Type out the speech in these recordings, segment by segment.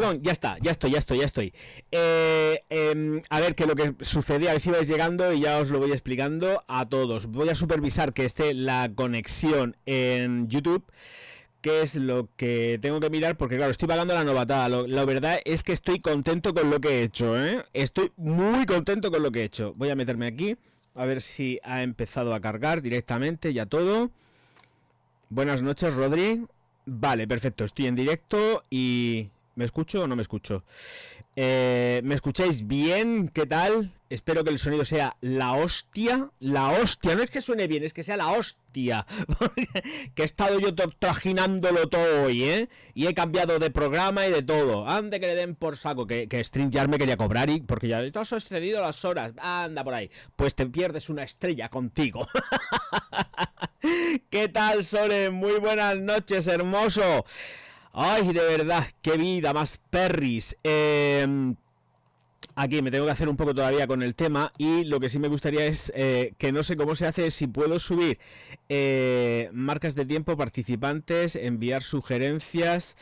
Perdón, ya estoy. A ver qué es lo que sucede, a ver si vais llegando y ya os lo voy explicando a todos. Voy a supervisar que esté la conexión en YouTube, que es lo que tengo que mirar, porque claro, estoy pagando la novatada. La verdad es que estoy contento con lo que he hecho, ¿eh? Estoy muy contento con lo que he hecho. Voy a meterme aquí, a ver si ha empezado a cargar directamente ya todo. Buenas noches, Rodri. Vale, perfecto, estoy en directo y... ¿Me escucho o no me escucho? ¿Me escucháis bien? ¿Qué tal? Espero que el sonido sea la hostia. La hostia, no es que suene bien, es que sea la hostia. Que he estado yo trajinándolo todo hoy, ¿eh? Y he cambiado de programa y de todo. Ande que le den por saco. Que StreamYard me quería cobrar y porque ya has excedido las horas. Anda por ahí. Pues te pierdes una estrella contigo. ¿Qué tal, Soren? Muy buenas noches, hermoso. Ay, de verdad, qué vida más perris. Aquí me tengo que hacer un poco todavía con el tema. Y lo que sí me gustaría es que no sé cómo se hace, si puedo subir marcas de tiempo, participantes, enviar sugerencias.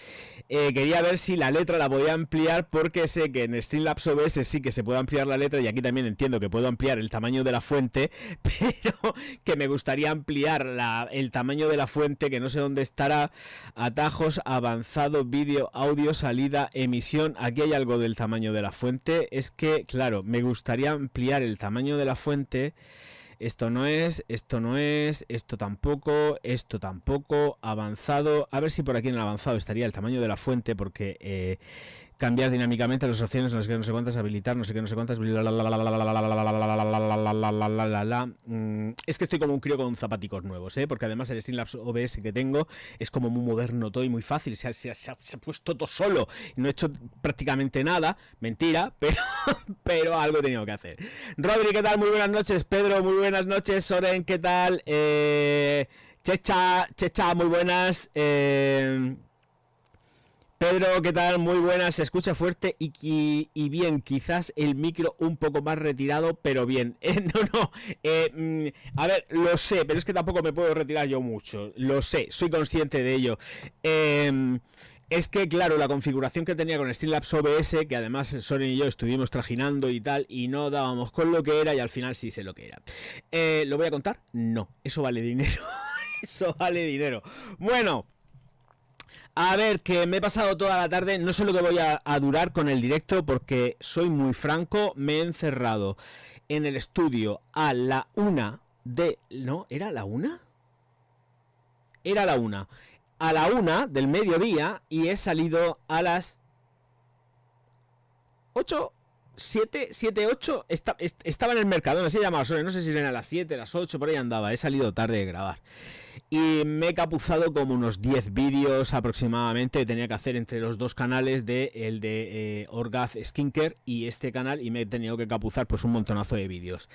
Quería ver si la letra la podía ampliar, porque sé que en Streamlabs OBS sí que se puede ampliar la letra, y aquí también entiendo que puedo ampliar el tamaño de la fuente, pero que me gustaría ampliar el tamaño de la fuente, que no sé dónde estará. Atajos, avanzado, vídeo, audio, salida, emisión. Aquí hay algo del tamaño de la fuente. Es que, claro, me gustaría ampliar el tamaño de la fuente. Esto no es, esto no es, esto tampoco, avanzado. A ver si por aquí en el avanzado estaría el tamaño de la fuente, porque cambiar dinámicamente las opciones, no sé qué, no sé cuántas, habilitar, no sé qué, no sé cuántas. Es que estoy como un crío con zapaticos nuevos, porque además el Streamlabs OBS que tengo es como muy moderno todo y muy fácil. Se ha puesto todo solo. No he hecho prácticamente nada. Mentira, pero algo he tenido que hacer. Rodri, ¿qué tal? Muy buenas noches. Pedro, muy buenas noches. Soren, ¿qué tal? Checha, muy buenas. Pedro, ¿qué tal? Muy buenas, se escucha fuerte y bien, quizás el micro un poco más retirado, pero bien. A ver, lo sé, pero es que tampoco me puedo retirar yo mucho, lo sé, soy consciente de ello. Es que, claro, la configuración que tenía con Streamlabs OBS, que además Soren y yo estuvimos trajinando y tal, y no dábamos con lo que era, y al final sí sé lo que era. ¿Lo voy a contar? No, eso vale dinero. Eso vale dinero. Bueno, a ver, que me he pasado toda la tarde, no sé lo que voy a durar con el directo, porque soy muy franco, me he encerrado en el estudio a la 1 de... ¿No? ¿Era la 1? Era la 1. A la 1 del mediodía, y he salido a las 8, 7, 8. Estaba en el mercado, no sé si llamaba Sony, no sé si eran a las 7, a las 8, por ahí andaba. He salido tarde de grabar. Y me he capuzado como unos 10 vídeos aproximadamente que tenía que hacer entre los dos canales, el de Orgaz Skincare y este canal, y me he tenido que capuzar pues un montonazo de vídeos.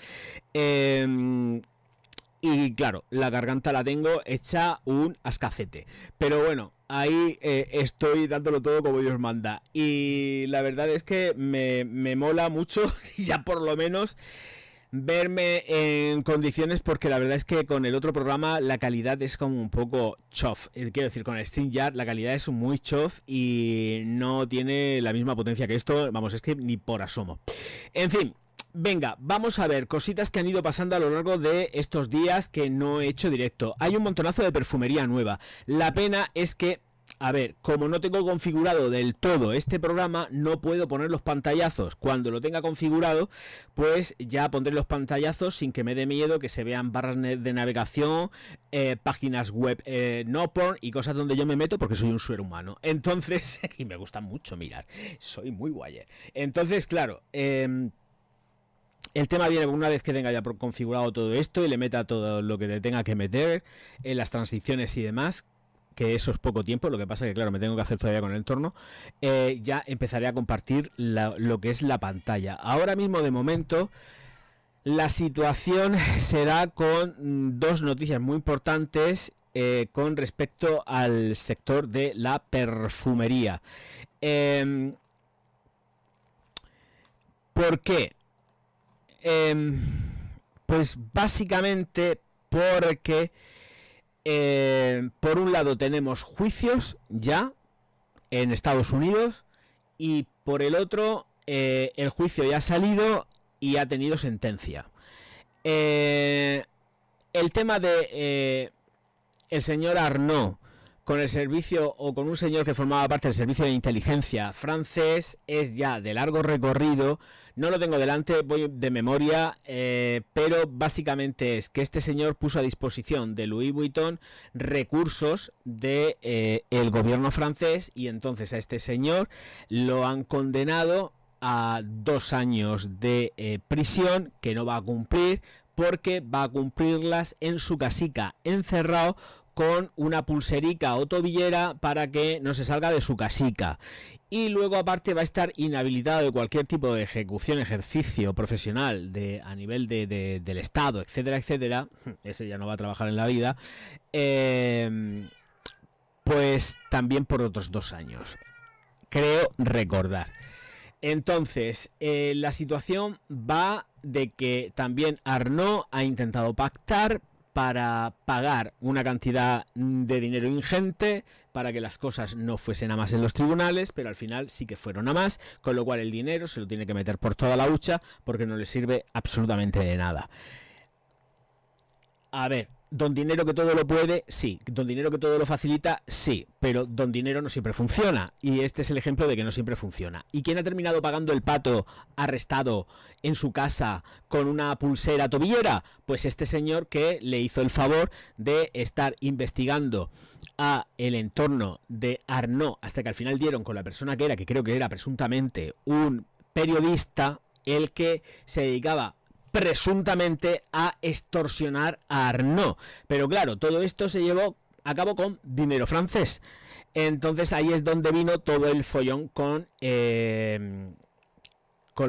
Y claro, la garganta la tengo hecha un ascacete. Pero bueno, ahí estoy dándolo todo como Dios manda. Y la verdad es que me mola mucho, ya por lo menos, verme en condiciones, porque la verdad es que con el otro programa la calidad es como un poco chof. Quiero decir, con el StreamYard la calidad es muy chof y no tiene la misma potencia que esto. Vamos, es que ni por asomo. En fin. Venga, vamos a ver cositas que han ido pasando a lo largo de estos días que no he hecho directo. Hay un montonazo de perfumería nueva. La pena es que, a ver, como no tengo configurado del todo este programa, no puedo poner los pantallazos. Cuando lo tenga configurado, pues ya pondré los pantallazos sin que me dé miedo que se vean barras de navegación, páginas web no porn y cosas donde yo me meto, porque soy un ser humano. Entonces, y me gusta mucho mirar, soy muy guayer. Entonces, claro, el tema viene una vez que tenga ya configurado todo esto y le meta todo lo que le tenga que meter en las transiciones y demás, que eso es poco tiempo. Lo que pasa que, claro, me tengo que hacer todavía con el entorno. Ya empezaré a compartir lo que es la pantalla. Ahora mismo, de momento, la situación se da con dos noticias muy importantes con respecto al sector de la perfumería. ¿Por qué? Pues básicamente porque por un lado tenemos juicios ya en Estados Unidos y por el otro, el juicio ya ha salido y ha tenido sentencia. El tema de el señor Arnault con el servicio o con un señor que formaba parte del servicio de inteligencia francés es ya de largo recorrido. No lo tengo delante, voy de memoria, pero básicamente es que este señor puso a disposición de Louis Vuitton recursos de el gobierno francés, y entonces a este señor lo han condenado a 2 años de prisión que no va a cumplir, porque va a cumplirlas en su casica encerrado con una pulserica o tobillera para que no se salga de su casica. Y luego aparte va a estar inhabilitado de cualquier tipo de ejecución, ejercicio profesional a nivel del Estado, etcétera, etcétera. Ese ya no va a trabajar en la vida. Pues también por otros 2 años. Creo recordar. Entonces, la situación va de que también Arnault ha intentado pactar para pagar una cantidad de dinero ingente para que las cosas no fuesen a más en los tribunales, pero al final sí que fueron a más, con lo cual el dinero se lo tiene que meter por toda la hucha porque no le sirve absolutamente de nada. A ver, don Dinero que todo lo puede, sí. Don Dinero que todo lo facilita, sí. Pero don Dinero no siempre funciona. Y este es el ejemplo de que no siempre funciona. ¿Y quién ha terminado pagando el pato arrestado en su casa con una pulsera tobillera? Pues este señor que le hizo el favor de estar investigando a el entorno de Arnault hasta que al final dieron con la persona que era, que creo que era presuntamente un periodista, el que se dedicaba presuntamente a extorsionar a Arnault. Pero claro, todo esto se llevó a cabo con dinero francés. Entonces ahí es donde vino todo el follón con la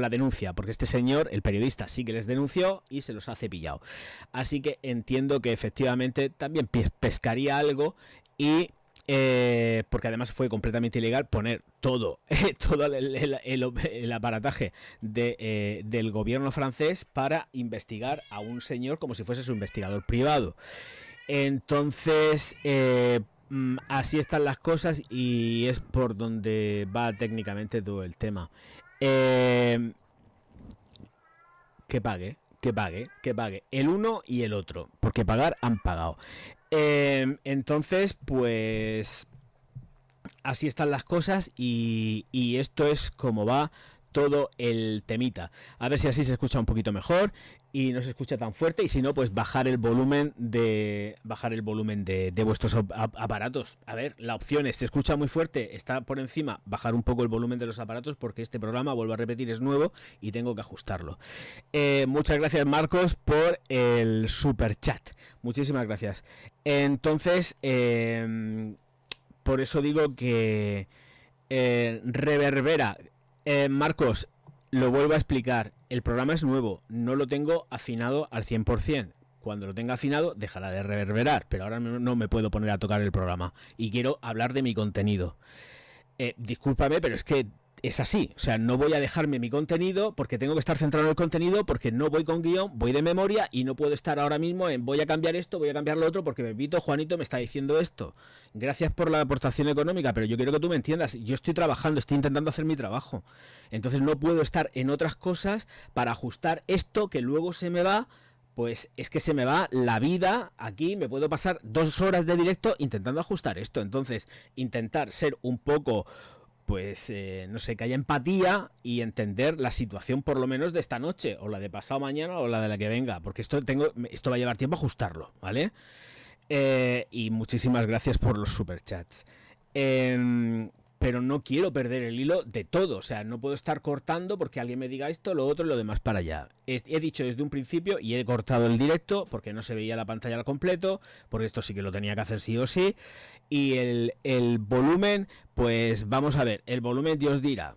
denuncia, porque este señor, el periodista, sí que les denunció y se los ha cepillado. Así que entiendo que efectivamente también pescaría algo, y porque además fue completamente ilegal poner todo el aparataje del gobierno francés para investigar a un señor como si fuese su investigador privado. Entonces así están las cosas y es por donde va técnicamente todo el tema. Que pague el uno y el otro, porque pagar han pagado. Entonces, pues así están las cosas y esto es como va todo el temita. A ver si así se escucha un poquito mejor y no se escucha tan fuerte, y si no, pues bajar el volumen de vuestros aparatos. A ver, la opción es: se escucha muy fuerte, está por encima, bajar un poco el volumen de los aparatos, porque este programa, vuelvo a repetir, es nuevo y tengo que ajustarlo. Muchas gracias, Marcos, por el super chat. Muchísimas gracias. Entonces, por eso digo que reverbera. Marcos, lo vuelvo a explicar, el programa es nuevo, no lo tengo afinado al 100%. Cuando lo tenga afinado dejará de reverberar, pero ahora no me puedo poner a tocar el programa y quiero hablar de mi contenido. Discúlpame, pero es que es así, o sea, no voy a dejarme mi contenido porque tengo que estar centrado en el contenido, porque no voy con guión, voy de memoria y no puedo estar ahora mismo en voy a cambiar esto, voy a cambiar lo otro porque Pepito, Juanito me está diciendo esto. Gracias por la aportación económica, pero yo quiero que tú me entiendas, yo estoy trabajando, estoy intentando hacer mi trabajo, entonces no puedo estar en otras cosas para ajustar esto que luego se me va. Pues es que se me va la vida aquí, me puedo pasar 2 horas de directo intentando ajustar esto. Entonces, intentar ser un poco, pues, no sé, que haya empatía y entender la situación por lo menos de esta noche, o la de pasado mañana, o la de la que venga, porque esto va a llevar tiempo ajustarlo, ¿vale? Y muchísimas gracias por los superchats. Pero no quiero perder el hilo de todo, o sea, no puedo estar cortando porque alguien me diga esto, lo otro y lo demás para allá. He dicho desde un principio y he cortado el directo porque no se veía la pantalla al completo, porque esto sí que lo tenía que hacer sí o sí. Y el volumen, pues vamos a ver, el volumen Dios dirá,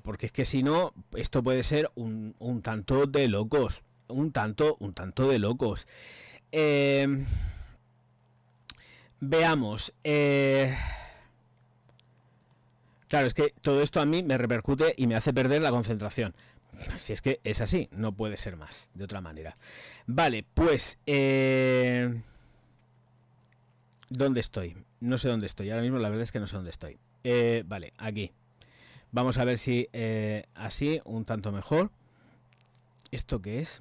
porque es que si no, esto puede ser un tanto de locos, un tanto de locos. Veamos, claro, es que todo esto a mí me repercute y me hace perder la concentración. Si es que es así, no puede ser más, de otra manera. Vale, pues ¿dónde estoy? No sé dónde estoy, ahora mismo la verdad es que no sé dónde estoy. Vale, aquí. Vamos a ver si así, un tanto mejor. ¿Esto qué es?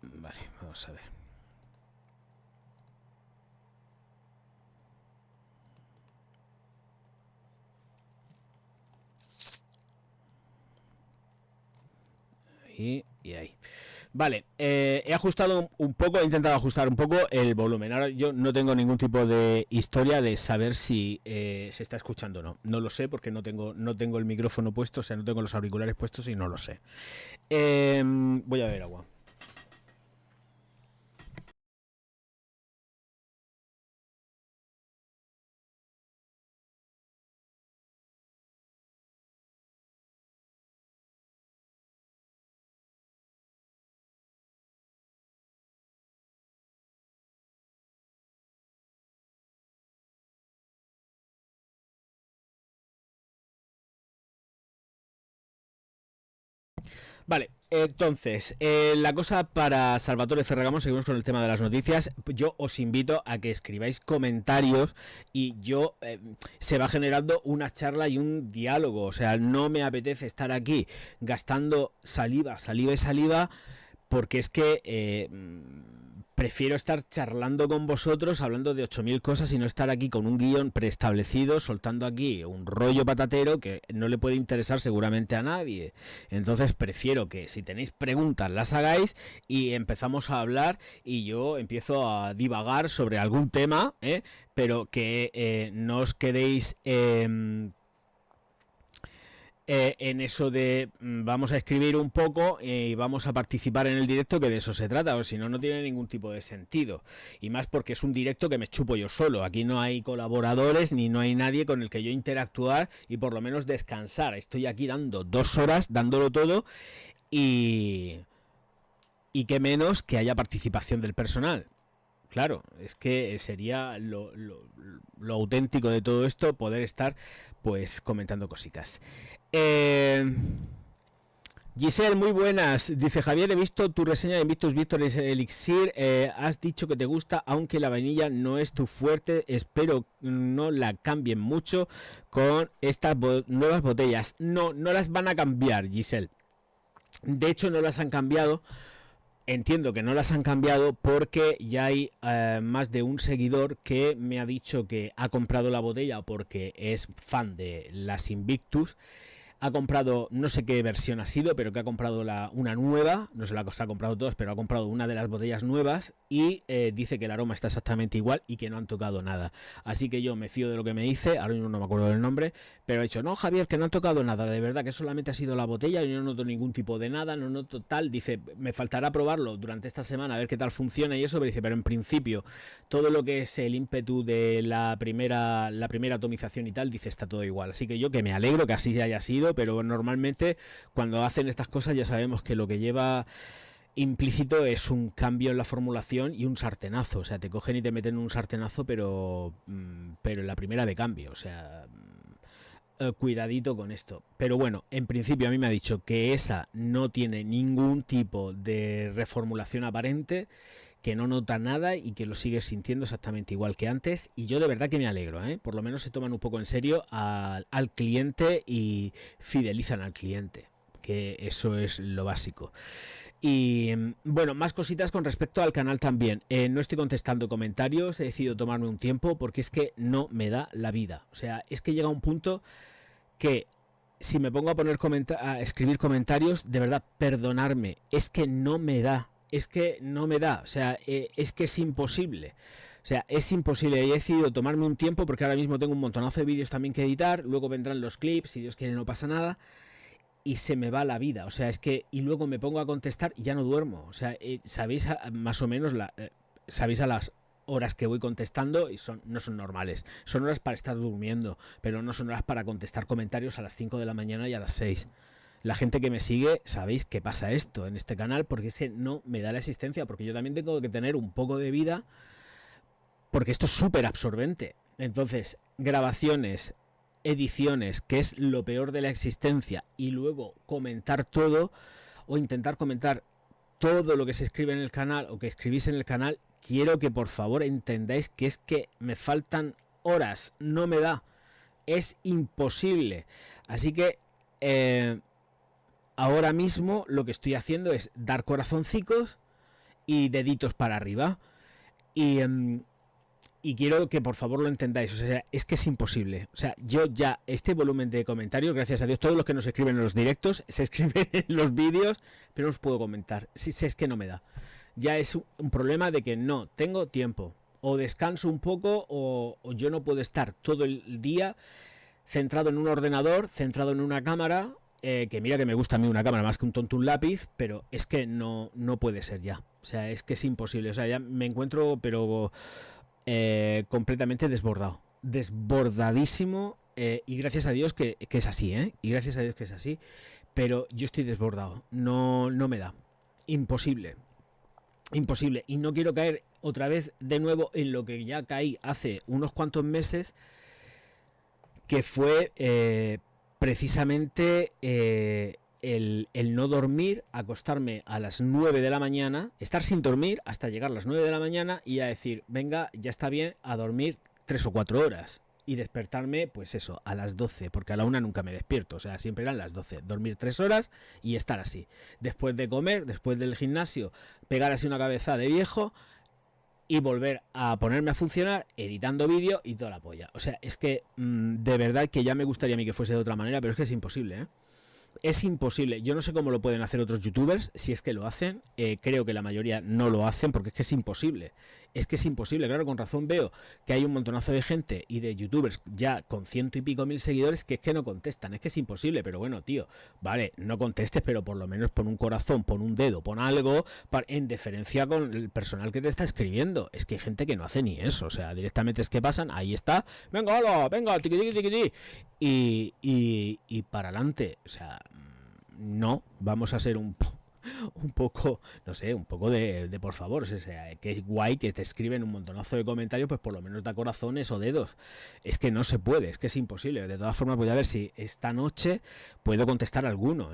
Vale, vamos a ver. Y ahí. Vale, he ajustado un poco, he intentado ajustar un poco el volumen. Ahora yo no tengo ningún tipo de historia de saber si se está escuchando o no. No lo sé porque no tengo el micrófono puesto, o sea, no tengo los auriculares puestos y no lo sé. Voy a beber agua. Vale, entonces, la cosa para Salvatore Ferragamo, seguimos con el tema de las noticias. Yo os invito a que escribáis comentarios y se va generando una charla y un diálogo. O sea, no me apetece estar aquí gastando saliva y saliva, porque es que prefiero estar charlando con vosotros, hablando de 8000 cosas y no estar aquí con un guión preestablecido, soltando aquí un rollo patatero que no le puede interesar seguramente a nadie. Entonces prefiero que si tenéis preguntas las hagáis y empezamos a hablar y yo empiezo a divagar sobre algún tema, pero que no os quedéis en eso de vamos a escribir un poco y vamos a participar en el directo, que de eso se trata, o si no, no tiene ningún tipo de sentido. Y más porque es un directo que me chupo yo solo. Aquí no hay colaboradores ni no hay nadie con el que yo interactuar y por lo menos descansar. Estoy aquí dando 2 horas, dándolo todo y qué menos que haya participación del personal. Claro, es que sería lo auténtico de todo esto, poder estar pues comentando cositas. Giselle, muy buenas. Dice Javier, he visto tu reseña de Invictus Victory Elixir. Has dicho que te gusta, aunque la vainilla no es tu fuerte. Espero no la cambien mucho con estas nuevas botellas. No las van a cambiar, Giselle. De hecho, no las han cambiado. Entiendo que no las han cambiado porque ya hay más de un seguidor que me ha dicho que ha comprado la botella porque es fan de las Invictus. Ha comprado, no sé qué versión ha sido, pero que ha comprado una nueva, no sé la cosa, ha comprado todas, pero ha comprado una de las botellas nuevas y dice que el aroma está exactamente igual y que no han tocado nada. Así que yo me fío de lo que me dice, ahora mismo no me acuerdo del nombre, pero ha dicho, no Javier, que no han tocado nada, de verdad que solamente ha sido la botella, yo no noto ningún tipo de nada, no noto tal, dice, me faltará probarlo durante esta semana a ver qué tal funciona y eso, pero dice, pero en principio todo lo que es el ímpetu de la primera atomización y tal, dice, está todo igual. Así que yo que me alegro que así haya sido, pero normalmente cuando hacen estas cosas ya sabemos que lo que lleva implícito es un cambio en la formulación y un sartenazo. O sea, te cogen y te meten un sartenazo, pero en la primera de cambio. O sea, cuidadito con esto. Pero bueno, en principio a mí me ha dicho que esa no tiene ningún tipo de reformulación aparente, que no nota nada y que lo sigue sintiendo exactamente igual que antes. Y yo de verdad que me alegro, por lo menos se toman un poco en serio al cliente y fidelizan al cliente, que eso es lo básico. Y bueno, más cositas con respecto al canal también. No estoy contestando comentarios, he decidido tomarme un tiempo porque es que no me da la vida. O sea, es que llega un punto que si me pongo a escribir comentarios, de verdad, perdonarme, es que no me da. Es que no me da, o sea, es que es imposible. O sea, es imposible. He decidido tomarme un tiempo porque ahora mismo tengo un montonazo de vídeos también que editar. Luego vendrán los clips, si Dios quiere no pasa nada. Y se me va la vida. O sea, es que... Y luego me pongo a contestar y ya no duermo. O sea, sabéis más o menos sabéis a las horas que voy contestando y no son normales. Son horas para estar durmiendo, pero no son horas para contestar comentarios a las 5 de la mañana y a las 6. La gente que me sigue, sabéis que pasa esto en este canal porque ese no me da la existencia, porque yo también tengo que tener un poco de vida, porque esto es súper absorbente. Entonces, grabaciones, ediciones, que es lo peor de la existencia, y luego comentar todo o intentar comentar todo lo que se escribe en el canal o que escribís en el canal, quiero que por favor entendáis que es que me faltan horas, no me da. Es imposible. Así que ahora mismo lo que estoy haciendo es dar corazoncicos y deditos para arriba. Y quiero que por favor lo entendáis. O sea, es que es imposible. O sea, yo ya este volumen de comentarios, gracias a Dios, todos los que nos escriben en los directos, se escriben en los vídeos, pero no os puedo comentar. Si es que no me da. Ya es un problema de que no tengo tiempo. O descanso un poco o yo no puedo estar todo el día centrado en un ordenador, centrado en una cámara. Que mira que me gusta a mí una cámara más que un tonto un lápiz, pero es que no puede ser ya. O sea, es que es imposible. O sea, ya me encuentro, pero completamente desbordado. Desbordadísimo. Y gracias a Dios que es así, ¿eh? Y gracias a Dios que es así. Pero yo estoy desbordado. No me da. Imposible. Imposible. Y no quiero caer otra vez de nuevo en lo que ya caí hace unos cuantos meses, que fue precisamente el no dormir, acostarme a las 9 de la mañana, estar sin dormir hasta llegar a las 9 de la mañana y a decir, venga, ya está bien, a dormir 3 o 4 horas. Y despertarme, pues eso, a las 12, porque a la 1 nunca me despierto, o sea, siempre eran las 12. Dormir 3 horas y estar así. Después de comer, después del gimnasio, pegar así una cabeza de viejo y volver a ponerme a funcionar editando vídeo y toda la polla. O sea, es que de verdad que ya me gustaría a mí que fuese de otra manera, pero es que es imposible, ¿eh? Es imposible. Yo no sé cómo lo pueden hacer otros youtubers, si es que lo hacen. Creo que la mayoría no lo hacen porque es que es imposible. Es que es imposible. Claro, con razón veo que hay un montonazo de gente y de youtubers ya con 100 y pico mil seguidores que es que no contestan. Es que es imposible. Pero bueno, tío, vale, no contestes, pero por lo menos pon un corazón, pon un dedo, pon algo en deferencia con el personal que te está escribiendo. Es que hay gente que no hace ni eso. O sea, directamente es que pasan, ahí está. Venga, hola, venga, tiqui, tiqui, tiqui, tiqui. Y para adelante. O sea, no, vamos a ser un poco, no sé, un poco de por favor. O sea, que es guay que te escriben un montonazo de comentarios, pues por lo menos da corazones o dedos. Es que no se puede, es que es imposible. De todas formas, voy a ver si esta noche puedo contestar alguno,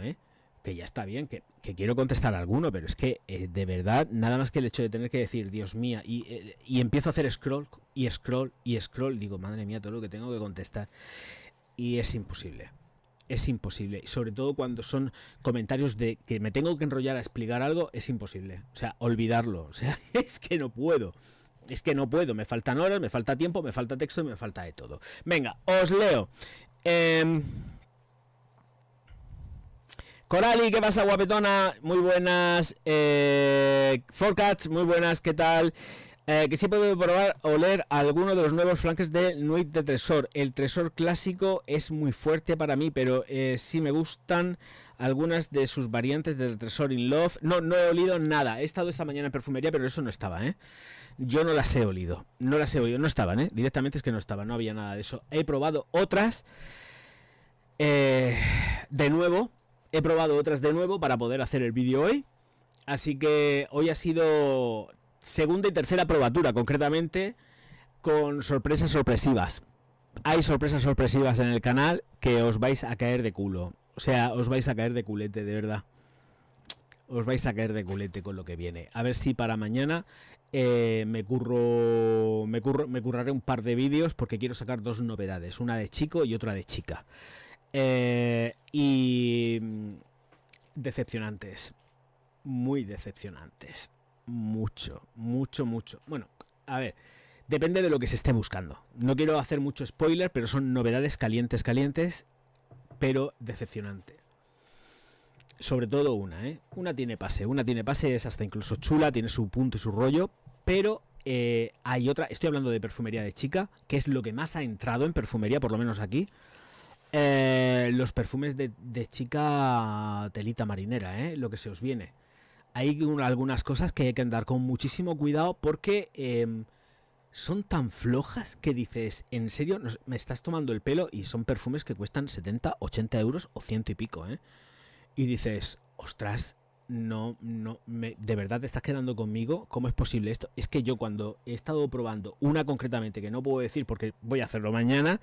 que ya está bien, que quiero contestar alguno, pero es que de verdad, nada más que el hecho de tener que decir, Dios mío, y empiezo a hacer scroll y scroll y scroll, digo, madre mía, todo lo que tengo que contestar. Y es imposible. Es imposible. Y sobre todo cuando son comentarios de que me tengo que enrollar a explicar algo, es imposible. O sea, olvidarlo. O sea, es que no puedo. Es que no puedo. Me faltan horas, me falta tiempo, me falta texto y me falta de todo. Venga, os leo. Corali, ¿qué pasa, guapetona? Muy buenas. Forcats, muy buenas, ¿qué tal? Que sí puedo probar o leer alguno de los nuevos flanques de Nuit de Tresor. El Tresor clásico es muy fuerte para mí, pero sí me gustan algunas de sus variantes del Tresor in Love. No he olido nada. He estado esta mañana en perfumería, pero eso no estaba, ¿eh? Yo no las he olido. No estaban, ¿eh? Directamente es que no estaban, no había nada de eso. He probado otras de nuevo. He probado otras de nuevo para poder hacer el vídeo hoy. Así que hoy ha sido segunda y tercera probatura, concretamente, con sorpresas sorpresivas. Hay sorpresas sorpresivas en el canal que os vais a caer de culo. O sea, os vais a caer de culete, de verdad. Os vais a caer de culete con lo que viene. A ver si para mañana me curraré un par de vídeos, porque quiero sacar dos novedades, una de chico y otra de chica. Y decepcionantes. Muy decepcionantes. Mucho. Bueno, a ver, depende de lo que se esté buscando. No quiero hacer mucho spoiler, pero son novedades calientes, pero decepcionantes. Sobre todo una tiene pase, es hasta incluso chula, tiene su punto y su rollo, pero hay otra, estoy hablando de perfumería de chica, que es lo que más ha entrado en perfumería, por lo menos aquí. Los perfumes de chica telita marinera, lo que se os viene. Hay algunas cosas que hay que andar con muchísimo cuidado, porque son tan flojas que dices, ¿en serio me estás tomando el pelo? Y son perfumes que cuestan 70, 80 euros o 100 y pico, y dices, ostras, de verdad te estás quedando conmigo. ¿Cómo es posible esto? Es que yo, cuando he estado probando una concretamente, que no puedo decir porque voy a hacerlo mañana,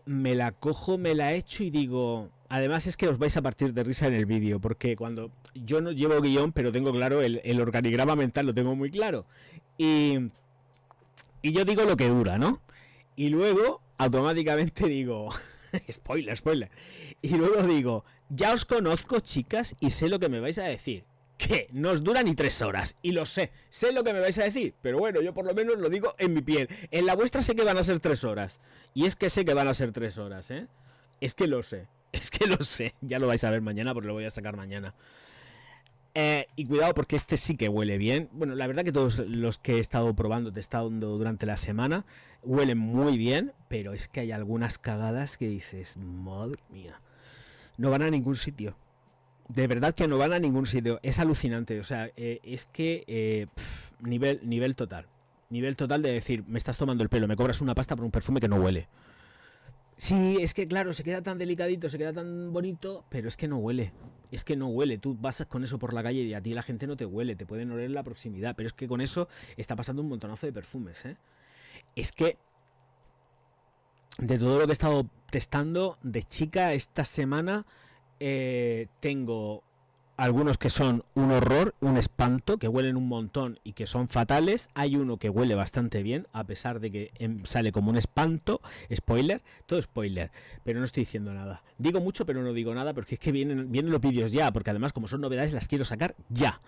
me la cojo, me la echo y digo... Además es que os vais a partir de risa en el vídeo, porque cuando yo no llevo guión, pero tengo claro el organigrama mental, lo tengo muy claro. Y yo digo lo que dura, ¿no? Y luego, automáticamente digo, spoiler. Y luego digo, ya os conozco, chicas, y sé lo que me vais a decir. Que no os dura ni 3 horas. Y lo sé lo que me vais a decir. Pero bueno, yo por lo menos lo digo en mi piel. En la vuestra sé que van a ser 3 horas. Y es que sé que van a ser 3 horas, ¿eh? Es que lo sé. Ya lo vais a ver mañana porque lo voy a sacar mañana. Y cuidado porque este sí que huele bien. Bueno, la verdad que todos los que he estado probando, testando durante la semana, huelen muy bien. Pero es que hay algunas cagadas que dices, madre mía, no van a ningún sitio. De verdad que no van a ningún sitio. Es alucinante. O sea, es que nivel total. Nivel total de decir, me estás tomando el pelo, me cobras una pasta por un perfume que no huele. Sí, es que claro, se queda tan delicadito, se queda tan bonito, pero es que no huele. Es que no huele. Tú vas con eso por la calle y a ti la gente no te huele, te pueden oler la proximidad. Pero es que con eso está pasando un montonazo de perfumes, ¿eh? Es que de todo lo que he estado testando de chica esta semana, tengo algunos que son un horror, un espanto, que huelen un montón y que son fatales. Hay uno que huele bastante bien, a pesar de que sale como un espanto. Spoiler, todo spoiler, pero no estoy diciendo nada. Digo mucho, pero no digo nada, porque es que vienen los vídeos ya, porque además, como son novedades, las quiero sacar ya.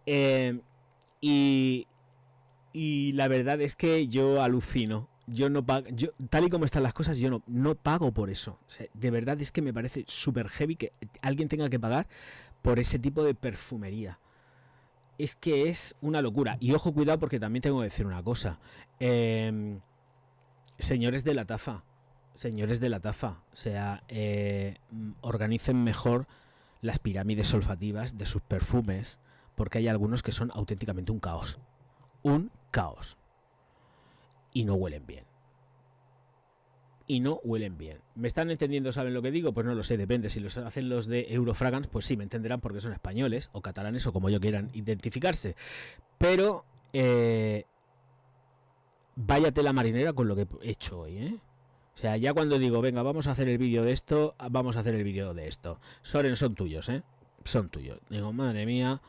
Y la verdad es que yo alucino. Yo no pago, tal y como están las cosas, yo no pago por eso. O sea, de verdad es que me parece súper heavy que alguien tenga que pagar por ese tipo de perfumería. Es que es una locura. Y ojo, cuidado, porque también tengo que decir una cosa. Señores de la tafa. O sea, organicen mejor las pirámides olfativas de sus perfumes, porque hay algunos que son auténticamente un caos. Un caos. Y no huelen bien. ¿Me están entendiendo? ¿Saben lo que digo? Pues no lo sé, depende. Si los hacen los de Eurofragance, pues sí, me entenderán porque son españoles o catalanes o como ellos quieran identificarse. Pero vaya tela marinera con lo que he hecho hoy, ¿eh? O sea, ya cuando digo, venga, vamos a hacer el vídeo de esto, vamos a hacer el vídeo de esto. Soren, son tuyos, ¿eh? Son tuyos. Digo, madre mía.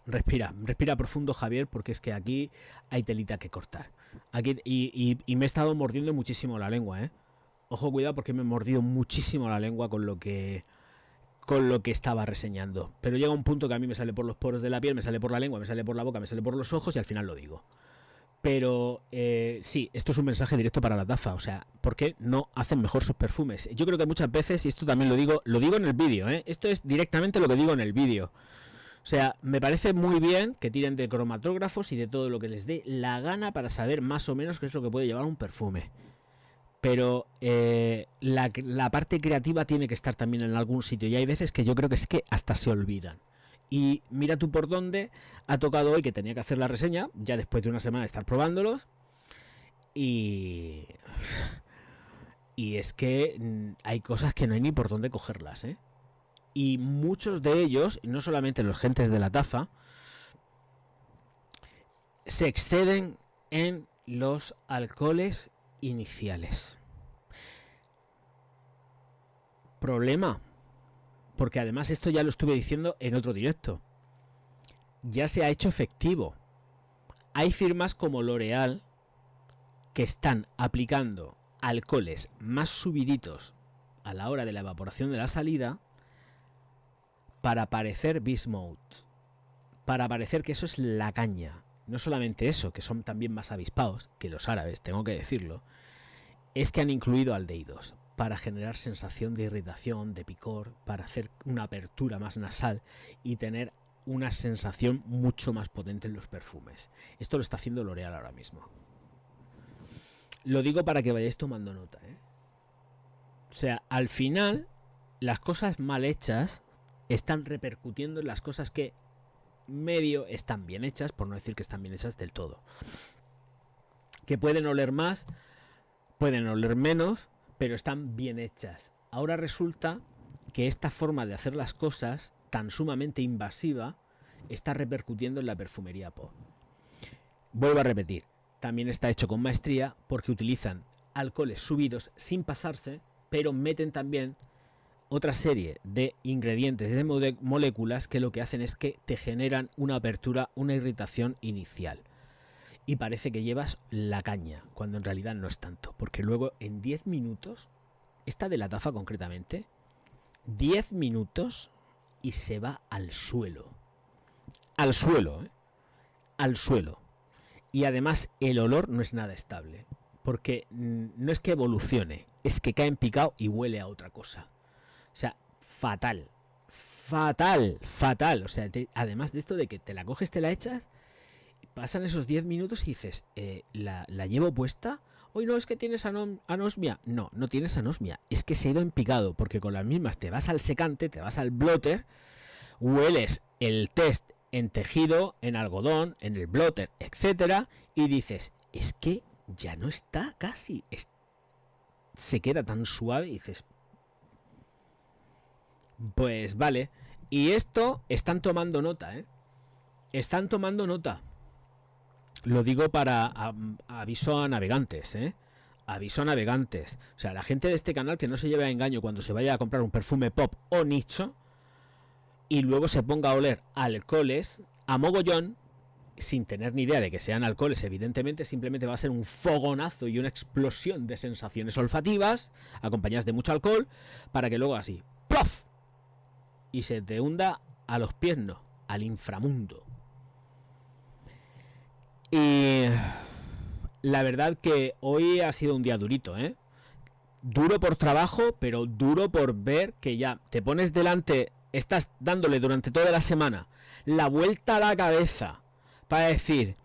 Respira profundo, Javier, porque es que aquí hay telita que cortar. Aquí, y me he estado mordiendo muchísimo la lengua, ¿eh? Ojo, cuidado, porque me he mordido muchísimo la lengua con lo que estaba reseñando. Pero llega un punto que a mí me sale por los poros de la piel, me sale por la lengua, me sale por la boca, me sale por los ojos y al final lo digo. Pero sí, esto es un mensaje directo para la TAFA. O sea, ¿por qué no hacen mejor sus perfumes? Yo creo que muchas veces, y esto también lo digo en el vídeo, ¿eh? Esto es directamente lo que digo en el vídeo. O sea, me parece muy bien que tiren de cromatógrafos y de todo lo que les dé la gana para saber más o menos qué es lo que puede llevar un perfume. Pero la parte creativa tiene que estar también en algún sitio. Y hay veces que yo creo que es que hasta se olvidan. Y mira tú por dónde ha tocado hoy que tenía que hacer la reseña, ya después de una semana de estar probándolos. Y es que hay cosas que no hay ni por dónde cogerlas, ¿eh? Y muchos de ellos, y no solamente los gentes de la TAFA, se exceden en los alcoholes iniciales. Problema, porque además esto ya lo estuve diciendo en otro directo. Ya se ha hecho efectivo. Hay firmas como L'Oreal que están aplicando alcoholes más subiditos a la hora de la evaporación de la salida para parecer Beast Mode, para parecer que eso es la caña. No solamente eso, que son también más avispados que los árabes, tengo que decirlo, es que han incluido aldehídos para generar sensación de irritación, de picor, para hacer una apertura más nasal y tener una sensación mucho más potente en los perfumes. Esto lo está haciendo L'Oreal ahora mismo. Lo digo para que vayáis tomando nota, ¿eh? O sea, al final, las cosas mal hechas están repercutiendo en las cosas que medio están bien hechas, por no decir que están bien hechas del todo. Que pueden oler más, pueden oler menos, pero están bien hechas. Ahora resulta que esta forma de hacer las cosas, tan sumamente invasiva, está repercutiendo en la perfumería pop. Vuelvo a repetir, también está hecho con maestría porque utilizan alcoholes subidos sin pasarse, pero meten también otra serie de ingredientes, de moléculas que lo que hacen es que te generan una apertura, una irritación inicial. y parece que llevas la caña, cuando en realidad no es tanto. Porque luego en 10 minutos, esta de la taza concretamente, 10 minutos y se va al suelo. Al suelo, ¿eh? Al suelo. Y además el olor no es nada estable. Porque no es que evolucione, es que cae en picado y huele a otra cosa. O sea, fatal. Fatal, fatal. O sea, además de esto de que te la coges, te la echas, pasan esos 10 minutos y dices, ¿la llevo puesta? Hoy no, es que tienes anosmia. No, no tienes anosmia. Es que se ha ido en picado, porque con las mismas te vas al secante, te vas al blotter, hueles el test en tejido, en algodón, en el blotter, etcétera, y dices, es que ya no está casi. Se queda tan suave y dices, pues vale. Y esto están tomando nota, ¿eh? Están tomando nota. Lo digo para aviso a navegantes, ¿eh? Aviso a navegantes. O sea, la gente de este canal que no se lleve a engaño cuando se vaya a comprar un perfume pop o nicho y luego se ponga a oler alcoholes a mogollón sin tener ni idea de que sean alcoholes. Evidentemente simplemente va a ser un fogonazo y una explosión de sensaciones olfativas acompañadas de mucho alcohol para que luego así ¡plof! Y se te hunda a los pies, no, al inframundo. Y la verdad que hoy ha sido un día durito, ¿eh? Duro por trabajo, pero duro por ver que ya te pones delante, estás dándole durante toda la semana la vuelta a la cabeza para decir,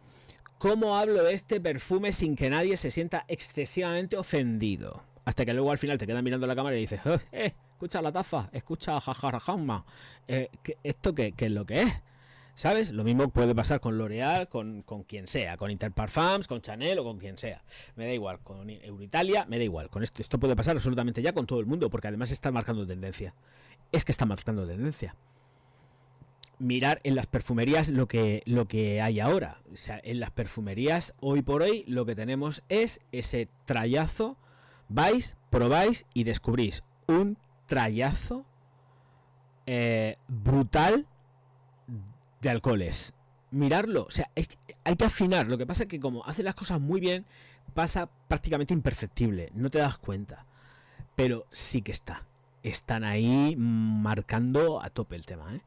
¿cómo hablo de este perfume sin que nadie se sienta excesivamente ofendido? Hasta que luego al final te quedas mirando la cámara y dices, escucha la taza, escucha jajarajama, ¿esto qué es lo que es? ¿Sabes? Lo mismo puede pasar con L'Oreal, con quien sea, con Interparfums, con Chanel o con quien sea. Me da igual, con Euritalia, me da igual. Con esto puede pasar absolutamente ya con todo el mundo, porque además está marcando tendencia. Es que está marcando tendencia. Mirar en las perfumerías lo que hay ahora. O sea, en las perfumerías, hoy por hoy, lo que tenemos es ese trayazo. Vais, probáis y descubrís un trayazo brutal de alcoholes. Mirarlo, o sea, hay que afinar. Lo que pasa es que como hace las cosas muy bien, pasa prácticamente imperceptible. No te das cuenta. Pero sí que está. Están ahí marcando a tope el tema, ¿eh?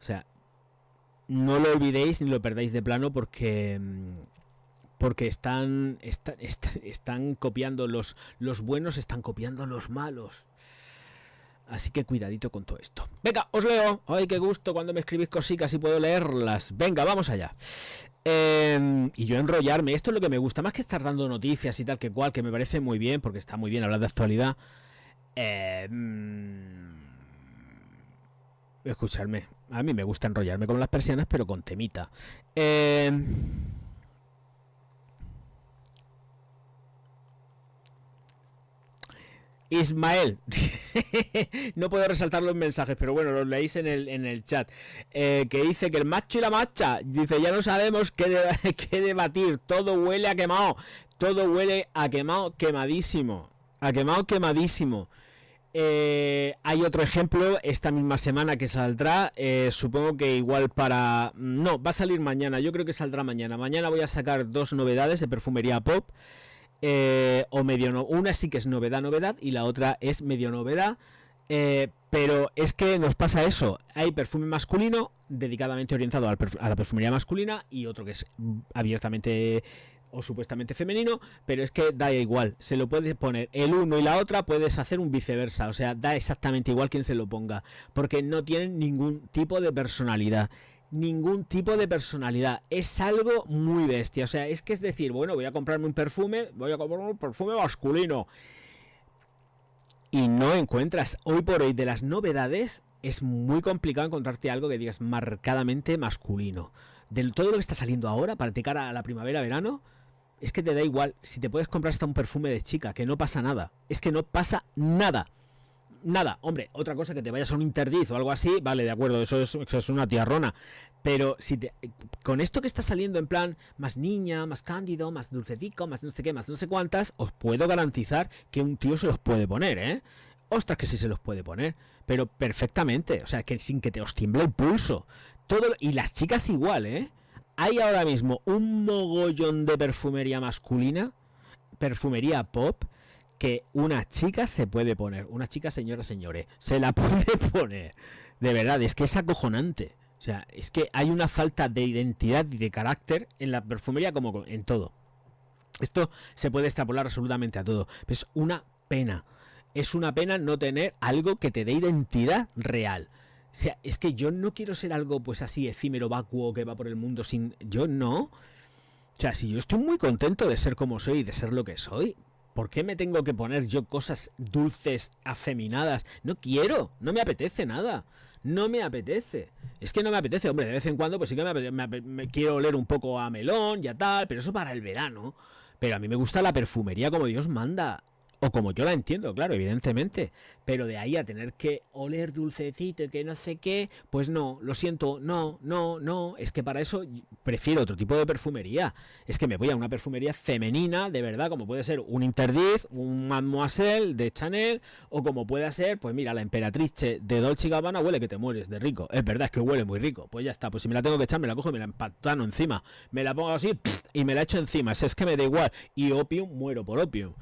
O sea, no lo olvidéis ni lo perdáis de plano porque están copiando los buenos, están copiando los malos. Así que cuidadito con todo esto. Venga, os leo. Ay, qué gusto cuando me escribís cositas y puedo leerlas. Venga, vamos allá. Y yo enrollarme. Esto es lo que me gusta. Más que estar dando noticias y tal que cual, que me parece muy bien, porque está muy bien hablar de actualidad. Escucharme. A mí me gusta enrollarme con las persianas, pero con temita. Ismael, no puedo resaltar los mensajes, pero bueno, los leéis en el chat, que dice que el macho y la macha, dice, ya no sabemos qué debatir, todo huele a quemado, todo huele a quemado, quemadísimo, a quemado, quemadísimo. Hay otro ejemplo esta misma semana que saldrá, supongo que igual para... No, va a salir mañana, yo creo que saldrá mañana. Mañana voy a sacar 2 novedades de perfumería pop. O medio no, una sí que es novedad y la otra es medio novedad, pero es que nos pasa eso. Hay perfume masculino dedicadamente orientado a la perfumería masculina y otro que es abiertamente o supuestamente femenino, pero es que da igual, se lo puedes poner el uno y la otra, puedes hacer un viceversa, o sea, da exactamente igual quien se lo ponga, porque no tienen ningún tipo de personalidad. Ningún tipo de personalidad. Es algo muy bestia. O sea, es que es decir, bueno, voy a comprarme un perfume masculino. Y no encuentras. Hoy por hoy, de las novedades, es muy complicado encontrarte algo que digas marcadamente masculino. De todo lo que está saliendo ahora, para de cara a la primavera-verano, es que te da igual. Si te puedes comprar hasta un perfume de chica, que no pasa nada. Es que no pasa nada. Nada, hombre, otra cosa que te vayas a un Interdiz o algo así, vale, de acuerdo, eso es una tiarrona. Pero si con esto que está saliendo en plan más niña, más cándido, más dulcecico, más no sé qué, más no sé cuántas, os puedo garantizar que un tío se los puede poner, ¿eh? Ostras, que sí se los puede poner, pero perfectamente, o sea, que sin que te os tiemble el pulso. Y las chicas igual, ¿eh? hay ahora mismo un mogollón de perfumería masculina, perfumería pop, que una chica se puede poner, una chica, señoras, señores, se la puede poner. De verdad, es que es acojonante. O sea, es que hay una falta de identidad y de carácter en la perfumería como en todo. Esto se puede extrapolar absolutamente a todo. Es una pena. Es una pena no tener algo que te dé identidad real. O sea, es que yo no quiero ser algo pues así efímero, vacuo, que va por el mundo sin... Yo no. O sea, si yo estoy muy contento de ser como soy y de ser lo que soy, ¿por qué me tengo que poner yo cosas dulces, afeminadas? No quiero, no me apetece nada. No me apetece. Es que no me apetece, hombre, de vez en cuando pues sí que me quiero oler un poco a melón y a tal, pero eso para el verano. Pero a mí me gusta la perfumería como Dios manda. O como yo la entiendo, claro, evidentemente. Pero de ahí a tener que oler dulcecito y que no sé qué, pues no, lo siento, no. Es que para eso prefiero otro tipo de perfumería. Es que me voy a una perfumería femenina, de verdad, como puede ser un Interdit, un Mademoiselle de Chanel, o como pueda ser, pues mira, la Emperatrice de Dolce & Gabbana huele que te mueres de rico. Es verdad, es que huele muy rico. Pues ya está, pues si me la tengo que echar, me la cojo y me la empatano encima. Me la pongo así y me la echo encima. Es que me da igual. Y Opium, muero por Opium.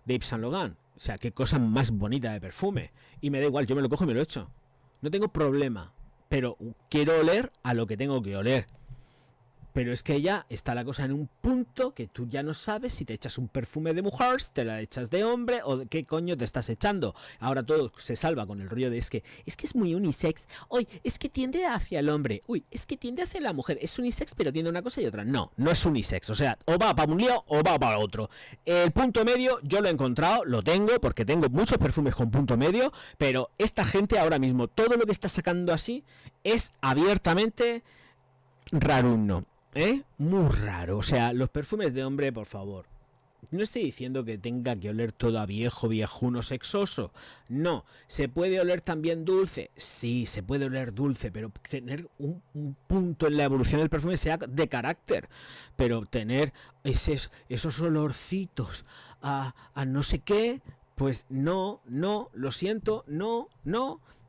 De Yves Saint Laurent. O sea, qué cosa más bonita de perfume. Y me da igual, yo me lo cojo y me lo echo. No tengo problema. Pero quiero oler a lo que tengo que oler. Pero es que ya está la cosa en un punto que tú ya no sabes si te echas un perfume de mujer, te la echas de hombre o de qué coño te estás echando. Ahora todo se salva con el rollo de es que es muy unisex. Uy, es que tiende hacia el hombre. Uy, es que tiende hacia la mujer. Es unisex pero tiende una cosa y otra. No, no es unisex. O sea, o va para un lío o va para otro. El punto medio yo lo he encontrado, lo tengo porque tengo muchos perfumes con punto medio, pero esta gente ahora mismo todo lo que está sacando así es abiertamente raruno. Muy raro. O sea, los perfumes de hombre, por favor. No estoy diciendo que tenga que oler todo a viejo, viejuno, sexoso. No. ¿Se puede oler también dulce? Sí, se puede oler dulce, pero tener un punto en la evolución del perfume sea de carácter. Pero tener esos olorcitos a no sé qué, pues no, lo siento, no.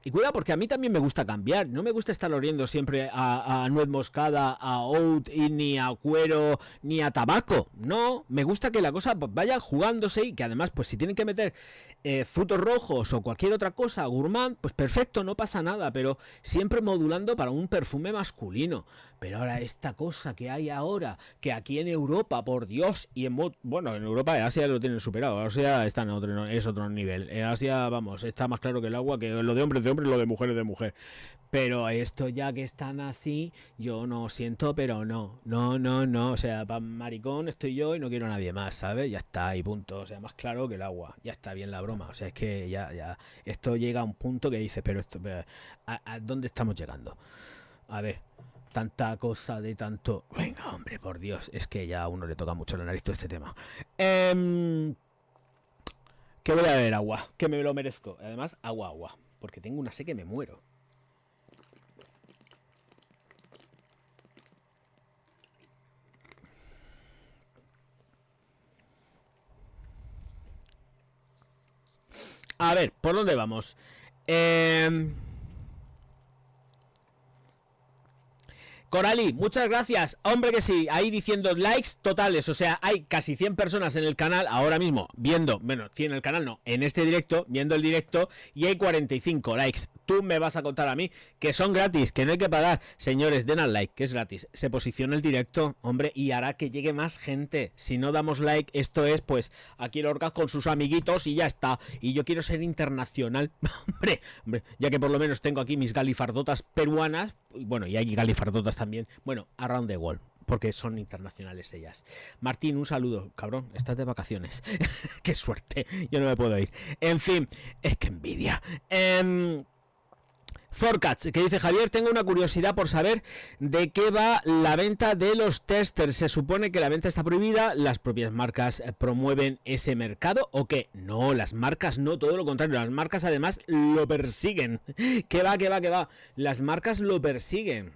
Y cuidado, porque a mí también me gusta cambiar. No me gusta estar oliendo siempre a nuez moscada, a oud, y ni a cuero, ni a tabaco. No, me gusta que la cosa pues, vaya jugándose y que además, pues si tienen que meter frutos rojos o cualquier otra cosa, gourmand, pues perfecto, no pasa nada. Pero siempre modulando para un perfume masculino. Pero ahora esta cosa que hay ahora, que aquí en Europa, por Dios, y bueno, en Europa, en Asia lo tienen superado. Asia está en otro nivel. En Asia, vamos, está más claro que el agua, que lo de hombres de hombre, lo de mujeres de mujer. Pero esto ya que están así, yo no siento, pero no. O sea, para maricón estoy yo y no quiero a nadie más, ¿sabes? Ya está, y punto. O sea, más claro que el agua. Ya está bien la broma. O sea, es que ya. Esto llega a un punto que dices, pero esto, ¿a dónde estamos llegando? A ver. Tanta cosa de tanto... Venga, hombre, por Dios. Es que ya a uno le toca mucho la nariz todo este tema. Que voy a beber agua. Que me lo merezco. Además, agua. Porque tengo una sed que me muero. A ver, ¿por dónde vamos? Corali, muchas gracias. Hombre que sí, ahí diciendo likes totales. O sea, hay casi 100 personas en el canal ahora mismo viendo, bueno, 100 en el canal no, en este directo, viendo el directo, y hay 45 likes. Tú me vas a contar a mí que son gratis, que no hay que pagar. Señores, den al like, que es gratis. Se posiciona el directo, hombre, y hará que llegue más gente. Si no damos like, esto es, pues, aquí el Orcaz con sus amiguitos y ya está. Y yo quiero ser internacional. hombre, ya que por lo menos tengo aquí mis galifardotas peruanas. Bueno, y hay galifardotas también. Bueno, around the world, porque son internacionales ellas. Martín, un saludo. Cabrón, estás de vacaciones. Qué suerte. Yo no me puedo ir. En fin, es que envidia. Forcats, que dice Javier, tengo una curiosidad por saber de qué va la venta de los testers. Se supone que la venta está prohibida, las propias marcas promueven ese mercado, ¿o qué? No, las marcas no, todo lo contrario, las marcas además lo persiguen. ¿Qué va? Las marcas lo persiguen.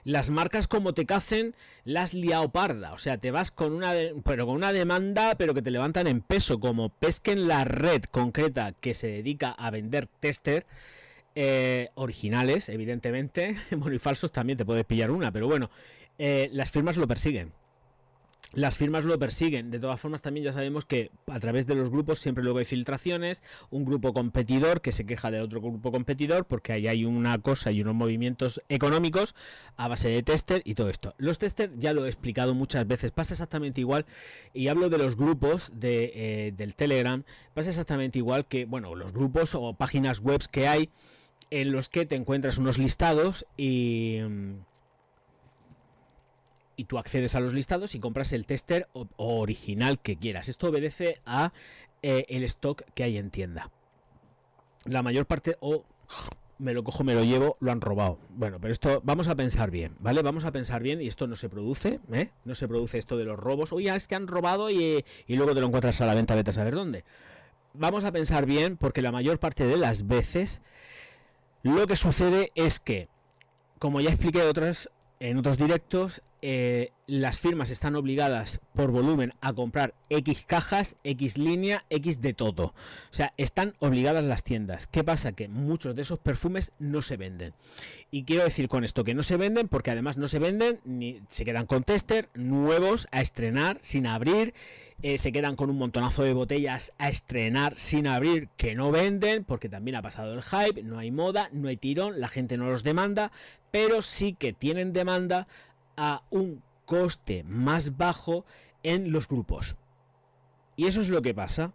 Las marcas como te cacen, las liao parda. O sea, te vas con una demanda, pero que te levantan en peso. Como pesquen la red concreta que se dedica a vender tester, originales, evidentemente. Bueno, y falsos también te puedes pillar una, pero bueno. las firmas lo persiguen. Las firmas lo persiguen. De todas formas, también ya sabemos que a través de los grupos siempre luego hay filtraciones. Un grupo competidor que se queja del otro grupo competidor porque ahí hay una cosa y unos movimientos económicos a base de tester y todo esto. Los testers ya lo he explicado muchas veces. Pasa exactamente igual. Y hablo de los grupos del Telegram. Pasa exactamente igual que, bueno, los grupos o páginas web que hay en los que te encuentras unos listados y tú accedes a los listados y compras el tester original que quieras. Esto obedece a el stock que hay en tienda. La mayor parte, me lo cojo, me lo llevo, lo han robado. Bueno, pero esto vamos a pensar bien, ¿vale? Vamos a pensar bien y esto no se produce, ¿eh? No se produce esto de los robos. Oye, es que han robado y luego te lo encuentras a la venta, vete a saber dónde. Vamos a pensar bien porque la mayor parte de las veces lo que sucede es que, como ya expliqué en otros directos, las firmas están obligadas por volumen a comprar X cajas, X línea, X de todo. O sea, están obligadas las tiendas. ¿Qué pasa? Que muchos de esos perfumes no se venden. Y quiero decir con esto que no se venden porque además no se venden ni se quedan con tester nuevos a estrenar sin abrir. Se quedan con un montonazo de botellas a estrenar sin abrir que no venden porque también ha pasado el hype, no hay moda, no hay tirón, la gente no los demanda, pero sí que tienen demanda a un coste más bajo en los grupos. Y eso es lo que pasa.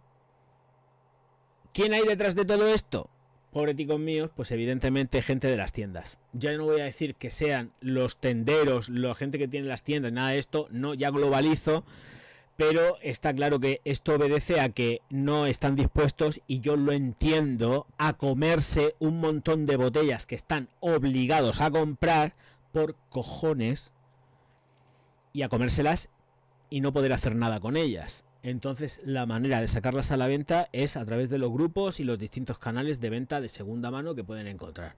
¿Quién hay detrás de todo esto? Pobreticos míos, pues evidentemente gente de las tiendas. Ya no voy a decir que sean los tenderos, la gente que tiene las tiendas, nada de esto, no, ya globalizo. Pero está claro que esto obedece a que no están dispuestos, y yo lo entiendo, a comerse un montón de botellas que están obligados a comprar por cojones y a comérselas y no poder hacer nada con ellas. Entonces la manera de sacarlas a la venta es a través de los grupos y los distintos canales de venta de segunda mano que pueden encontrar.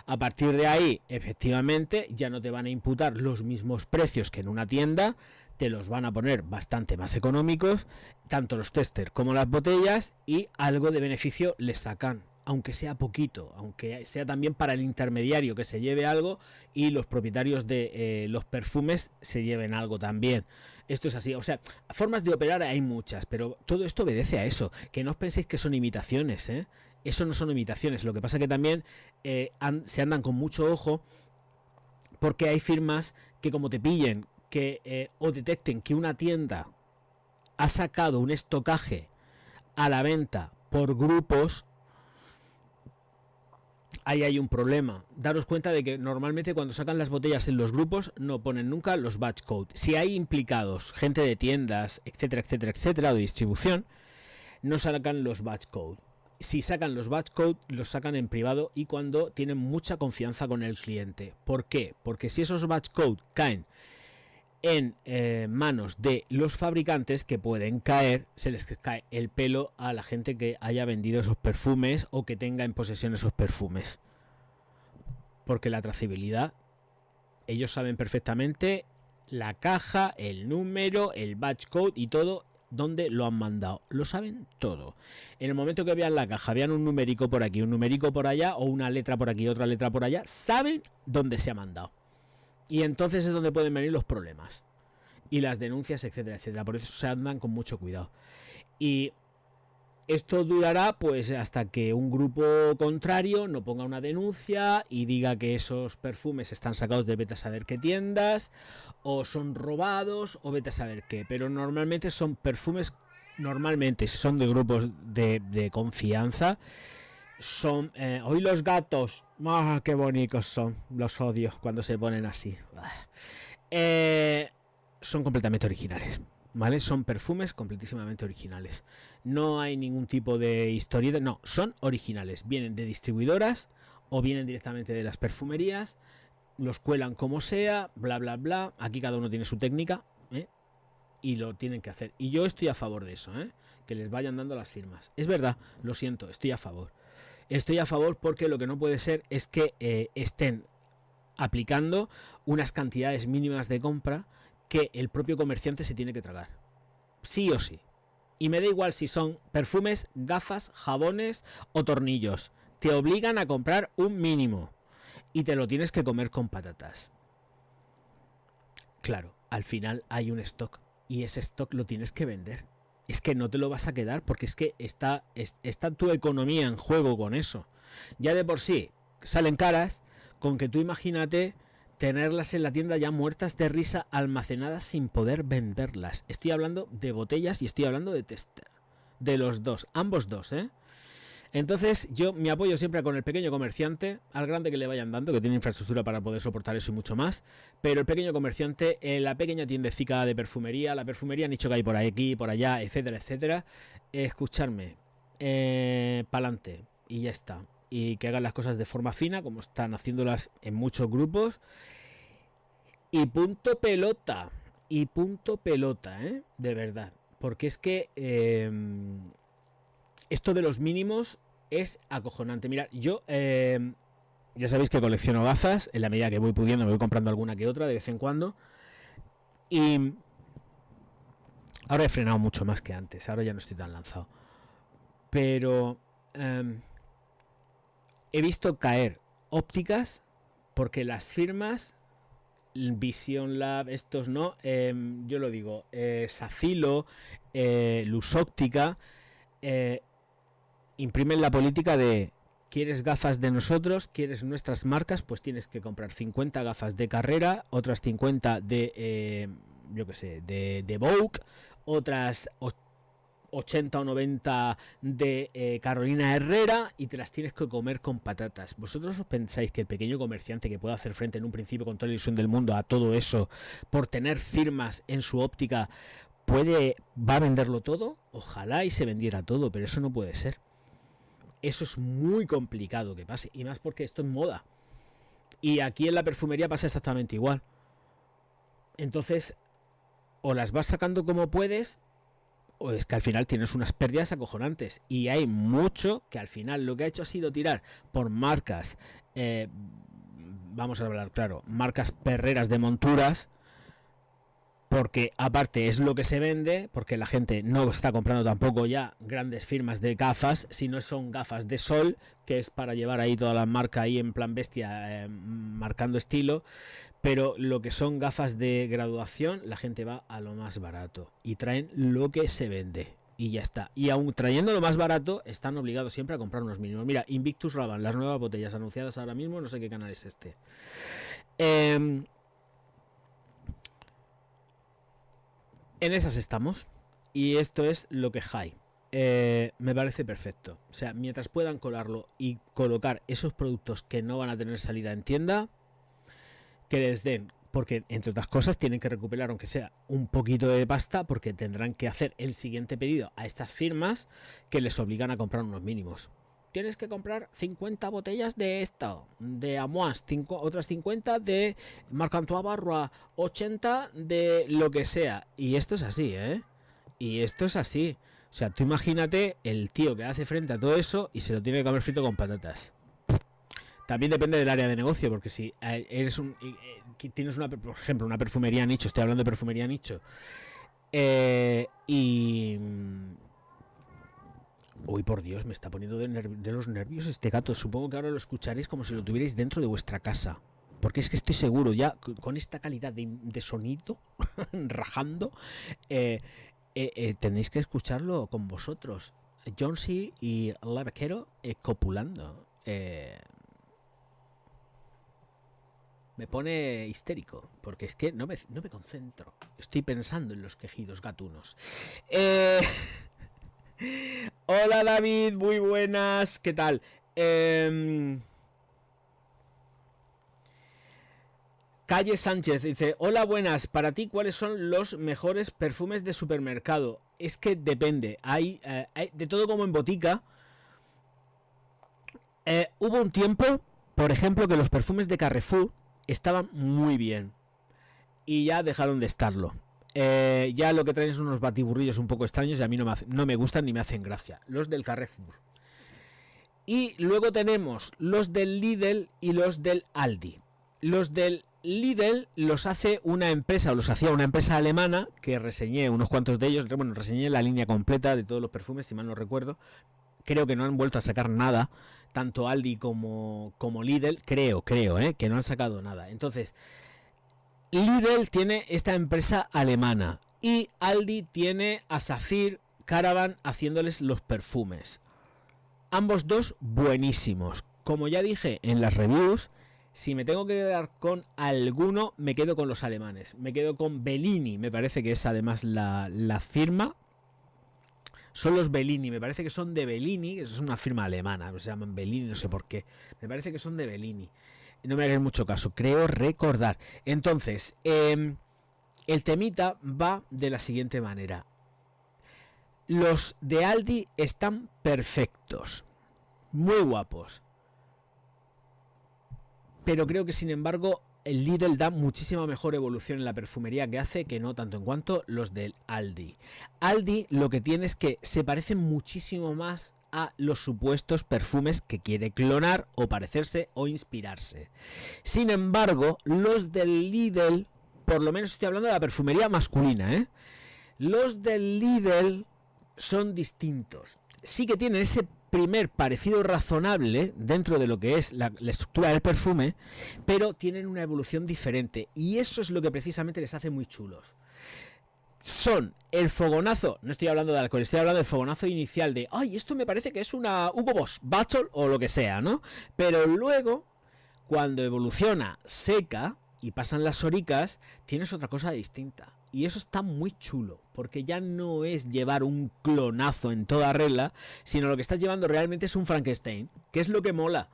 A partir de ahí, efectivamente, ya no te van a imputar los mismos precios que en una tienda, te los van a poner bastante más económicos, tanto los testers como las botellas, y algo de beneficio les sacan, aunque sea poquito, aunque sea también para el intermediario que se lleve algo y los propietarios de los perfumes se lleven algo también. Esto es así, o sea, formas de operar hay muchas, pero todo esto obedece a eso, que no os penséis que son imitaciones, ¿eh? Eso no son imitaciones, lo que pasa que también se andan con mucho ojo porque hay firmas que, como te pillen que o detecten que una tienda ha sacado un estocaje a la venta por grupos, ahí hay un problema. Daros cuenta de que normalmente cuando sacan las botellas en los grupos no ponen nunca los batch code. Si hay implicados gente de tiendas, etcétera, etcétera, etcétera, o de distribución, no sacan los batch code. Si sacan los batch code, los sacan en privado y cuando tienen mucha confianza con el cliente. ¿Por qué? Porque si esos batch code caen en manos de los fabricantes, que pueden caer, se les cae el pelo a la gente que haya vendido esos perfumes o que tenga en posesión esos perfumes, porque la trazabilidad, ellos saben perfectamente la caja, el número, el batch code y todo, dónde lo han mandado, lo saben todo. En el momento que vean la caja, vean un numérico por aquí, un numérico por allá, o una letra por aquí, otra letra por allá, saben dónde se ha mandado. Y entonces es donde pueden venir los problemas y las denuncias, etcétera, etcétera. Por eso se andan con mucho cuidado. Y esto durará pues hasta que un grupo contrario no ponga una denuncia y diga que esos perfumes están sacados de vete a saber qué tiendas, o son robados, o vete a saber qué. Pero normalmente son perfumes, normalmente son de grupos de confianza. Son hoy los gatos, qué bonitos son, los odio cuando se ponen así. Son completamente originales, ¿vale? Son perfumes completísimamente originales, no hay ningún tipo de historieta, no, son originales, vienen de distribuidoras o vienen directamente de las perfumerías, los cuelan como sea, bla bla bla. Aquí cada uno tiene su técnica, y lo tienen que hacer, y yo estoy a favor de eso, que les vayan dando las firmas. Es verdad, lo siento, estoy a favor. Estoy a favor porque lo que no puede ser es que estén aplicando unas cantidades mínimas de compra que el propio comerciante se tiene que tragar. Sí o sí. Y me da igual si son perfumes, gafas, jabones o tornillos. Te obligan a comprar un mínimo y te lo tienes que comer con patatas. Claro, al final hay un stock y ese stock lo tienes que vender. Es que no te lo vas a quedar porque es que está tu economía en juego con eso. Ya de por sí salen caras, con que tú imagínate tenerlas en la tienda ya muertas de risa, almacenadas sin poder venderlas. Estoy hablando de botellas y estoy hablando de tester. De los dos, ambos dos, ¿eh? Entonces yo me apoyo siempre con el pequeño comerciante, al grande que le vayan dando, que tiene infraestructura para poder soportar eso y mucho más, pero el pequeño comerciante, la pequeña tiendecica de perfumería, la perfumería nicho que hay por aquí, por allá, etcétera, etcétera, escucharme, pa'lante, y ya está. Y que hagan las cosas de forma fina, como están haciéndolas en muchos grupos, y punto pelota, de verdad, porque es que esto de los mínimos es acojonante. Mirad, yo ya sabéis que colecciono gafas, en la medida que voy pudiendo me voy comprando alguna que otra de vez en cuando. Y ahora he frenado mucho más que antes, ahora ya no estoy tan lanzado. Pero he visto caer ópticas porque las firmas, Vision Lab, estos no, yo lo digo, Safilo, Luz Óptica, imprimen la política de: ¿quieres gafas de nosotros? ¿Quieres nuestras marcas? Pues tienes que comprar 50 gafas de Carrera, otras 50 de, yo que sé, de Vogue, otras 80 o 90 de Carolina Herrera, y te las tienes que comer con patatas. ¿Vosotros os pensáis que el pequeño comerciante que puede hacer frente en un principio con toda la ilusión del mundo a todo eso, por tener firmas en su óptica, va a venderlo todo? Ojalá y se vendiera todo, pero eso no puede ser. Eso es muy complicado que pase, y más porque esto es moda. Y aquí en la perfumería pasa exactamente igual. Entonces, o las vas sacando como puedes, o es que al final tienes unas pérdidas acojonantes. Y hay mucho que al final lo que ha hecho ha sido tirar por marcas, vamos a hablar claro, marcas perreras de monturas, porque aparte es lo que se vende, porque la gente no está comprando tampoco ya grandes firmas de gafas, sino son gafas de sol, que es para llevar ahí toda la marca ahí en plan bestia, marcando estilo. Pero lo que son gafas de graduación, la gente va a lo más barato y traen lo que se vende y ya está. Y aún trayendo lo más barato, están obligados siempre a comprar unos mínimos. Mira, Invictus Raban, las nuevas botellas anunciadas ahora mismo, no sé qué canal es este. En esas estamos. Y esto es lo que hay. Me parece perfecto. O sea, mientras puedan colarlo y colocar esos productos que no van a tener salida en tienda, que les den. Porque, entre otras cosas, tienen que recuperar, aunque sea un poquito de pasta, porque tendrán que hacer el siguiente pedido a estas firmas que les obligan a comprar unos mínimos. Tienes que comprar 50 botellas de esto, de Amois, otras 50 de Marc-Antoine Barrois, 80 de lo que sea. Y esto es así, ¿eh? Y esto es así. O sea, tú imagínate el tío que hace frente a todo eso y se lo tiene que comer frito con patatas. También depende del área de negocio, porque si eres tienes por ejemplo, una perfumería nicho, estoy hablando de perfumería nicho, y... Uy, por Dios, me está poniendo de los nervios este gato. Supongo que ahora lo escucharéis como si lo tuvierais dentro de vuestra casa. Porque es que estoy seguro, ya con esta calidad de sonido, rajando, tenéis que escucharlo con vosotros. Jonesy y la vaquero copulando. Me pone histérico, porque es que no me concentro. Estoy pensando en los quejidos gatunos. Hola David, muy buenas, ¿qué tal? Calle Sánchez dice: hola, buenas, para ti, ¿cuáles son los mejores perfumes de supermercado? Es que depende, hay de todo como en botica. Hubo un tiempo, por ejemplo, que los perfumes de Carrefour estaban muy bien y ya dejaron de estarlo. Ya lo que traen son unos batiburrillos un poco extraños y a mí no me gustan ni me hacen gracia. Los del Carrefour. Y luego tenemos los del Lidl y los del Aldi. Los del Lidl los hace una empresa, o los hacía una empresa alemana, que reseñé unos cuantos de ellos. Bueno, reseñé la línea completa de todos los perfumes, si mal no recuerdo. Creo que no han vuelto a sacar nada, tanto Aldi como Lidl. Creo, que no han sacado nada. Entonces, Lidl tiene esta empresa alemana y Aldi tiene a Saphir Caravan haciéndoles los perfumes. Ambos dos buenísimos. Como ya dije en las reviews, si me tengo que quedar con alguno, me quedo con los alemanes. Me quedo con Bellini, me parece que es además la firma. Son los Bellini, me parece que son de Bellini, que es una firma alemana, se llaman Bellini, no sé por qué. Me parece que son de Bellini. No me hagáis mucho caso, creo recordar. Entonces, el temita va de la siguiente manera. Los de Aldi están perfectos, muy guapos. Pero creo que sin embargo el Lidl da muchísima mejor evolución en la perfumería que hace, que no tanto en cuanto los del Aldi. Aldi lo que tiene es que se parecen muchísimo más a los supuestos perfumes que quiere clonar o parecerse o inspirarse. Sin embargo, los del Lidl, por lo menos estoy hablando de la perfumería masculina, los del Lidl son distintos. Sí que tienen ese primer parecido razonable dentro de lo que es la estructura del perfume, pero tienen una evolución diferente y eso es lo que precisamente les hace muy chulos. Son el fogonazo, no estoy hablando de alcohol, estoy hablando del fogonazo inicial de ¡ay, esto me parece que es una Hugo Boss, Bachol o lo que sea, ¿no? Pero luego, cuando evoluciona, seca y pasan las horicas, tienes otra cosa distinta. Y eso está muy chulo, porque ya no es llevar un clonazo en toda regla, sino lo que estás llevando realmente es un Frankenstein, que es lo que mola.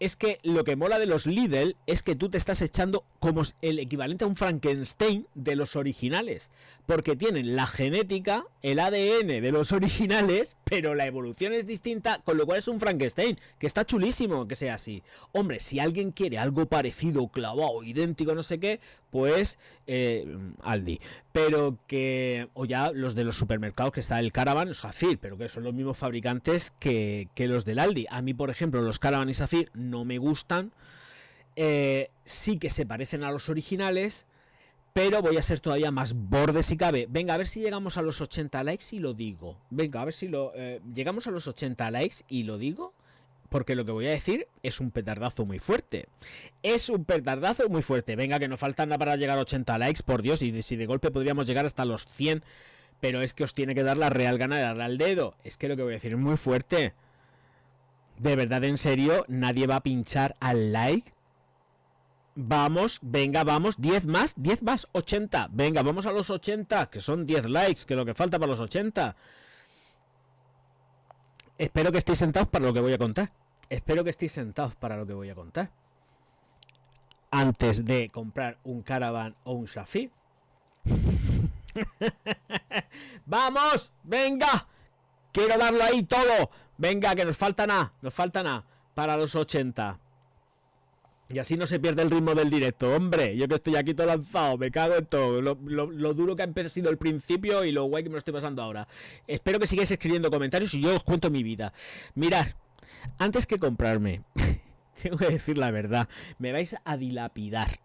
Es que lo que mola de los Lidl es que tú te estás echando como el equivalente a un Frankenstein de los originales, porque tienen la genética, el ADN de los originales, pero la evolución es distinta, con lo cual es un Frankenstein, que está chulísimo que sea así. Hombre, si alguien quiere algo parecido, clavado, idéntico, no sé qué, pues Aldi. Pero que, o ya los de los supermercados, que está el Caravan, Saphir, pero que son los mismos fabricantes que los del Aldi. A mí, por ejemplo, los Caravan y Saphir no me gustan. Sí que se parecen a los originales, pero voy a ser todavía más borde si cabe. Venga, a ver si llegamos a los 80 likes y lo digo. Venga, a ver si llegamos a los 80 likes y lo digo. Porque lo que voy a decir es un petardazo muy fuerte. Es un petardazo muy fuerte. Venga, que nos faltan nada para llegar a 80 likes, por Dios. Y si de golpe podríamos llegar hasta los 100. Pero es que os tiene que dar la real gana de darle al dedo. Es que lo que voy a decir es muy fuerte. De verdad, en serio, nadie va a pinchar al like. Vamos, venga, vamos. 10 más, 80. Venga, vamos a los 80, que son 10 likes, que es lo que falta para los 80. Espero que estéis sentados para lo que voy a contar. Espero que estéis sentados para lo que voy a contar. Antes de comprar un Caravan o un Saphir. ¡Vamos! ¡Venga! Quiero darlo ahí todo. Venga, que nos falta nada para los 80. Y así no se pierde el ritmo del directo. Hombre, yo que estoy aquí todo lanzado, me cago en todo. Lo duro que ha sido el principio y lo guay que me lo estoy pasando ahora. Espero que sigáis escribiendo comentarios y yo os cuento mi vida. Mirad, antes que comprarme, tengo que decir la verdad, me vais a dilapidar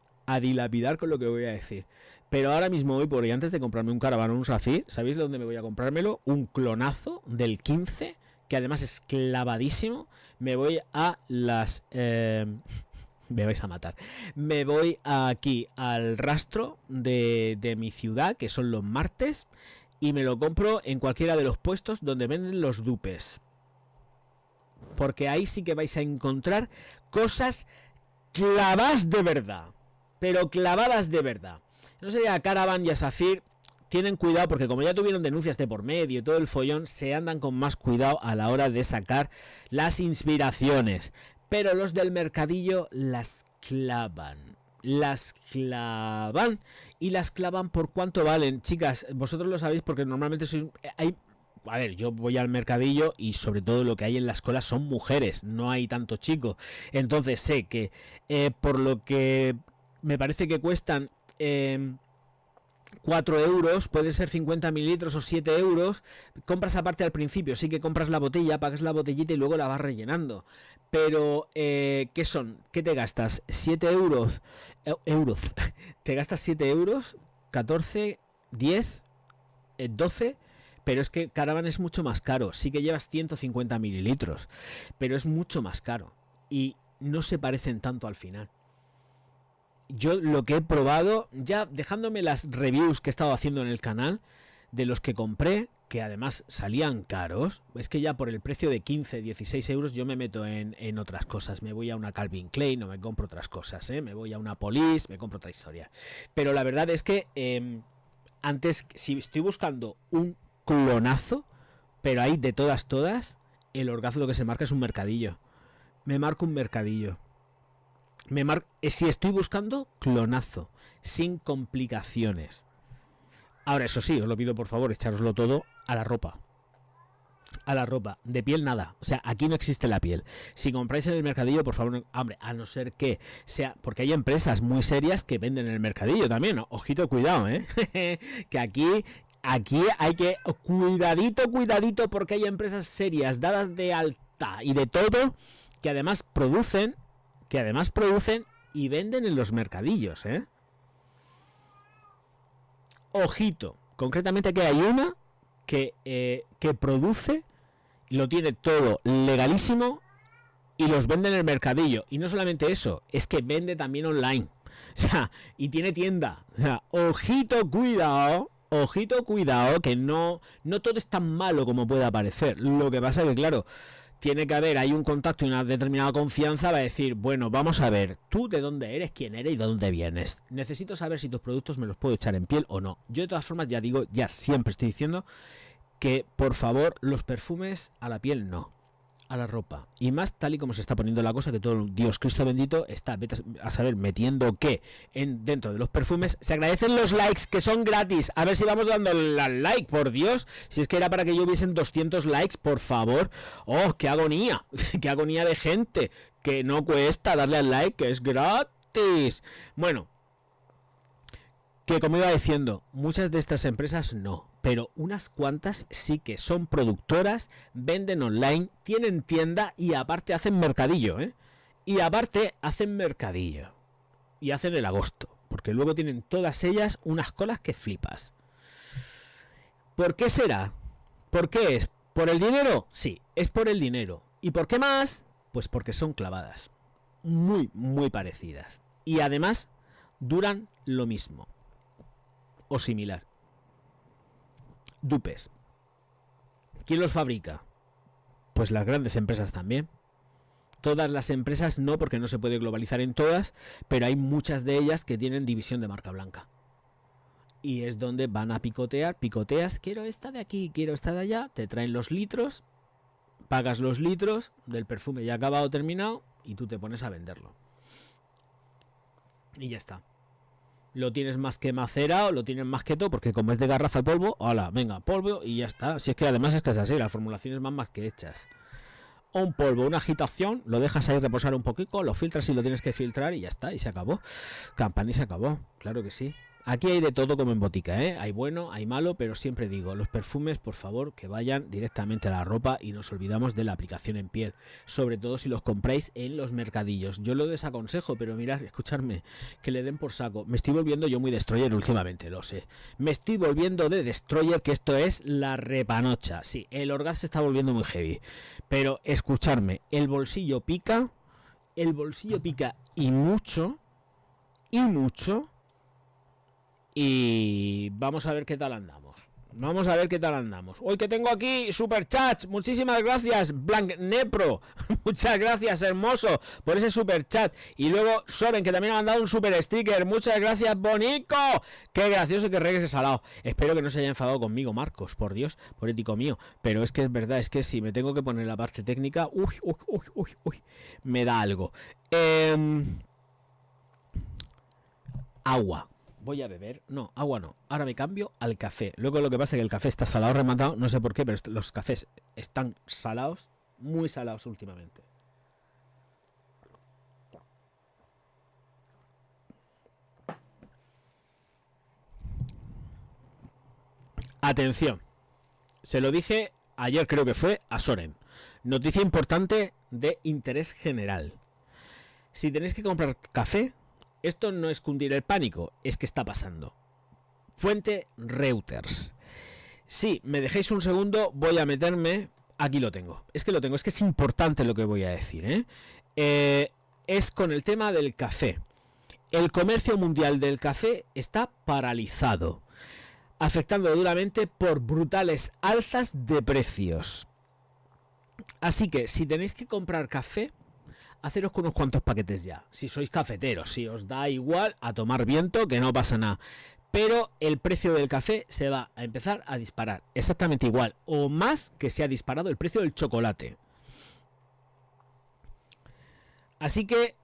con lo que voy a decir. Pero ahora mismo voy por ahí, antes de comprarme un Caravan o un Saphir, ¿sabéis de dónde me voy a comprármelo? Un clonazo del 15, que además es clavadísimo. Me voy a las... me vais a matar. Me voy aquí al rastro de mi ciudad, que son los martes, y me lo compro en cualquiera de los puestos donde venden los dupes. Porque ahí sí que vais a encontrar cosas clavadas de verdad. Pero clavadas de verdad. No sé, a Caravan y a Saphir tienen cuidado, porque como ya tuvieron denuncias de por medio y todo el follón, se andan con más cuidado a la hora de sacar las inspiraciones. Pero los del mercadillo las clavan. Las clavan. Y las clavan por cuánto valen. Chicas, vosotros lo sabéis porque normalmente sois... A ver, yo voy al mercadillo y sobre todo lo que hay en las colas son mujeres. No hay tanto chico. Entonces sé que por lo que me parece que cuestan... 4 euros, puede ser 50 mililitros o 7 euros. Compras aparte al principio, sí que compras la botella, pagas la botellita y luego la vas rellenando. Pero, ¿qué son? ¿Qué te gastas? 7 euros. ¿Te gastas 7 euros? 14, 10, 12. Pero es que Caravan es mucho más caro. Sí que llevas 150 mililitros. Pero es mucho más caro. Y no se parecen tanto al final. yo lo que he probado, ya dejándome las reviews que he estado haciendo en el canal, de los que compré, que además salían caros, es que ya por el precio de 15, 16 euros yo me meto en otras cosas. Me voy a una Calvin Klein o me compro otras cosas, me voy a una Police, me compro otra historia. Pero la verdad es que antes, si estoy buscando un clonazo, pero hay de todas, el Orgaz lo que se marca es un mercadillo. Me marco un mercadillo. Si estoy buscando clonazo, sin complicaciones. Ahora, eso sí, os lo pido por favor, echároslo todo a la ropa. A la ropa. De piel nada. O sea, aquí no existe la piel. Si compráis en el mercadillo, por favor, hombre, a no ser que sea... Porque hay empresas muy serias que venden en el mercadillo también, ¿no? Ojito, cuidado, que aquí hay que... Cuidadito, porque hay empresas serias, dadas de alta y de todo, que además producen y venden en los mercadillos, Ojito, concretamente que hay una que produce, lo tiene todo legalísimo y los vende en el mercadillo. Y no solamente eso, es que vende también online. O sea, y tiene tienda. O sea, ojito, cuidado, que no todo es tan malo como puede parecer. Lo que pasa es que, claro, tiene que haber, hay un contacto y una determinada confianza. Va a decir, bueno, vamos a ver, tú de dónde eres, quién eres y de dónde vienes. Necesito saber si tus productos me los puedo echar en piel o no. Yo de todas formas ya digo, ya siempre estoy diciendo que por favor los perfumes a la piel no, a la ropa. Y más tal y como se está poniendo la cosa, que todo Dios Cristo bendito está, vete a saber, metiendo que dentro de los perfumes. Se agradecen los likes, que son gratis. A ver si vamos dando al like, por Dios. Si es que era para que yo hubiesen 200 likes, por favor. Oh, qué agonía. Qué agonía de gente. Que no cuesta darle al like, que es gratis. Bueno, que como iba diciendo, muchas de estas empresas no, pero unas cuantas sí que son productoras, venden online, tienen tienda y aparte hacen mercadillo, Y aparte hacen mercadillo. Y hacen el agosto, porque luego tienen todas ellas unas colas que flipas. ¿Por qué será? ¿Por qué es? ¿Por el dinero? Sí, es por el dinero. ¿Y por qué más? Pues porque son clavadas. Muy, muy parecidas. Y además duran lo mismo. O similar. Dupes. ¿Quién los fabrica? Pues las grandes empresas también. Todas las empresas no, porque no se puede globalizar en todas, pero hay muchas de ellas que tienen división de marca blanca. Y es donde van a picoteas, quiero esta de aquí, quiero esta de allá, te traen los litros, pagas los litros del perfume ya acabado, terminado, y tú te pones a venderlo. Y ya está. Lo tienes más que macerado, lo tienes más que todo, porque como es de garrafa el polvo, hola, venga, polvo y ya está. Si es que además es que es así, las formulaciones van más que hechas. Un polvo, una agitación, lo dejas ahí reposar un poquito, lo filtras si lo tienes que filtrar y ya está, y se acabó. Campana y se acabó, claro que sí. Aquí hay de todo como en botica, Hay bueno, hay malo, pero siempre digo, los perfumes, por favor, que vayan directamente a la ropa y nos olvidamos de la aplicación en piel. Sobre todo si los compráis en los mercadillos. Yo lo desaconsejo, pero mirad, escuchadme, que le den por saco. Me estoy volviendo yo muy destroyer últimamente, lo sé. Me estoy volviendo de destroyer, que esto es la repanocha. Sí, el Orgaz se está volviendo muy heavy. Pero escuchadme, el bolsillo pica y mucho, y vamos a ver qué tal andamos. Hoy que tengo aquí superchats, muchísimas gracias Blanc Nepro, muchas gracias hermoso por ese superchat. Y luego Soren, que también ha mandado un super sticker, muchas gracias Bonico. Qué gracioso que regrese salado. Espero que no se haya enfadado conmigo Marcos, por Dios, por ético mío. Pero es que es verdad, es que si me tengo que poner la parte técnica, me da algo. Agua. Voy a beber, no, agua no, ahora me cambio al café. Luego lo que pasa es que el café está salado rematado, no sé por qué, pero los cafés están salados, muy salados últimamente. Atención, se lo dije ayer, creo que fue, a Soren. Noticia importante de interés general. Si tenéis que comprar café, esto no es cundir el pánico, es que está pasando. Fuente Reuters. Si me dejáis un segundo, voy a meterme. Aquí lo tengo. Es que es importante lo que voy a decir, Es con el tema del café. el comercio mundial del café está paralizado, afectando duramente por brutales alzas de precios. Así que si tenéis que comprar café, haceros con unos cuantos paquetes ya. Si sois cafeteros, si os da igual, a tomar viento, que no pasa nada. Pero el precio del café se va a empezar a disparar exactamente igual o más que se ha disparado el precio del chocolate. Así que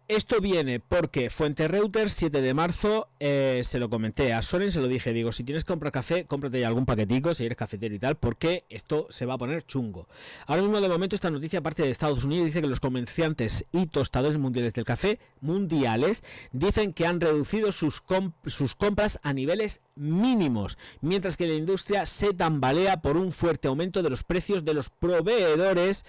esto viene porque fuente Reuters, 7 de marzo, se lo comenté a Soren, se lo dije, digo, si tienes que comprar café, cómprate ya algún paquetico, si eres cafetero y tal, porque esto se va a poner chungo. Ahora mismo, de momento, esta noticia, aparte de Estados Unidos, dice que los comerciantes y tostadores mundiales del café, mundiales, dicen que han reducido sus compras a niveles mínimos, mientras que la industria se tambalea por un fuerte aumento de los precios de los proveedores.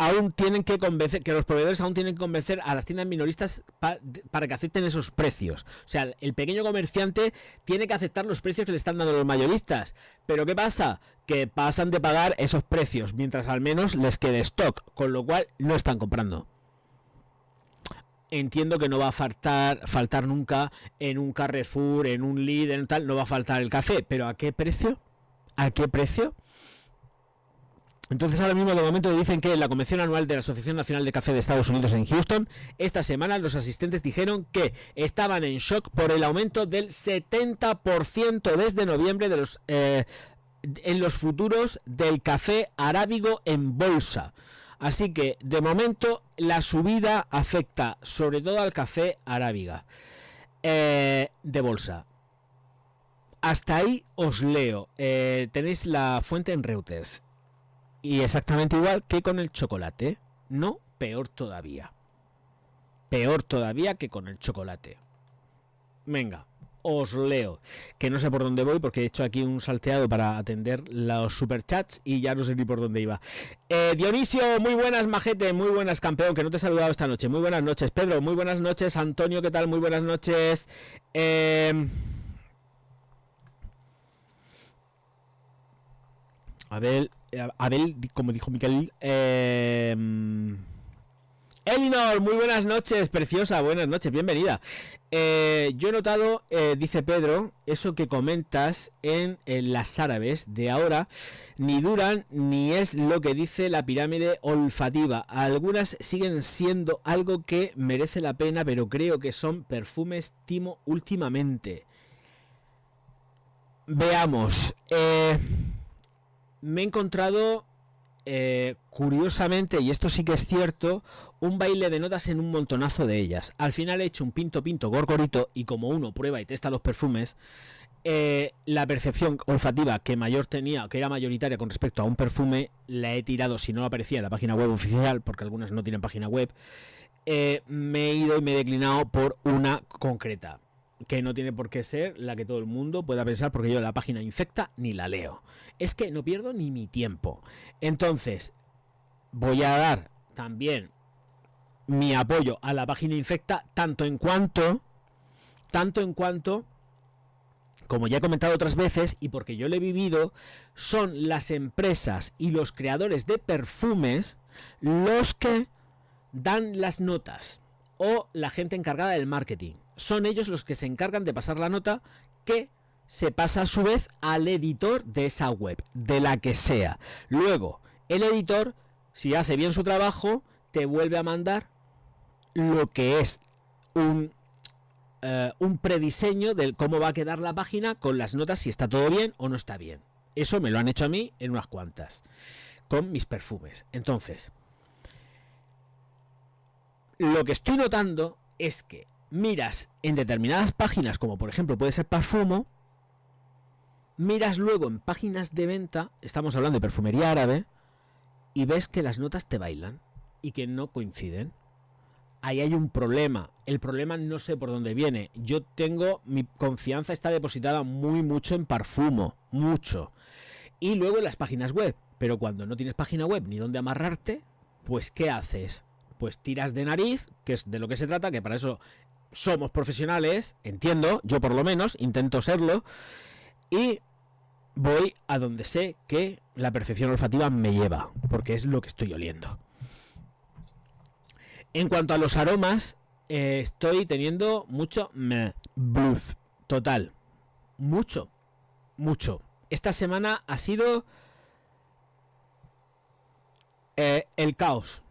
Aún tienen que convencer, que los proveedores aún tienen que convencer a las tiendas minoristas para que acepten esos precios. O sea, el pequeño comerciante tiene que aceptar los precios que le están dando los mayoristas. Pero ¿qué pasa? Que pasan de pagar esos precios, mientras al menos les quede stock, con lo cual no están comprando. Entiendo que no va a faltar nunca en un Carrefour, en un Lidl, en tal, no va a faltar el café. ¿Pero a qué precio? ¿A qué precio? Entonces ahora mismo, de momento, dicen que en la convención anual de la Asociación Nacional de Café de Estados Unidos en Houston, esta semana los asistentes dijeron que estaban en shock por el aumento del 70% desde noviembre de en los futuros del café arábigo en bolsa. Así que, de momento, la subida afecta sobre todo al café arábiga de bolsa. Hasta ahí os leo. Tenéis la fuente en Reuters. Y exactamente igual que con el chocolate. No, peor todavía. Peor todavía que con el chocolate. Venga, os leo. Que no sé por dónde voy porque he hecho aquí un salteado para atender los superchats y ya no sé ni por dónde iba. Dionisio, muy buenas, majete, muy buenas, campeón, que no te he saludado esta noche. Muy buenas noches, Pedro, muy buenas noches. Antonio, ¿qué tal? Muy buenas noches. Abel, como dijo Miquel, Elinor, muy buenas noches, preciosa, buenas noches, bienvenida. Yo he notado, dice Pedro, eso que comentas en las árabes de ahora, ni duran ni es lo que dice la pirámide olfativa. Algunas siguen siendo algo que merece la pena, pero creo que son perfumes timo últimamente. Veamos, me he encontrado, curiosamente, y esto sí que es cierto, un baile de notas en un montonazo de ellas. Al final he hecho un pinto gorgorito y como uno prueba y testa los perfumes, la percepción olfativa que mayor tenía, que era mayoritaria con respecto a un perfume, la he tirado, si no aparecía en la página web oficial, porque algunas no tienen página web, me he ido y me he declinado por una concreta, que no tiene por qué ser la que todo el mundo pueda pensar, porque yo la página infecta ni la leo. Es que no pierdo ni mi tiempo. Entonces, voy a dar también mi apoyo a la página infecta, tanto en cuanto, como ya he comentado otras veces, y porque yo lo he vivido, son las empresas y los creadores de perfumes los que dan las notas, o la gente encargada del marketing. Son ellos los que se encargan de pasar la nota, que se pasa a su vez al editor de esa web, de la que sea. Luego, el editor, si hace bien su trabajo, te vuelve a mandar lo que es un prediseño de cómo va a quedar la página con las notas, si está todo bien o no está bien. Eso me lo han hecho a mí en unas cuantas, con mis perfumes. Entonces, lo que estoy notando es que miras en determinadas páginas, como por ejemplo puede ser Parfumo, miras luego en páginas de venta, estamos hablando de perfumería árabe, y ves que las notas te bailan y que no coinciden. Ahí hay un problema. El problema no sé por dónde viene. Yo tengo, mi confianza está depositada mucho en Parfumo, mucho. Y luego en las páginas web. Pero cuando no tienes página web ni dónde amarrarte, pues ¿qué haces? Pues tiras de nariz, que es de lo que se trata, que para eso somos profesionales, entiendo, yo por lo menos, intento serlo, y voy a donde sé que la percepción olfativa me lleva, porque es lo que estoy oliendo. En cuanto a los aromas, estoy teniendo mucho bluff. Total. Mucho. Esta semana ha sido el caos.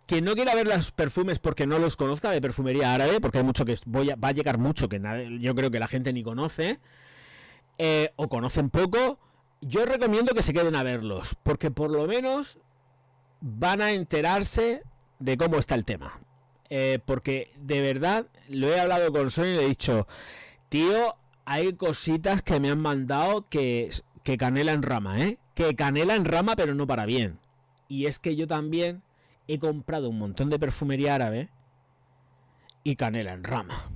Quien no quiera ver los perfumes porque no los conozca de perfumería árabe, porque hay mucho que va a llegar mucho que yo creo que la gente ni conoce, o conocen poco, yo recomiendo que se queden a verlos, porque por lo menos van a enterarse de cómo está el tema. Porque de verdad lo he hablado con Sony y le he dicho, tío, hay cositas que me han mandado que canela en rama, que canela en rama, pero no para bien. Y es que yo también he comprado un montón de perfumería árabe y canela en rama.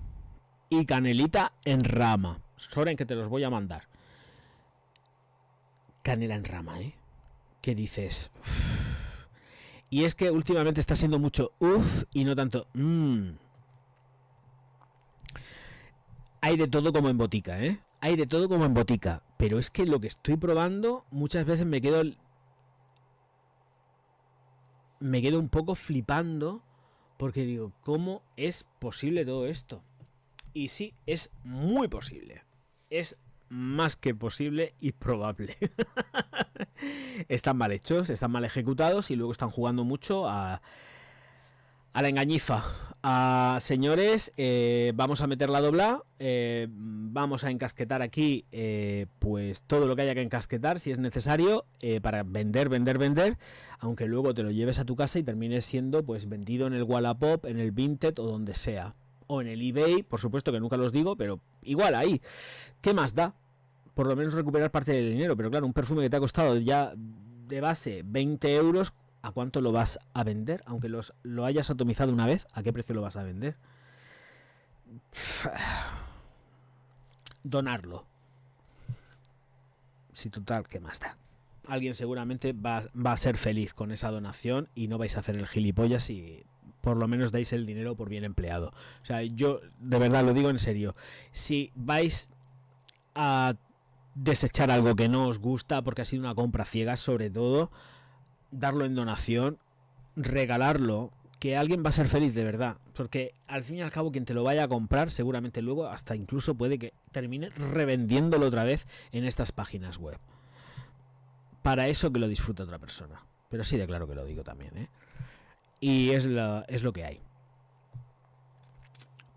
Y canelita en rama. Soren, que te los voy a mandar. Canela en rama, ¿Qué dices? Uf. Y es que últimamente está siendo mucho uff y no tanto Hay de todo como en botica, Hay de todo como en botica. Pero es que lo que estoy probando, muchas veces me quedo un poco flipando, porque digo, ¿cómo es posible todo esto? Y sí, es muy posible. Es más que posible y probable. Están mal hechos, están mal ejecutados y luego están jugando mucho a la engañifa. Señores, vamos a meter la dobla, vamos a encasquetar aquí pues todo lo que haya que encasquetar si es necesario, para vender, aunque luego te lo lleves a tu casa y termines siendo pues vendido en el Wallapop, en el Vinted o donde sea, o en el eBay, por supuesto que nunca los digo, pero igual ahí, ¿qué más da? Por lo menos recuperar parte del dinero. Pero claro, un perfume que te ha costado ya de base 20 euros, ¿a cuánto lo vas a vender? Aunque lo hayas atomizado una vez, ¿a qué precio lo vas a vender? Donarlo. Sí, total, ¿qué más da? Alguien seguramente va a ser feliz con esa donación y no vais a hacer el gilipollas y por lo menos dais el dinero por bien empleado. O sea, yo de verdad lo digo en serio. Si vais a desechar algo que no os gusta porque ha sido una compra ciega, sobre todo, darlo en donación, regalarlo, que alguien va a ser feliz de verdad, porque al fin y al cabo quien te lo vaya a comprar seguramente luego hasta incluso puede que termine revendiéndolo otra vez en estas páginas web. Para eso que lo disfruta otra persona. Pero sí de claro que lo digo también, Y es lo que hay,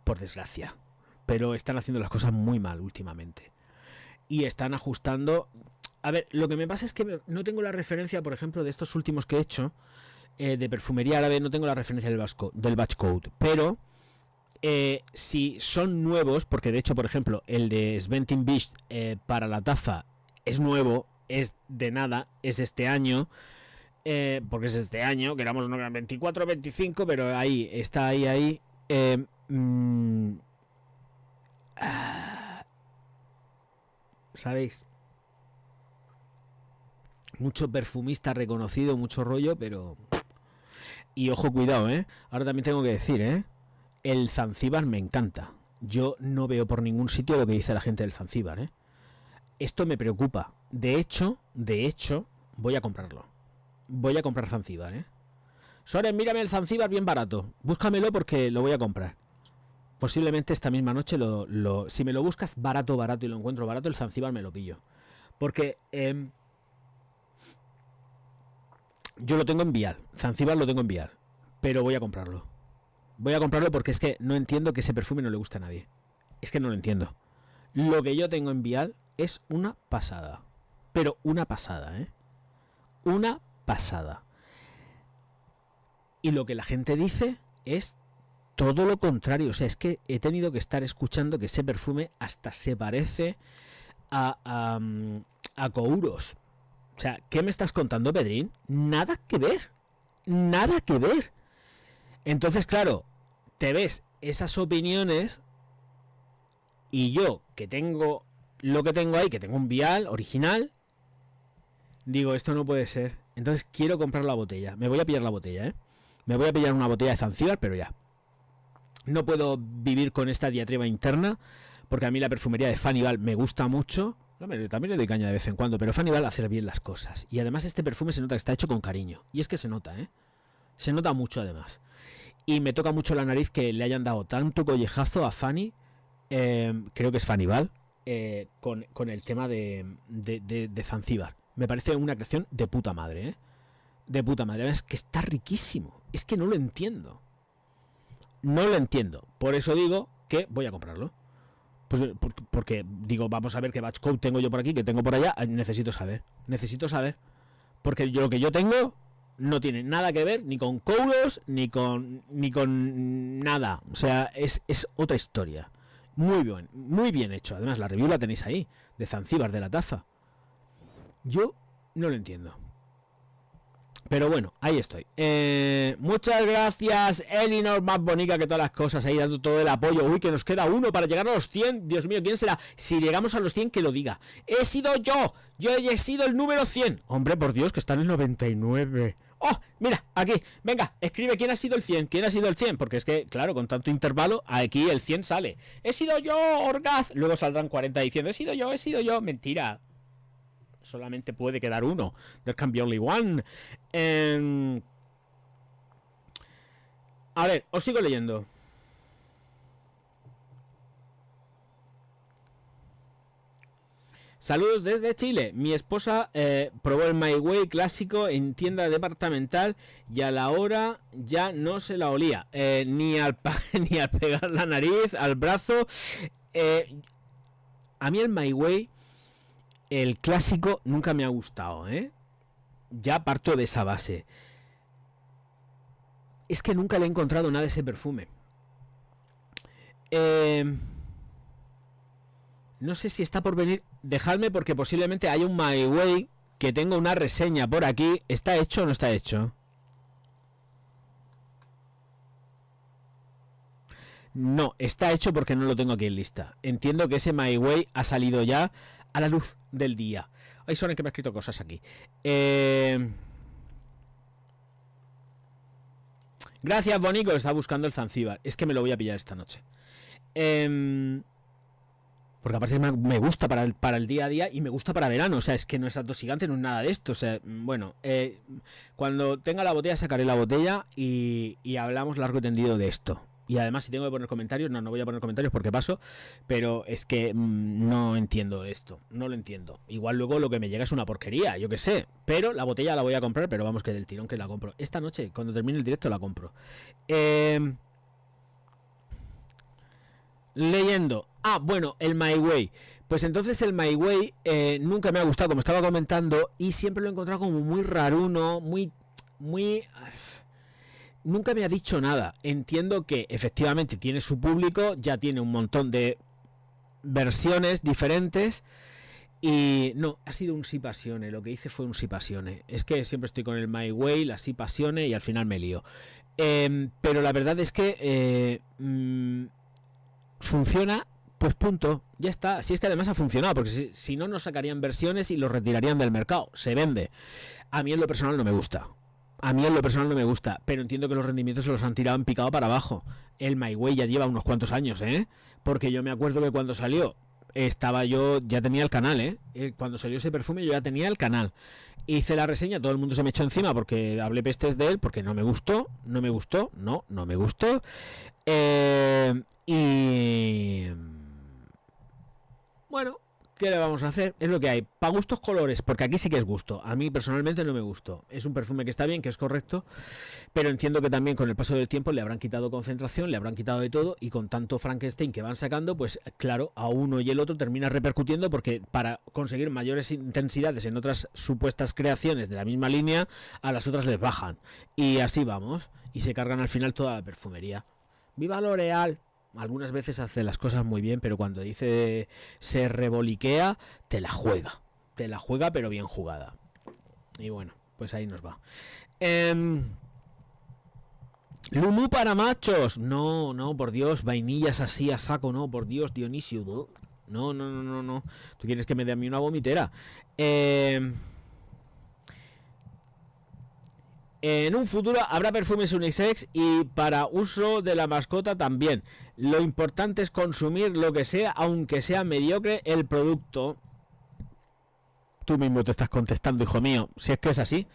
por desgracia. Pero están haciendo las cosas muy mal últimamente y están ajustando. A ver, lo que me pasa es que no tengo la referencia, por ejemplo, de estos últimos que he hecho, de perfumería árabe, no tengo la referencia del batch code. Pero si son nuevos, porque de hecho, por ejemplo, el de Sventin Beach para la taza es nuevo, es de nada, es este año, porque es este año, que éramos 24 25, pero ahí, está ahí. ¿Sabéis? Mucho perfumista reconocido, mucho rollo, pero... Y ojo, cuidado, Ahora también tengo que decir, el Zanzíbar me encanta. Yo no veo por ningún sitio lo que dice la gente del Zanzíbar, Esto me preocupa. De hecho, voy a comprarlo. Voy a comprar Zanzíbar, Soren, mírame el Zanzíbar bien barato. Búscamelo porque lo voy a comprar. Posiblemente esta misma noche si me lo buscas barato y lo encuentro barato, el Zanzíbar me lo pillo. Porque yo lo tengo en vial. Zanzíbar lo tengo en vial. Pero voy a comprarlo. Voy a comprarlo porque es que no entiendo que ese perfume no le guste a nadie. Es que no lo entiendo. Lo que yo tengo en vial es una pasada. Pero una pasada, Una pasada. Y lo que la gente dice es todo lo contrario. O sea, es que he tenido que estar escuchando que ese perfume hasta se parece a Kouros. O sea, ¿qué me estás contando, Pedrín? Nada que ver. Nada que ver. Entonces, claro, te ves esas opiniones y yo, que tengo lo que tengo ahí, que tengo un vial original, digo, esto no puede ser. Entonces quiero comprar la botella. Me voy a pillar la botella, Me voy a pillar una botella de Zanzíbar, pero ya. No puedo vivir con esta diatriba interna, porque a mí la perfumería de Fanival me gusta mucho. También le doy caña de vez en cuando, pero Fanival hace bien las cosas. Y además este perfume se nota que está hecho con cariño. Y es que se nota, Se nota mucho además. Y me toca mucho la nariz que le hayan dado tanto collejazo a Fanny, creo que es Fanny Val, con el tema de Zanzíbar. Me parece una creación de puta madre, ¿eh? De puta madre. Es que está riquísimo. Es que no lo entiendo. No lo entiendo. Por eso digo que voy a comprarlo. Pues porque digo, vamos a ver qué batch code tengo yo por aquí, que tengo por allá. Necesito saber. Necesito saber. Porque lo que yo tengo no tiene nada que ver ni con Kouros, ni con nada. O sea, es otra historia. Muy bien hecho. Además, la review la tenéis ahí, de Zanzíbar, de la taza. Yo no lo entiendo. Pero bueno, ahí estoy. Muchas gracias, Elinor, más bonita que todas las cosas, ahí dando todo el apoyo. Uy, que nos queda uno para llegar a los 100. Dios mío, ¿quién será? Si llegamos a los 100, que lo diga. He sido yo. Yo he sido el número 100. Hombre, por Dios, que está en el 99. Oh, mira, aquí. Venga, escribe quién ha sido el 100. ¿Quién ha sido el 100? Porque es que, claro, con tanto intervalo, aquí el 100 sale. He sido yo, Orgaz. Luego saldrán 40 diciendo, he sido yo. Mentira. Solamente puede quedar uno. There can be only one. A ver, os sigo leyendo. Saludos desde Chile. Mi esposa probó el My Way clásico en tienda departamental y a la hora ya no se la olía. Ni al pegar la nariz, al brazo. A mí el My Way, el clásico, nunca me ha gustado, ¿eh? Ya parto de esa base. Es que nunca le he encontrado nada de ese perfume. No sé si está por venir. Dejadme porque posiblemente haya un My Way que tengo una reseña por aquí. ¿Está hecho o no está hecho? No, está hecho porque no lo tengo aquí en lista. Entiendo que ese My Way ha salido ya a la luz del día. Hay Soren que me ha escrito cosas aquí. Gracias, Bonico. Está buscando el Zanzíbar. Es que me lo voy a pillar esta noche. Porque aparte me gusta para el día a día y me gusta para verano. O sea, es que no es atoxicante, no es nada de esto. O sea, bueno, cuando tenga la botella sacaré la botella y hablamos largo y tendido de esto. Y además, si tengo que poner comentarios, no voy a poner comentarios porque paso, pero es que no entiendo esto, no lo entiendo. Igual luego lo que me llega es una porquería, yo qué sé, pero la botella la voy a comprar, pero vamos, que del tirón que la compro. Esta noche, cuando termine el directo, la compro. Leyendo. Ah, bueno, el My Way. Pues entonces el My Way nunca me ha gustado, como estaba comentando, y siempre lo he encontrado como muy raruno, muy... Nunca me ha dicho nada. Entiendo que efectivamente tiene su público, ya tiene un montón de versiones diferentes. Y no, ha sido un Si Passione. Lo que hice fue un Si Passione. Es que siempre estoy con el My Way, la Si Passione y al final me lío. Pero la verdad es que funciona, pues punto. Ya está. Si es que además ha funcionado, porque si no, nos sacarían versiones y los retirarían del mercado. Se vende. A mí en lo personal no me gusta. Pero entiendo que los rendimientos se los han tirado en picado para abajo. El My Way ya lleva unos cuantos años, ¿eh? Porque yo me acuerdo que cuando salió, ya tenía el canal, cuando salió ese perfume yo ya tenía el canal. Hice la reseña, todo el mundo se me echó encima porque hablé pestes de él, porque no me gustó. Y... bueno... ¿qué le vamos a hacer? Es lo que hay. Para gustos colores, porque aquí sí que es gusto. A mí personalmente no me gustó. Es un perfume que está bien, que es correcto, pero entiendo que también con el paso del tiempo le habrán quitado concentración, le habrán quitado de todo, y con tanto Frankenstein que van sacando, pues claro, a uno y el otro termina repercutiendo, porque para conseguir mayores intensidades en otras supuestas creaciones de la misma línea, a las otras les bajan. Y así vamos. Y se cargan al final toda la perfumería. ¡Viva L'Oreal! Algunas veces hace las cosas muy bien, pero cuando dice se reboliquea, te la juega, pero bien jugada. Y bueno, pues ahí nos va. Lumú para machos. No, por Dios, vainillas así a saco, no, por Dios, Dionisio. No. ¿Tú quieres que me dé a mí una vomitera? En un futuro habrá perfumes unisex y para uso de la mascota también. Lo importante es consumir lo que sea, aunque sea mediocre el producto. Tú mismo te estás contestando, hijo mío, si es que es así.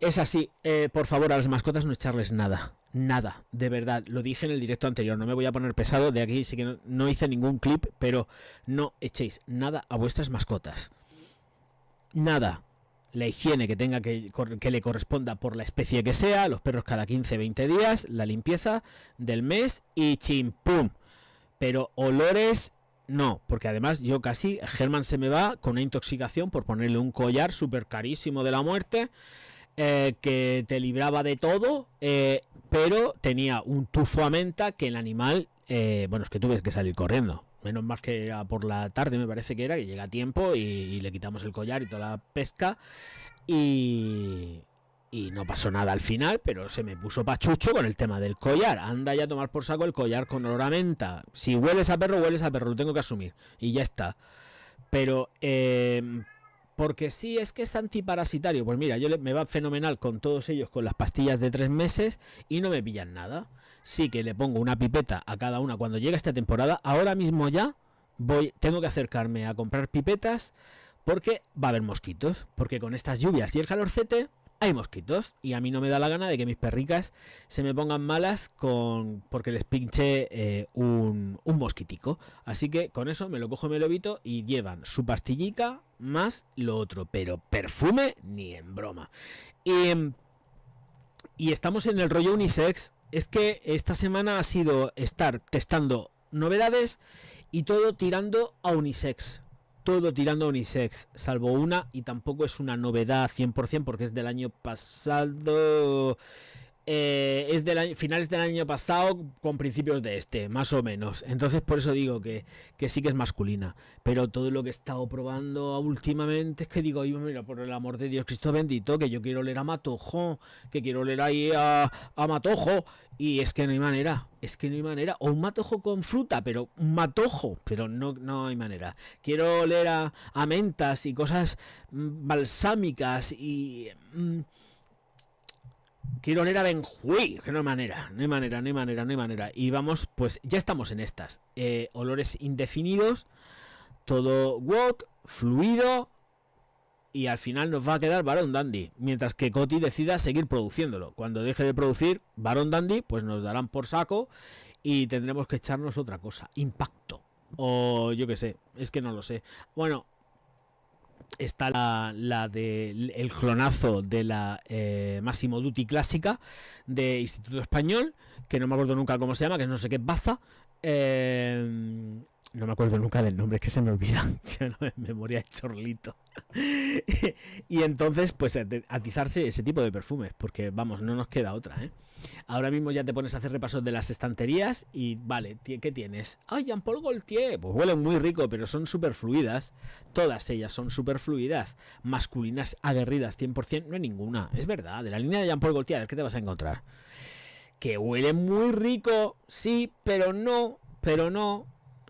Es así, por favor, a las mascotas no echarles nada. Nada, de verdad, lo dije en el directo anterior, no me voy a poner pesado, de aquí sí que no hice ningún clip, pero no echéis nada a vuestras mascotas. Nada. La higiene que tenga que le corresponda por la especie que sea, los perros cada 15-20 días, la limpieza del mes y chimpum. Pero olores no, porque además yo casi, Germán se me va con una intoxicación por ponerle un collar súper carísimo de la muerte, que te libraba de todo, pero tenía un tufo a menta que el animal, bueno, es que tuve que salir corriendo. Menos mal que era por la tarde, me parece que era, que llega a tiempo y le quitamos el collar y toda la pesca y no pasó nada al final, pero se me puso pachucho con el tema del collar. Anda ya a tomar por saco el collar con olor a menta. Si hueles a perro, lo tengo que asumir y ya está. Pero, porque sí, es que es antiparasitario. Pues mira, me va fenomenal con todos ellos con las pastillas de 3 meses y no me pillan nada. Sí que le pongo una pipeta a cada una cuando llega esta temporada. Ahora mismo ya tengo que acercarme a comprar pipetas porque va a haber mosquitos. Porque con estas lluvias y el calorcete hay mosquitos. Y a mí no me da la gana de que mis perricas se me pongan malas porque les pinche un mosquitico. Así que con eso me lo cojo y me lo evito y llevan su pastillica más lo otro. Pero perfume ni en broma. Y estamos en el rollo unisex. Es que esta semana ha sido estar testando novedades y todo tirando a unisex. Todo tirando a unisex, salvo una, y tampoco es una novedad 100% porque es del año pasado. Es finales del año pasado con principios de este, más o menos. Entonces por eso digo que sí que es masculina. Pero todo lo que he estado probando últimamente es que digo, mira, por el amor de Dios, Cristo bendito, que yo quiero oler a Matojo, que quiero oler ahí a Matojo. Y es que no hay manera, O un matojo con fruta, pero un matojo, pero no hay manera. Quiero oler a mentas y cosas balsámicas y... quiero oler a Benjuí, que no hay manera. Y vamos, pues ya estamos en estas. Olores indefinidos, todo wok, fluido, y al final nos va a quedar Baron Dandy, mientras que Coti decida seguir produciéndolo. Cuando deje de producir Baron Dandy, pues nos darán por saco y tendremos que echarnos otra cosa, Impacto, o yo que sé, es que no lo sé. Bueno, está la de el clonazo de la Massimo Dutti clásica de Instituto Español, que no me acuerdo nunca cómo se llama, que no sé qué pasa. No me acuerdo nunca del nombre, es que se me olvida. Memoria de chorlito. Y entonces, pues atizarse ese tipo de perfumes, porque vamos, no nos queda otra, ¿eh? Ahora mismo ya te pones a hacer repasos de las estanterías y vale, ¿qué tienes? ¡Ay, Jean Paul Gaultier! Pues huelen muy rico, pero son súper fluidas. Todas ellas son súper fluidas. Masculinas aguerridas 100%, no hay ninguna. Es verdad, de la línea de Jean Paul Gaultier, a ver qué te vas a encontrar. Que huele muy rico, sí, pero no.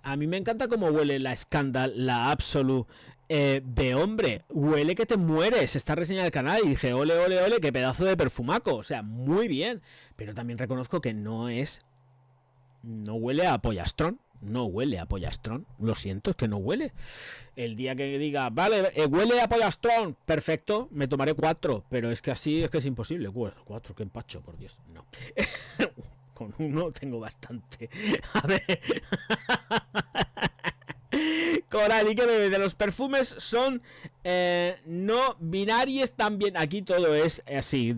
A mí me encanta cómo huele la Scandal, la Absolute de hombre. Huele que te mueres. Está reseñada el canal y dije, ole, qué pedazo de perfumaco. O sea, muy bien. Pero también reconozco que no huele a pollastrón. No huele a pollastrón. Lo siento, es que no huele. El día que diga, vale, huele a pollastrón, perfecto, me tomaré 4. Pero es que así es que es imposible. 4, qué empacho, por Dios. No. Con uno tengo bastante. A ver. Coral, y que de los perfumes son no binarios también. Aquí todo es así.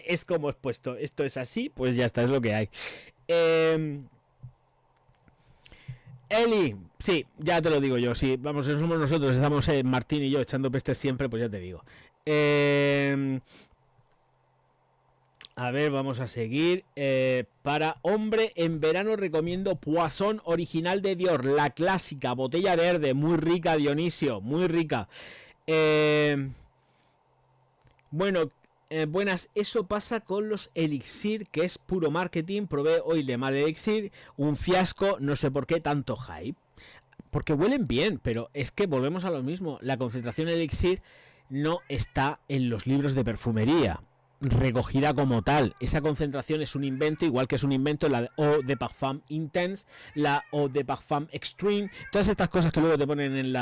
Es como he puesto. Esto es así, pues ya está, es lo que hay. Eli, sí, ya te lo digo yo. Sí, vamos, somos nosotros. Estamos Martín y yo echando pestes siempre, pues ya te digo. A ver, vamos a seguir. Para hombre, en verano recomiendo Poisson original de Dior, la clásica, botella verde, muy rica, Dionisio, muy rica. Bueno, buenas, eso pasa con los elixir, que es puro marketing. Probé hoy de mal elixir, un fiasco, no sé por qué tanto hype. Porque huelen bien, pero es que volvemos a lo mismo. La concentración elixir no está en los libros de perfumería recogida como tal. Esa concentración es un invento, igual que es un invento la Eau de Parfum Intense, la Eau de Parfum Extreme, todas estas cosas que luego te ponen en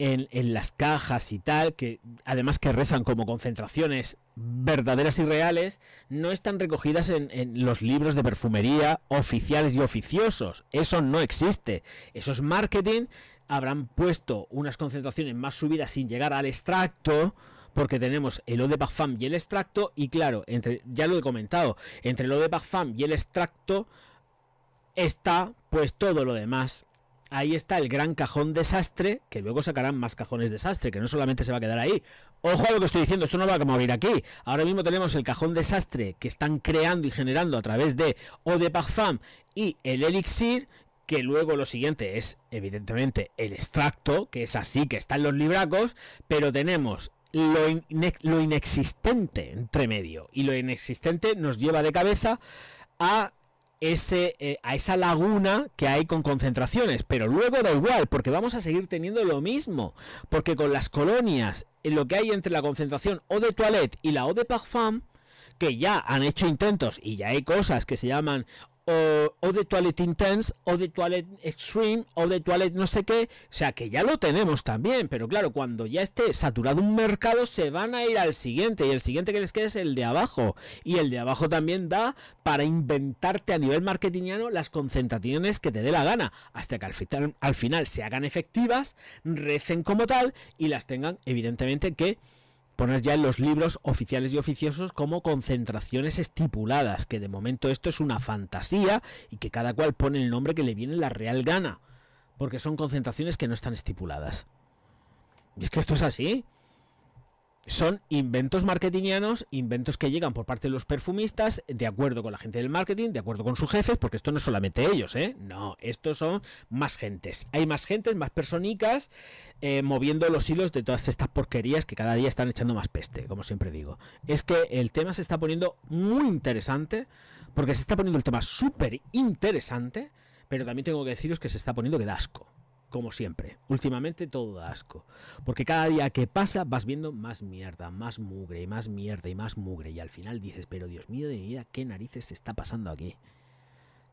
en las cajas y tal, que además que rezan como concentraciones verdaderas y reales, no están recogidas en los libros de perfumería oficiales y oficiosos. Eso no existe. Eso es marketing. Habrán puesto unas concentraciones más subidas sin llegar al extracto, porque tenemos el eau de parfum y el extracto, y claro, ya lo he comentado, entre el eau de parfum y el extracto está pues todo lo demás. Ahí está el gran cajón desastre, que luego sacarán más cajones desastre, que no solamente se va a quedar ahí. Ojo a lo que estoy diciendo, esto no va a morir aquí. Ahora mismo tenemos el cajón desastre que están creando y generando a través de eau de parfum y el elixir, que luego lo siguiente es evidentemente el extracto, que es así, que está en los libracos, pero tenemos lo inexistente entre medio, y lo inexistente nos lleva de cabeza a esa laguna que hay con concentraciones, pero luego da igual, porque vamos a seguir teniendo lo mismo, porque con las colonias, en lo que hay entre la concentración eau de toilette y la eau de parfum, que ya han hecho intentos y ya hay cosas que se llaman o de toilette intense, o de toilette extreme, o de toilette no sé qué, o sea que ya lo tenemos también, pero claro, cuando ya esté saturado un mercado se van a ir al siguiente, y el siguiente que les queda es el de abajo, y el de abajo también da para inventarte a nivel marketingiano las concentraciones que te dé la gana, hasta que al final se hagan efectivas, recen como tal, y las tengan evidentemente que poner ya en los libros oficiales y oficiosos como concentraciones estipuladas, que de momento esto es una fantasía y que cada cual pone el nombre que le viene la real gana, porque son concentraciones que no están estipuladas. Y es que esto es así. Son inventos marketingianos, inventos que llegan por parte de los perfumistas, de acuerdo con la gente del marketing, de acuerdo con sus jefes, porque esto no es solamente ellos, no, estos son más gentes. Hay más gentes, más personicas, moviendo los hilos de todas estas porquerías que cada día están echando más peste, como siempre digo. Es que el tema se está poniendo muy interesante, porque se está poniendo el tema súper interesante, pero también tengo que deciros que se está poniendo que da asco. Como siempre, últimamente todo da asco, porque cada día que pasa vas viendo más mierda, más mugre, y más mierda y más mugre, y al final dices, pero Dios mío de mi vida, ¿qué narices se está pasando aquí?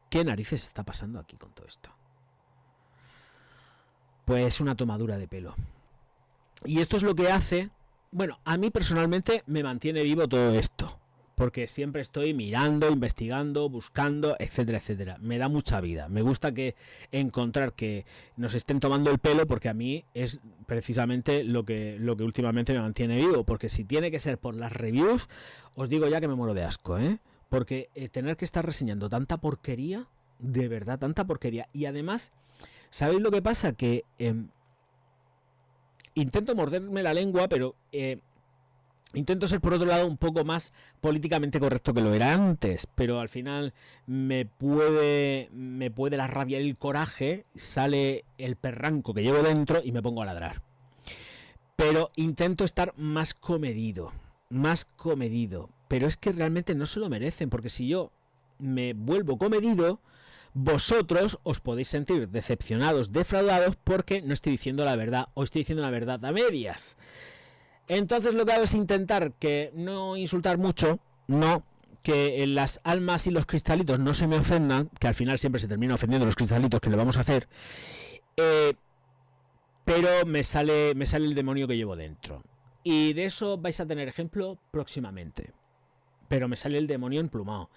¿Qué narices se está pasando aquí con todo esto? Pues una tomadura de pelo. Y esto es lo que hace, bueno, a mí personalmente me mantiene vivo todo esto, porque siempre estoy mirando, investigando, buscando, etcétera, etcétera. Me da mucha vida. Me gusta que encontrar que nos estén tomando el pelo, porque a mí es precisamente lo que últimamente me mantiene vivo. Porque si tiene que ser por las reviews, os digo ya que me muero de asco, porque tener que estar reseñando tanta porquería, de verdad, tanta porquería. Y además, ¿sabéis lo que pasa? Que intento morderme la lengua, pero intento ser, por otro lado, un poco más políticamente correcto que lo era antes, pero al final me puede la rabia y el coraje, sale el perranco que llevo dentro y me pongo a ladrar. Pero intento estar más comedido, pero es que realmente no se lo merecen, porque si yo me vuelvo comedido, vosotros os podéis sentir decepcionados, defraudados, porque no estoy diciendo la verdad, o estoy diciendo la verdad a medias. Entonces lo que hago es intentar que no insultar mucho, no, que las almas y los cristalitos no se me ofendan, que al final siempre se termina ofendiendo los cristalitos que le vamos a hacer, pero me sale el demonio que llevo dentro. Y de eso vais a tener ejemplo próximamente. Pero me sale el demonio emplumado.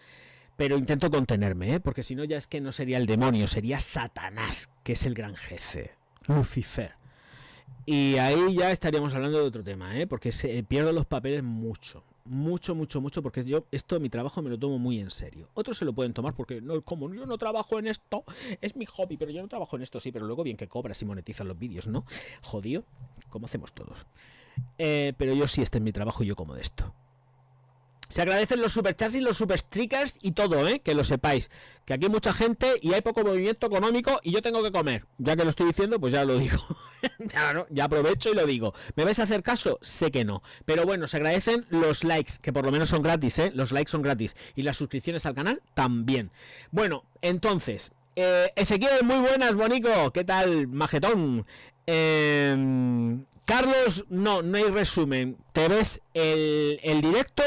Pero intento contenerme, porque si no ya es que no sería el demonio, sería Satanás, que es el gran jefe, Lucifer. Y ahí ya estaríamos hablando de otro tema, porque pierdo los papeles mucho, porque yo mi trabajo me lo tomo muy en serio. Otros se lo pueden tomar porque no, como yo no trabajo en esto, es mi hobby, pero yo no trabajo en esto, sí, pero luego bien que cobras y monetizan los vídeos, ¿no? Jodido, como hacemos todos. Pero yo sí, este es mi trabajo y yo como de esto. Se agradecen los superchats y los superstickers y todo, que lo sepáis. Que aquí hay mucha gente y hay poco movimiento económico y yo tengo que comer. Ya que lo estoy diciendo, pues ya lo digo. ya aprovecho y lo digo. ¿Me vais a hacer caso? Sé que no. Pero bueno, se agradecen los likes, que por lo menos son gratis, Los likes son gratis. Y las suscripciones al canal también. Bueno, entonces, Ezequiel, muy buenas, Bonico. ¿Qué tal, majetón? Carlos, no hay resumen. Te ves el directo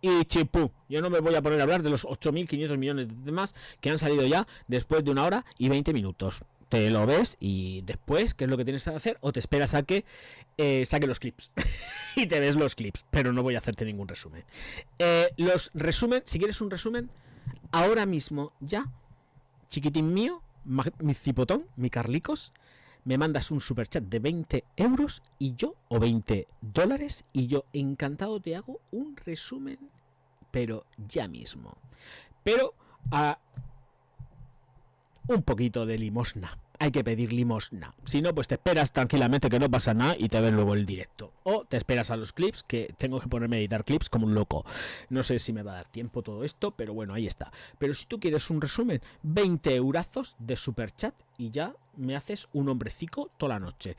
y chipú. Yo no me voy a poner a hablar de los 8.500 millones de temas que han salido ya después de 1 hora y 20 minutos. te lo ves y después, ¿qué es lo que tienes que hacer? O te esperas a que saque los clips y te ves los clips, pero no voy a hacerte ningún resumen. Los resumen, si quieres un resumen, ahora mismo ya, chiquitín mío, mi cipotón, mi Carlicos, me mandas un superchat de 20 euros y yo, o 20 dólares, y yo encantado te hago un resumen, pero ya mismo. Pero a un poquito de limosna. Hay que pedir limosna. Si no, pues te esperas tranquilamente que no pasa nada y te ves luego el directo. O te esperas a los clips, que tengo que ponerme a editar clips como un loco. No sé si me va a dar tiempo todo esto, pero bueno, ahí está. Pero si tú quieres un resumen, 20 eurazos de superchat y ya me haces un hombrecico toda la noche.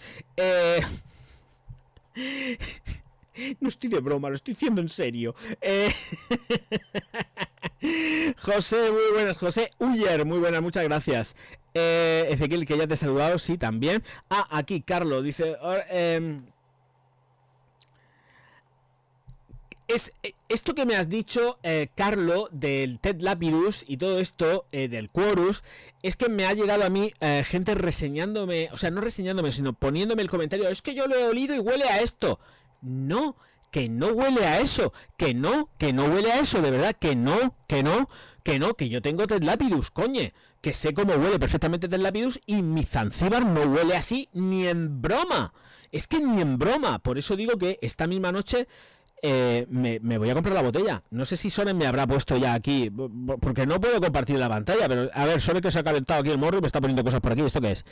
No estoy de broma, lo estoy diciendo en serio. José, muy buenas. José Uller, muy buenas, muchas gracias. Ezequiel, que ya te he saludado, sí, también. Aquí, Carlos, dice... esto que me has dicho, Carlo, del Ted Lapidus y todo esto, del Quorus, es que me ha llegado a mí gente reseñándome, o sea, no reseñándome, sino poniéndome el comentario, es que yo lo he olido y huele a esto. No, que no huele a eso, que no huele a eso, de verdad, que yo tengo Ted Lapidus, coño, que sé cómo huele perfectamente Ted Lapidus y mi Zanzíbar no huele así ni en broma. Es que ni en broma, por eso digo que esta misma noche... me voy a comprar la botella. No sé si Soren me habrá puesto ya aquí, porque no puedo compartir la pantalla. Pero a ver, Soren, que se ha calentado aquí el morro y me está poniendo cosas por aquí. ¿Esto qué es?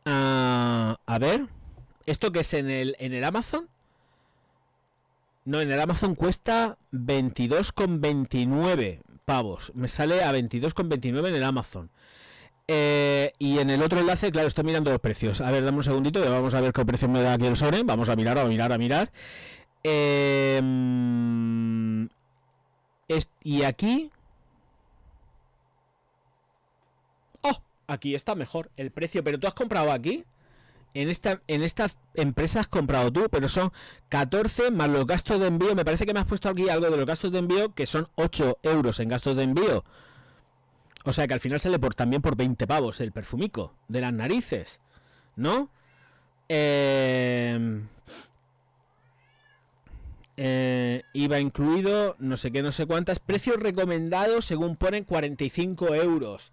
A ver, ¿esto qué es en el Amazon? No, en el Amazon cuesta 22,29 pavos. Me sale a 22,29 en el Amazon. Y en el otro enlace, claro, estoy mirando los precios. A ver, dame un segundito, vamos a ver qué precio me da aquí el Soren. Vamos a mirar. Y aquí... ¡Oh! Aquí está mejor el precio. Pero tú has comprado aquí. En esta empresa has comprado tú, pero son 14 más los gastos de envío. Me parece que me has puesto aquí algo de los gastos de envío, que son 8 euros en gastos de envío. O sea que al final sale también por 20 pavos el perfumico de las narices, ¿no? IVA incluido, no sé qué, no sé cuántas. Precios recomendados, según ponen, 45 euros.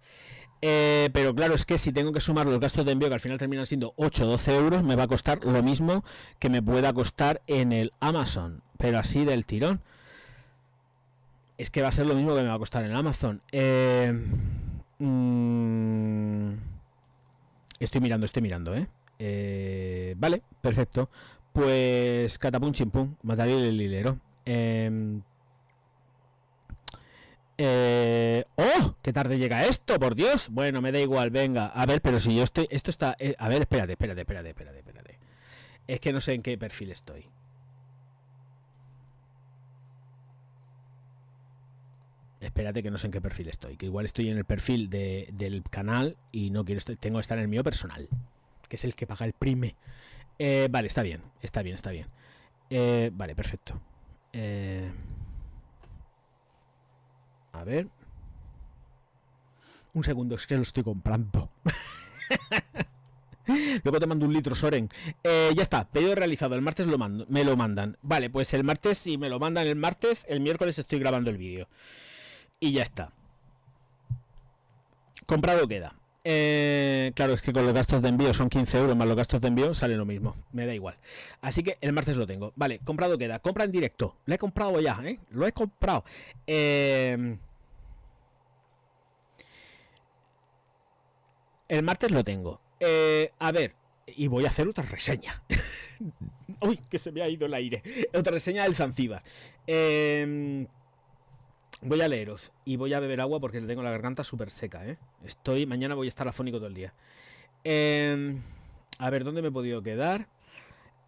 Pero claro, es que si tengo que sumar los gastos de envío, que al final terminan siendo 8 o 12 euros, me va a costar lo mismo que me pueda costar en el Amazon. Pero así del tirón. Es que va a ser lo mismo que me va a costar en Amazon. Estoy mirando, vale, perfecto. Pues catapum chimpum, mataré el hilero. ¡Oh! ¡Qué tarde llega esto, por Dios! Bueno, me da igual, venga. A ver, pero si yo estoy... Esto está... a ver, espérate. Es que no sé en qué perfil estoy. Espérate, que no sé en qué perfil estoy. Que igual estoy en el perfil del canal y no quiero... Tengo que estar en el mío personal, que es el que paga el prime. Vale, está bien. Vale, perfecto. A ver. Un segundo, es que lo estoy comprando. Luego te mando un litro, Soren. Ya está, pedido realizado. El martes me lo mandan. Vale, pues el martes, si me lo mandan el martes, el miércoles estoy grabando el vídeo. Y ya está. Comprado queda. Claro, es que con los gastos de envío son 15 euros más los gastos de envío, sale lo mismo. Me da igual. Así que el martes lo tengo. Vale, comprado queda. Compra en directo. Lo he comprado ya, Lo he comprado. El martes lo tengo. A ver, y voy a hacer otra reseña. Uy, que se me ha ido el aire. Otra reseña del Zanzíbar. Voy a leeros y voy a beber agua porque tengo la garganta súper seca, mañana voy a estar afónico todo el día. A ver, ¿dónde me he podido quedar?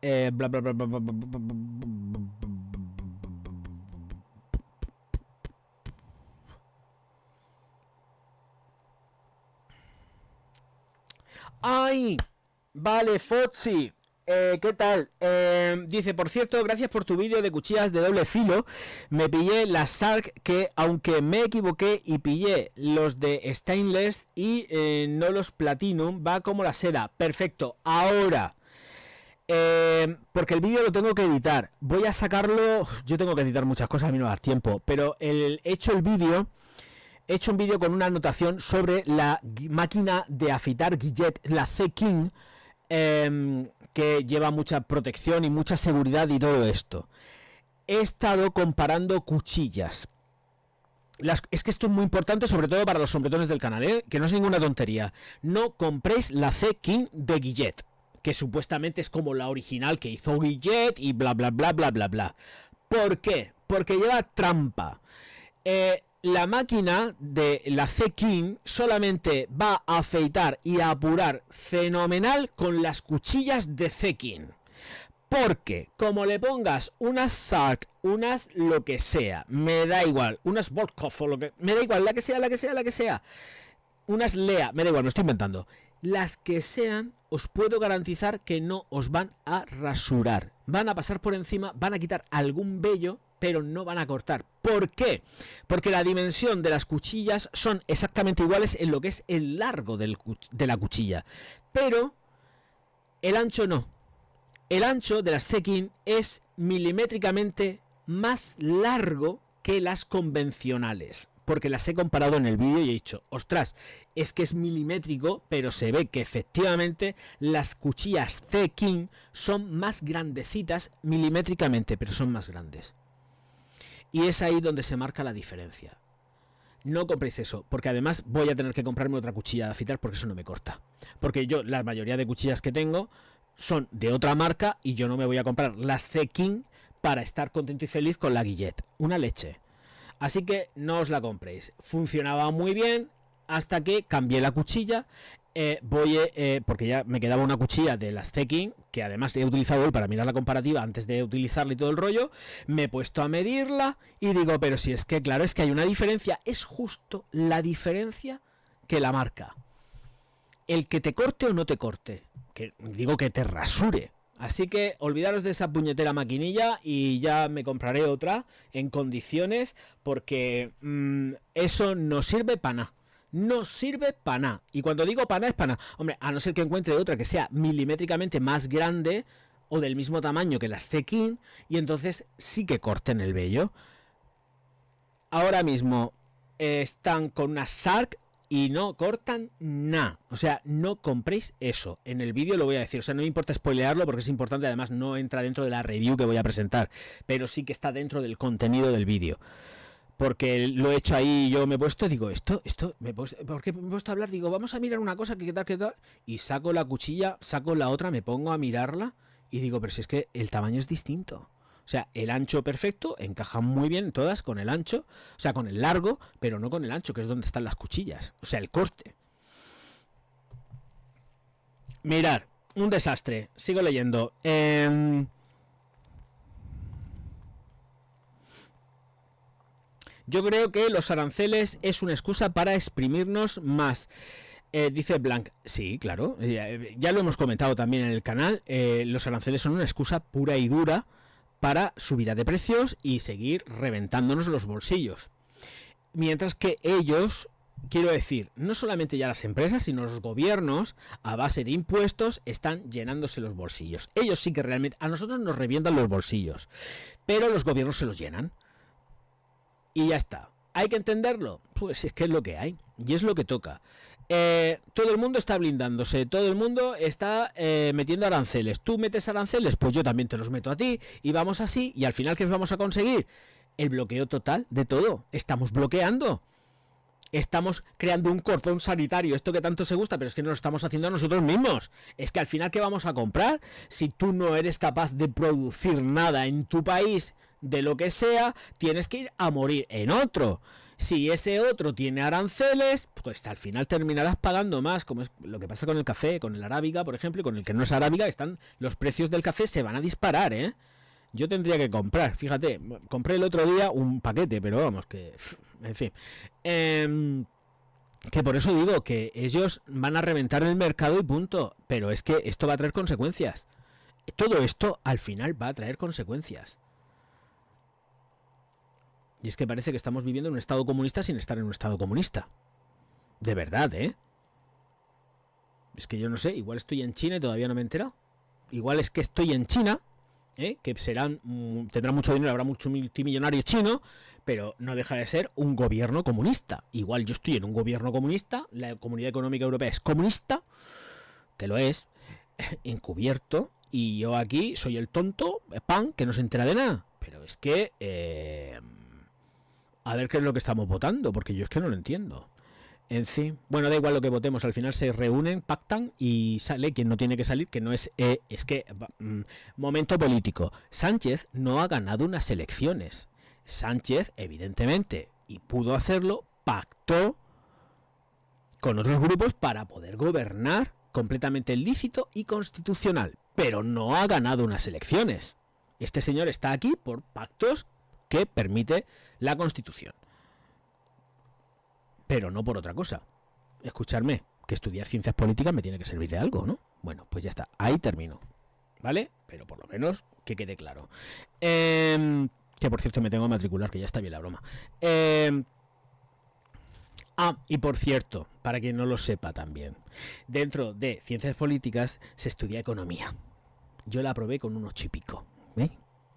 Bla, bla, bla, bla, bla, bla, bla, bla. ¡Ay! Vale, Fotsi. ¿Qué tal? Dice, por cierto, gracias por tu vídeo de cuchillas de doble filo. Me pillé las Sark, que aunque me equivoqué y pillé los de stainless y no los platinum, va como la seda. Perfecto. Ahora, porque el vídeo lo tengo que editar. Voy a sacarlo. Yo tengo que editar muchas cosas, a mí no me da tiempo. Pero he hecho un vídeo con una anotación sobre la máquina de afeitar Gillette, la C-King, que lleva mucha protección y mucha seguridad y todo esto. He estado comparando cuchillas. Es que esto es muy importante, sobre todo para los sombretones del canal, que no es ninguna tontería. No compréis la C-King de Gillette, que supuestamente es como la original que hizo Gillette y bla bla bla bla bla bla. ¿Por qué? Porque lleva trampa. La máquina de la C-King solamente va a afeitar y a apurar fenomenal con las cuchillas de C-King. Porque como le pongas unas Sark, unas lo que sea, me da igual, unas Volkov o lo que... Me da igual, la que sea. Unas Lea, me da igual, me estoy inventando. Las que sean, os puedo garantizar que no os van a rasurar. Van a pasar por encima, van a quitar algún vello, pero no van a cortar. ¿Por qué? Porque la dimensión de las cuchillas son exactamente iguales en lo que es el largo de la cuchilla. Pero el ancho no. El ancho de las C-King es milimétricamente más largo que las convencionales. Porque las he comparado en el vídeo y he dicho, ostras, es que es milimétrico, pero se ve que efectivamente las cuchillas C-King son más grandecitas milimétricamente, pero son más grandes. Y es ahí donde se marca la diferencia. No compréis eso, porque además voy a tener que comprarme otra cuchilla de afeitar porque eso no me corta. Porque yo, la mayoría de cuchillas que tengo son de otra marca y yo no me voy a comprar las C-King para estar contento y feliz con la Gillette. Una leche. Así que no os la compréis. Funcionaba muy bien hasta que cambié la cuchilla. Porque ya me quedaba una cuchilla de las C-King, que además he utilizado hoy para mirar la comparativa antes de utilizarla y todo el rollo. Me he puesto a medirla y digo, pero si es que claro, es que hay una diferencia. Es justo la diferencia que la marca. El que te corte o no te corte. Que digo que te rasure. Así que olvidaros de esa puñetera maquinilla y ya me compraré otra en condiciones, porque eso no sirve para nada. No sirve para nada. Y cuando digo para nada es para nada. Hombre, a no ser que encuentre otra que sea milimétricamente más grande o del mismo tamaño que las C-King, y entonces sí que corten el vello. Ahora mismo están con una Sark y no cortan nada. O sea, no compréis eso. En el vídeo lo voy a decir. O sea, no me importa spoilearlo porque es importante. Además, no entra dentro de la review que voy a presentar. Pero sí que está dentro del contenido del vídeo. Porque lo he hecho ahí, yo me he puesto, digo, ¿por qué me he puesto a hablar? Digo, vamos a mirar una cosa, qué tal. Y saco la cuchilla, saco la otra, me pongo a mirarla y digo, pero si es que el tamaño es distinto. O sea, el ancho perfecto, encajan muy bien todas con el ancho, o sea, con el largo, pero no con el ancho, que es donde están las cuchillas. O sea, el corte. Mirar, un desastre. Sigo leyendo. Yo creo que los aranceles es una excusa para exprimirnos más. Dice Blanc, sí, claro, ya lo hemos comentado también en el canal. Los aranceles son una excusa pura y dura para subida de precios y seguir reventándonos los bolsillos. Mientras que ellos, quiero decir, no solamente ya las empresas, sino los gobiernos, a base de impuestos, están llenándose los bolsillos. Ellos sí que realmente, a nosotros nos revientan los bolsillos, pero los gobiernos se los llenan. Y ya está. ¿Hay que entenderlo? Pues es que es lo que hay. Y es lo que toca. Todo el mundo está blindándose. Todo el mundo está metiendo aranceles. ¿Tú metes aranceles? Pues yo también te los meto a ti. Y vamos así. Y al final, ¿qué vamos a conseguir? El bloqueo total de todo. Estamos bloqueando. Estamos creando un cordón sanitario. Esto que tanto se gusta, pero es que no lo estamos haciendo nosotros mismos. Es que al final, ¿qué vamos a comprar? Si tú no eres capaz de producir nada en tu país, de lo que sea, tienes que ir a morir en otro. Si ese otro tiene aranceles, pues al final terminarás pagando más, como es lo que pasa con el café, con el arábiga, por ejemplo, y con el que no es arábiga, los precios del café se van a disparar, ¿eh? Yo tendría que comprar, fíjate, compré el otro día un paquete, pero vamos, que... En fin. Que por eso digo que ellos van a reventar el mercado y punto. Pero es que esto va a traer consecuencias. todo esto al final va a traer consecuencias. Y es que parece que estamos viviendo en un estado comunista sin estar en un estado comunista. De verdad, ¿eh? Es que yo no sé, igual estoy en China y todavía no me he enterado. Igual es que estoy en China, que tendrán mucho dinero, habrá mucho multimillonario chino, pero no deja de ser un gobierno comunista. Igual yo estoy en un gobierno comunista, la Comunidad Económica Europea es comunista, que lo es, encubierto, y yo aquí soy el tonto, pan, que no se entera de nada. Pero es que... a ver qué es lo que estamos votando, porque yo es que no lo entiendo. En fin, bueno, da igual lo que votemos, al final se reúnen, pactan y sale quien no tiene que salir, que no es... momento político. Sánchez no ha ganado unas elecciones. Sánchez, evidentemente, y pudo hacerlo, pactó con otros grupos para poder gobernar completamente lícito y constitucional, pero no ha ganado unas elecciones. Este señor está aquí por pactos que permite la Constitución, pero no por otra cosa. Escucharme, que estudiar ciencias políticas me tiene que servir de algo, ¿no? Bueno, pues ya está, ahí termino, ¿vale? Pero por lo menos que quede claro. Que por cierto me tengo que matricular, que ya está bien la broma. Y por cierto, para quien no lo sepa también, dentro de ciencias políticas se estudia economía. Yo la aprobé con un 8 y pico, ¿eh?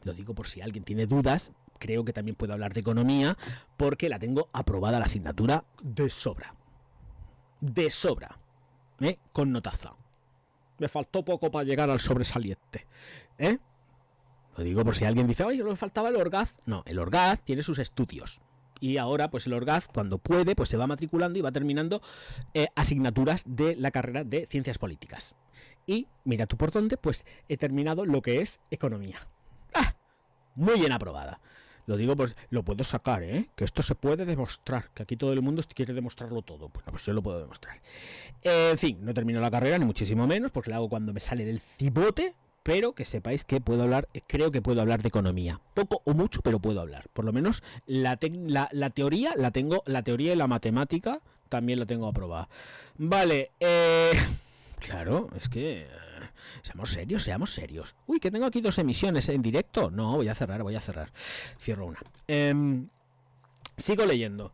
Lo digo por si alguien tiene dudas. Creo que también puedo hablar de economía porque la tengo aprobada la asignatura de sobra. De sobra. Con notaza. Me faltó poco para llegar al sobresaliente. Lo digo por si alguien dice, oye, me faltaba el Orgaz. No, el Orgaz tiene sus estudios. Y ahora, pues el Orgaz, cuando puede, pues se va matriculando y va terminando asignaturas de la carrera de Ciencias Políticas. Y, mira tú por dónde, pues he terminado lo que es economía. Muy bien aprobada. Lo digo, pues lo puedo sacar, que esto se puede demostrar, que aquí todo el mundo quiere demostrarlo todo. Bueno, pues yo lo puedo demostrar. En fin, no termino la carrera, ni muchísimo menos, porque la hago cuando me sale del cibote, pero que sepáis que puedo hablar, creo que puedo hablar de economía. Poco o mucho, pero puedo hablar. Por lo menos la teoría la tengo, la teoría y la matemática también la tengo aprobada. Vale, claro, es que... Seamos serios. Uy, que tengo aquí 2 emisiones en directo. No, voy a cerrar. Cierro una. Sigo leyendo.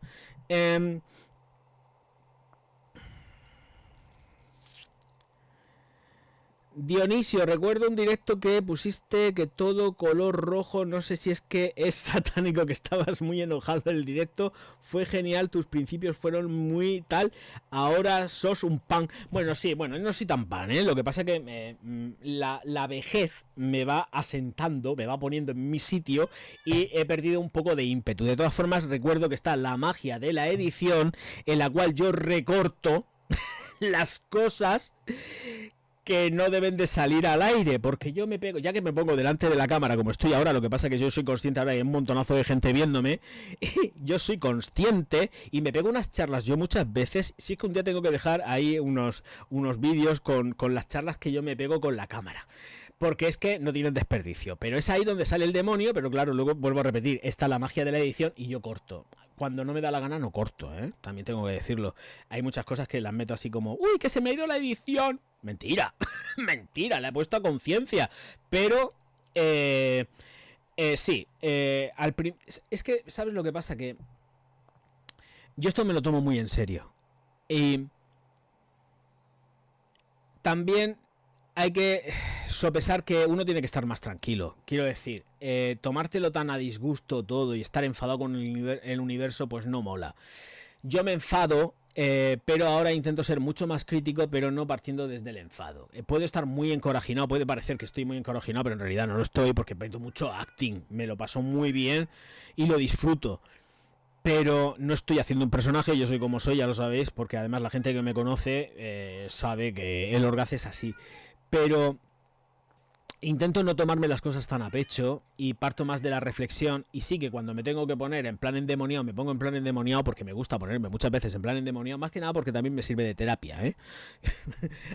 Dionisio, recuerdo un directo que pusiste que todo color rojo, no sé si es que es satánico, que estabas muy enojado en el directo, fue genial, tus principios fueron muy tal, ahora sos un pan. Bueno, sí, bueno, no soy tan pan, lo que pasa que la vejez me va asentando, me va poniendo en mi sitio y he perdido un poco de ímpetu. De todas formas, recuerdo que está la magia de la edición, en la cual yo recorto las cosas que no deben de salir al aire, porque yo me pego, ya que me pongo delante de la cámara como estoy ahora, lo que pasa es que yo soy consciente, ahora hay un montonazo de gente viéndome, y yo soy consciente y me pego unas charlas, yo muchas veces, sí que un día tengo que dejar ahí unos vídeos con las charlas que yo me pego con la cámara, porque es que no tienen desperdicio, pero es ahí donde sale el demonio, pero claro, luego vuelvo a repetir, está la magia de la edición y yo corto. Cuando no me da la gana no corto, también tengo que decirlo. Hay muchas cosas que las meto así como, uy, que se me ha ido la edición. Mentira, mentira, la he puesto a conciencia. Pero, sí, es que, ¿sabes lo que pasa? Que yo esto me lo tomo muy en serio. Y también hay que sopesar que uno tiene que estar más tranquilo. Quiero decir, tomártelo tan a disgusto todo y estar enfadado con el universo, pues no mola. Yo me enfado, pero ahora intento ser mucho más crítico, pero no partiendo desde el enfado. Puedo estar muy encorajinado, puede parecer que estoy muy encorajinado, pero en realidad no lo estoy, porque meto mucho acting. Me lo paso muy bien y lo disfruto. Pero no estoy haciendo un personaje, yo soy como soy, ya lo sabéis, porque además la gente que me conoce sabe que el Orgaz es así. Pero intento no tomarme las cosas tan a pecho y parto más de la reflexión. Y sí que cuando me tengo que poner en plan endemoniado, me pongo en plan endemoniado, porque me gusta ponerme muchas veces en plan endemoniado, más que nada porque también me sirve de terapia,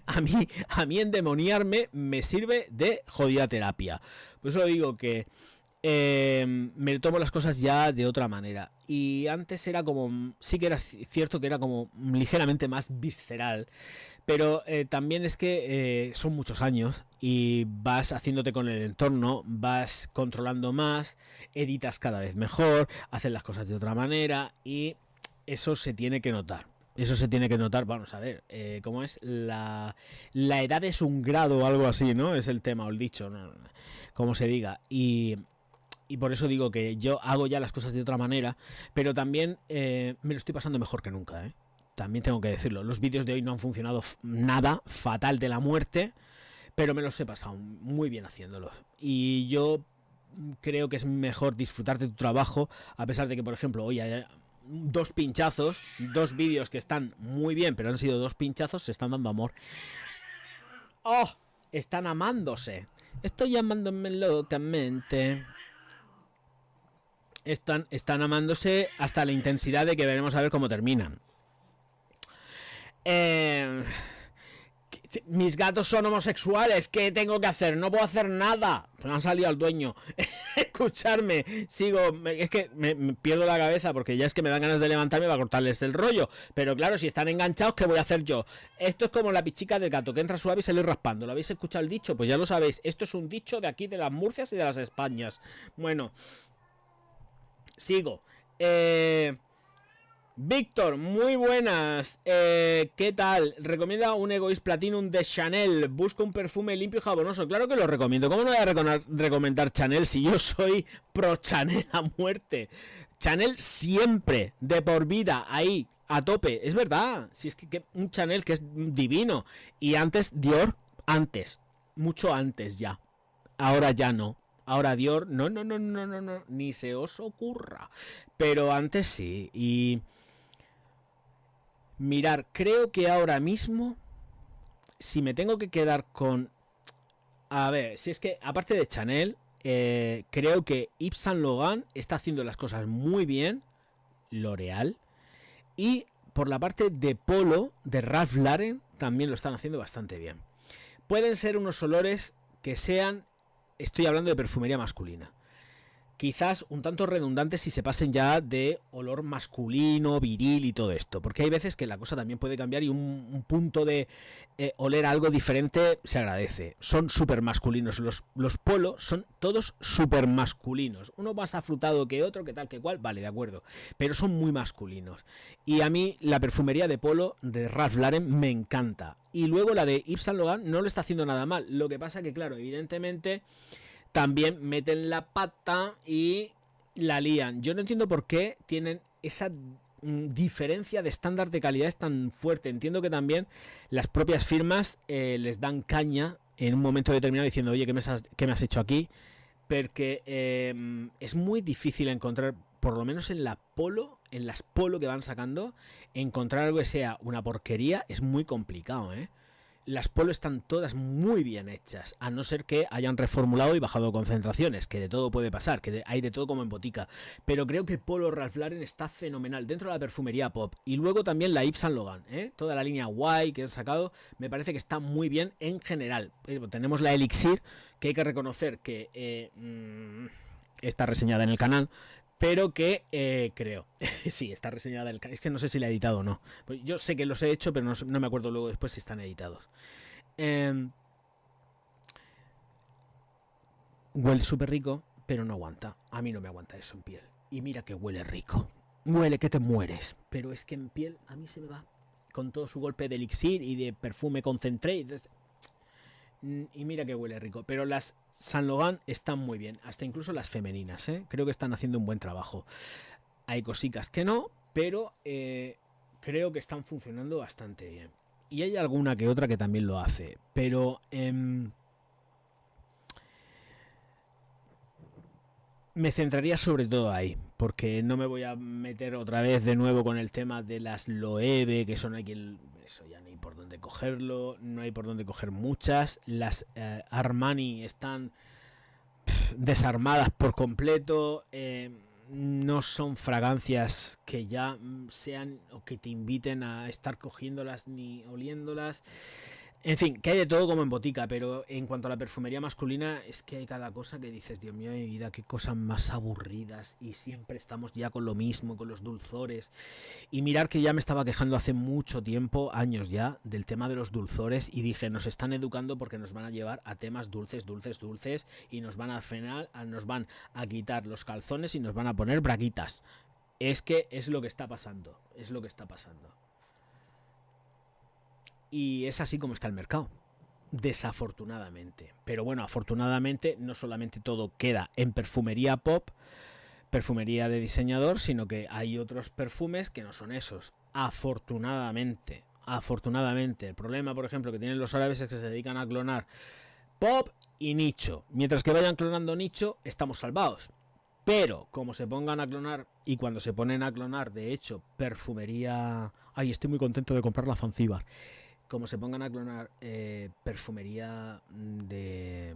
a mí endemoniarme me sirve de jodida terapia. Por eso digo que me tomo las cosas ya de otra manera. Y antes era como, sí que era cierto que era como ligeramente más visceral, pero también es que son muchos años y vas haciéndote con el entorno, vas controlando más, editas cada vez mejor, haces las cosas de otra manera y eso se tiene que notar. Eso se tiene que notar, vamos a ver, ¿cómo es? La edad es un grado o algo así, ¿no? Es el tema o el dicho, ¿no? Como se diga. Y por eso digo que yo hago ya las cosas de otra manera, pero también me lo estoy pasando mejor que nunca, ¿eh? También tengo que decirlo. Los vídeos de hoy no han funcionado nada, fatal de la muerte, pero me los he pasado muy bien haciéndolos. Y yo creo que es mejor disfrutar de tu trabajo, a pesar de que, por ejemplo, hoy hay dos pinchazos, dos vídeos que están muy bien, pero han sido dos pinchazos, se están dando amor. ¡Oh! Están amándose. Estoy amándome locamente. Están amándose hasta la intensidad de que veremos a ver cómo terminan. Mis gatos son homosexuales. ¿Qué tengo que hacer? No puedo hacer nada. Me han salido al dueño. Escucharme. Sigo. Es que me pierdo la cabeza porque ya es que me dan ganas de levantarme para cortarles el rollo. Pero claro, si están enganchados, ¿qué voy a hacer yo? Esto es como la pichica del gato que entra suave y sale raspando. ¿Lo habéis escuchado el dicho? Pues ya lo sabéis. Esto es un dicho de aquí, de las Murcias y de las Españas. Bueno. Sigo. Víctor, muy buenas. ¿Qué tal? Recomienda un Egoist Platinum de Chanel. Busca un perfume limpio y jabonoso. Claro que lo recomiendo. ¿Cómo no voy a recomendar Chanel si yo soy pro Chanel a muerte? Chanel siempre, de por vida, ahí, a tope. Es verdad. Si es que un Chanel que es divino. Y antes Dior, antes. Mucho antes ya. Ahora ya no. Ahora Dior, no, ni se os ocurra. Pero antes sí. Y mirar, creo que ahora mismo, si me tengo que quedar con... A ver, si es que, aparte de Chanel, creo que Yves Saint Laurent está haciendo las cosas muy bien. L'Oreal. Y por la parte de Polo, de Ralph Lauren, también lo están haciendo bastante bien. Pueden ser unos olores que sean... Estoy hablando de perfumería masculina. Quizás un tanto redundantes si se pasen ya de olor masculino, viril y todo esto. Porque hay veces que la cosa también puede cambiar y un punto de oler algo diferente se agradece. Son súper masculinos. Los polos son todos súper masculinos. Uno más afrutado que otro, que tal, que cual. Vale, de acuerdo. Pero son muy masculinos. Y a mí la perfumería de Polo de Ralph Lauren me encanta. Y luego la de Yves Saint Laurent no lo está haciendo nada mal. Lo que pasa que, claro, evidentemente... también meten la pata y la lían. Yo no entiendo por qué tienen esa diferencia de estándar de calidad es tan fuerte. Entiendo que también las propias firmas les dan caña en un momento determinado diciendo, oye, ¿qué me has hecho aquí? Porque es muy difícil encontrar, por lo menos en la Polo, en las Polo que van sacando, encontrar algo que sea una porquería es muy complicado, ¿eh? Las Polo están todas muy bien hechas, a no ser que hayan reformulado y bajado concentraciones, que de todo puede pasar, que hay de todo como en botica. Pero creo que Polo Ralph Lauren está fenomenal dentro de la perfumería pop. Y luego también la Yves Saint Laurent, toda la línea Y que han sacado, me parece que está muy bien en general. Tenemos la Elixir, que hay que reconocer que está reseñada en el canal, pero que creo, sí, está reseñada el canal. Es que no sé si la he editado o no. Yo sé que los he hecho, pero no me acuerdo luego después si están editados. Huele súper rico, pero no aguanta. A mí no me aguanta eso en piel. Y mira que huele rico. Huele que te mueres. Pero es que en piel a mí se me va. Con todo su golpe de elixir y de perfume concentrate. Y mira que huele rico. Pero las Saint Laurent están muy bien. Hasta incluso las femeninas, ¿eh? Creo que están haciendo un buen trabajo. Hay cositas que no, pero creo que están funcionando bastante bien. Y hay alguna que otra que también lo hace. Pero me centraría sobre todo ahí. Porque no me voy a meter otra vez de nuevo con el tema de las Loewe, que son aquí... Eso ya no hay por dónde cogerlo. No hay por dónde coger muchas. Las Armani están desarmadas por completo. No son fragancias que ya sean o que te inviten a estar cogiéndolas ni oliéndolas. En fin, que hay de todo como en botica, pero en cuanto a la perfumería masculina, es que hay cada cosa que dices, Dios mío, mi vida, qué cosas más aburridas, y siempre estamos ya con lo mismo, con los dulzores. Y mirar que ya me estaba quejando hace mucho tiempo, años ya, del tema de los dulzores, y dije, nos están educando porque nos van a llevar a temas dulces, dulces, dulces, y nos van a frenar, nos van a quitar los calzones y nos van a poner braguitas. Es que es lo que está pasando, es lo que está pasando. Y es así como está el mercado, desafortunadamente. Pero bueno, afortunadamente no solamente todo queda en perfumería pop, perfumería de diseñador, sino que hay otros perfumes que no son esos. Afortunadamente. Afortunadamente. El problema, por ejemplo, que tienen los árabes es que se dedican a clonar pop y nicho. Mientras que vayan clonando nicho, estamos salvados. Pero como se pongan a clonar, y cuando se ponen a clonar, de hecho, perfumería... Ay, estoy muy contento de comprar la Zanzíbar. Como se pongan a clonar perfumería de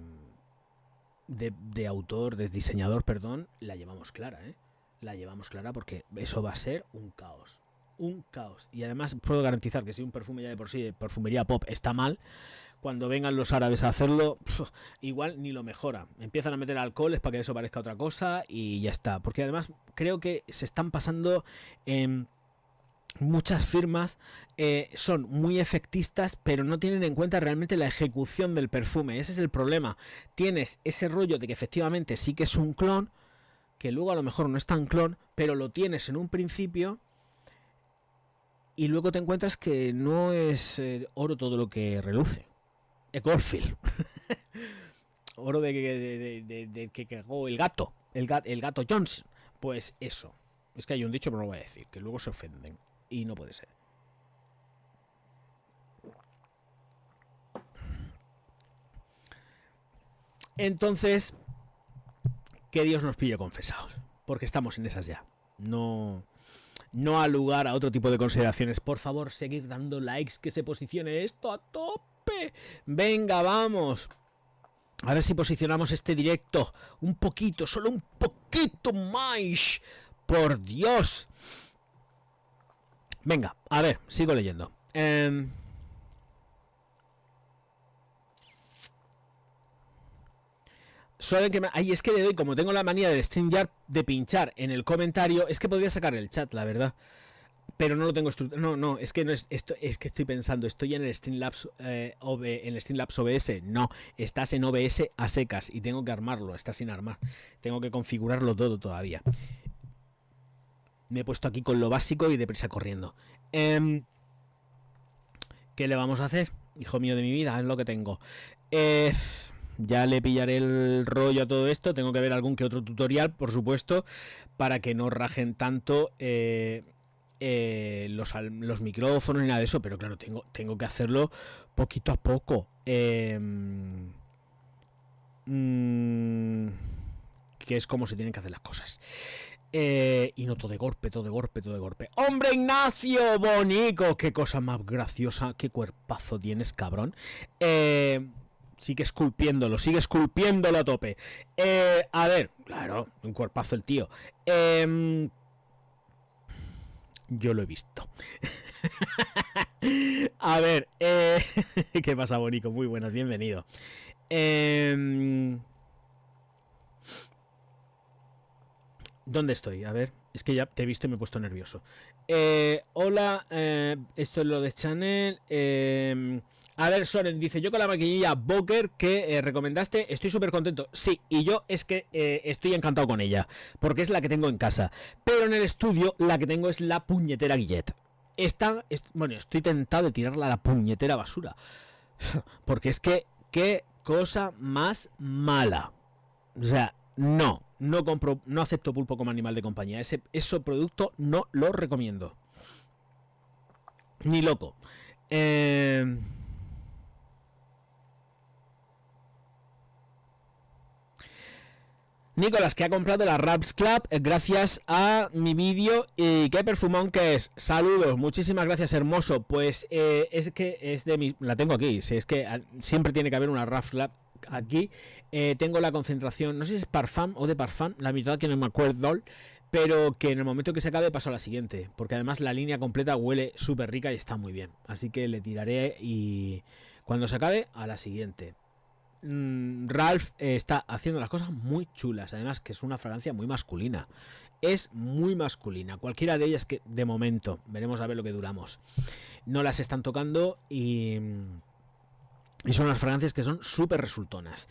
autor, de diseñador, perdón, la llevamos clara, ¿eh? La llevamos clara porque eso va a ser un caos. Un caos. Y además puedo garantizar que si un perfume ya de por sí, de perfumería pop, está mal, cuando vengan los árabes a hacerlo, igual ni lo mejora. Empiezan a meter alcoholes para que eso parezca otra cosa y ya está. Porque además creo que se están pasando... muchas firmas son muy efectistas, pero no tienen en cuenta realmente la ejecución del perfume. Ese es el problema. Tienes ese rollo de que efectivamente sí que es un clon, que luego a lo mejor no es tan clon, pero lo tienes en un principio y luego te encuentras que no es oro todo lo que reluce. Ecorfield. Oro de que cagó el gato. El gato Johnson. Pues eso. Es que hay un dicho, pero no lo voy a decir, que luego se ofenden. Y no puede ser. Entonces, que Dios nos pille confesados. Porque estamos en esas ya. No ha lugar a otro tipo de consideraciones. Por favor, seguir dando likes, que se posicione esto a tope. Venga, vamos. A ver si posicionamos este directo un poquito, solo un poquito más. Por Dios. Venga, a ver, sigo leyendo. Solo que ay, es que le doy, como tengo la manía del StreamYard de pinchar en el comentario, es que podría sacar el chat, la verdad. Pero no lo tengo no, es que no es esto, es que estoy pensando, estoy en el Streamlabs en el Streamlabs OBS, no, estás en OBS a secas y tengo que armarlo, está sin armar. Tengo que configurarlo todo todavía. Me he puesto aquí con lo básico y deprisa corriendo. ¿Qué le vamos a hacer? Hijo mío de mi vida, es lo que tengo. Ya le pillaré el rollo a todo esto. Tengo que ver algún que otro tutorial, por supuesto, para que no rajen tanto los micrófonos ni nada de eso. Pero claro, tengo que hacerlo poquito a poco. Que es como se tienen que hacer las cosas. Y no todo de golpe, todo de golpe, todo de golpe. ¡Hombre, Ignacio! ¡Bonico! ¡Qué cosa más graciosa! ¡Qué cuerpazo tienes, cabrón! Sigue esculpiéndolo a tope. A ver, claro, un cuerpazo el tío. Yo lo he visto. A ver, ¿qué pasa, Bonico? Muy buenas, bienvenido. ¿Dónde estoy? A ver, es que ya te he visto y me he puesto nervioso. Hola, esto es lo de Chanel. A ver, Soren dice, yo con la maquinilla Boker que recomendaste, estoy súper contento. Sí, y yo es que estoy encantado con ella, porque es la que tengo en casa. Pero en el estudio la que tengo es la puñetera Guillet. Bueno, estoy tentado de tirarla a la puñetera basura. Porque es que, qué cosa más mala. O sea, no compro, no acepto pulpo como animal de compañía. Ese producto no lo recomiendo. Ni loco. Nicolás, que ha comprado la Raps Club gracias a mi vídeo. Y qué perfumón que es. Saludos, muchísimas gracias, hermoso. Pues es que es de mi... La tengo aquí. Es que siempre tiene que haber una Raps Club aquí. Tengo la concentración, no sé si es Parfum o de Parfum, la mitad que no me acuerdo, pero que en el momento que se acabe paso a la siguiente, porque además la línea completa huele súper rica y está muy bien. Así que le tiraré y Cuando se acabe, a la siguiente. Ralph está haciendo las cosas muy chulas. Además que es una fragancia muy masculina. Es muy masculina. Cualquiera de ellas que de momento, veremos a ver lo que duramos, no las están tocando y son unas fragancias que son súper resultonas.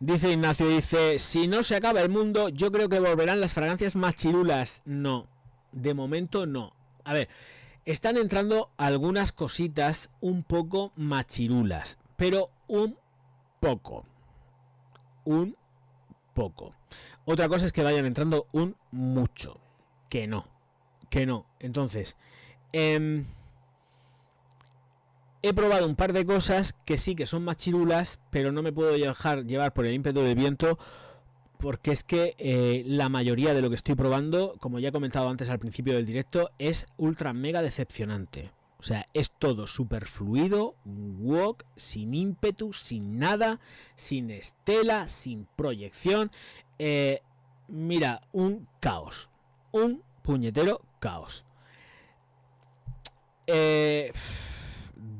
Dice Ignacio, dice, si no se acaba el mundo, yo creo que volverán las fragancias más chirulas. No, de momento no. A ver, están entrando algunas cositas un poco machirulas, pero un poco. Un poco. Otra cosa es que vayan entrando un mucho. Que no. Entonces, he probado un par de cosas que sí que son machirulas, pero no me puedo dejar llevar por el ímpetu del viento, porque es que la mayoría de lo que estoy probando, como ya he comentado antes al principio del directo, es ultra mega decepcionante. O sea, es todo súper fluido, wok, sin ímpetu, sin nada, sin estela, sin proyección. Mira, un caos. Un puñetero caos.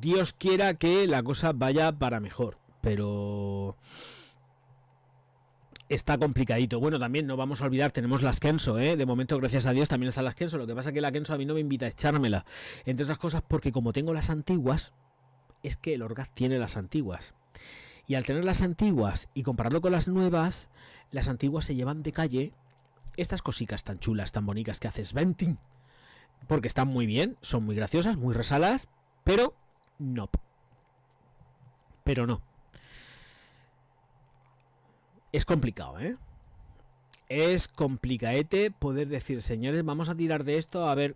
Dios quiera que la cosa vaya para mejor, pero está complicadito. Bueno, también no vamos a olvidar, tenemos las Kenzo, de momento, gracias a Dios, también están las Kenzo. Lo que pasa es que la Kenzo a mí no me invita a echármela, entre otras cosas porque como tengo las antiguas, es que el Orgaz tiene las antiguas, y al tener las antiguas y compararlo con las nuevas, las antiguas se llevan de calle estas cositas tan chulas, tan bonitas que haces venting, porque están muy bien, son muy graciosas, muy resaladas, pero no. Es complicado, es complicaete poder decir, señores, vamos a tirar de esto, a ver.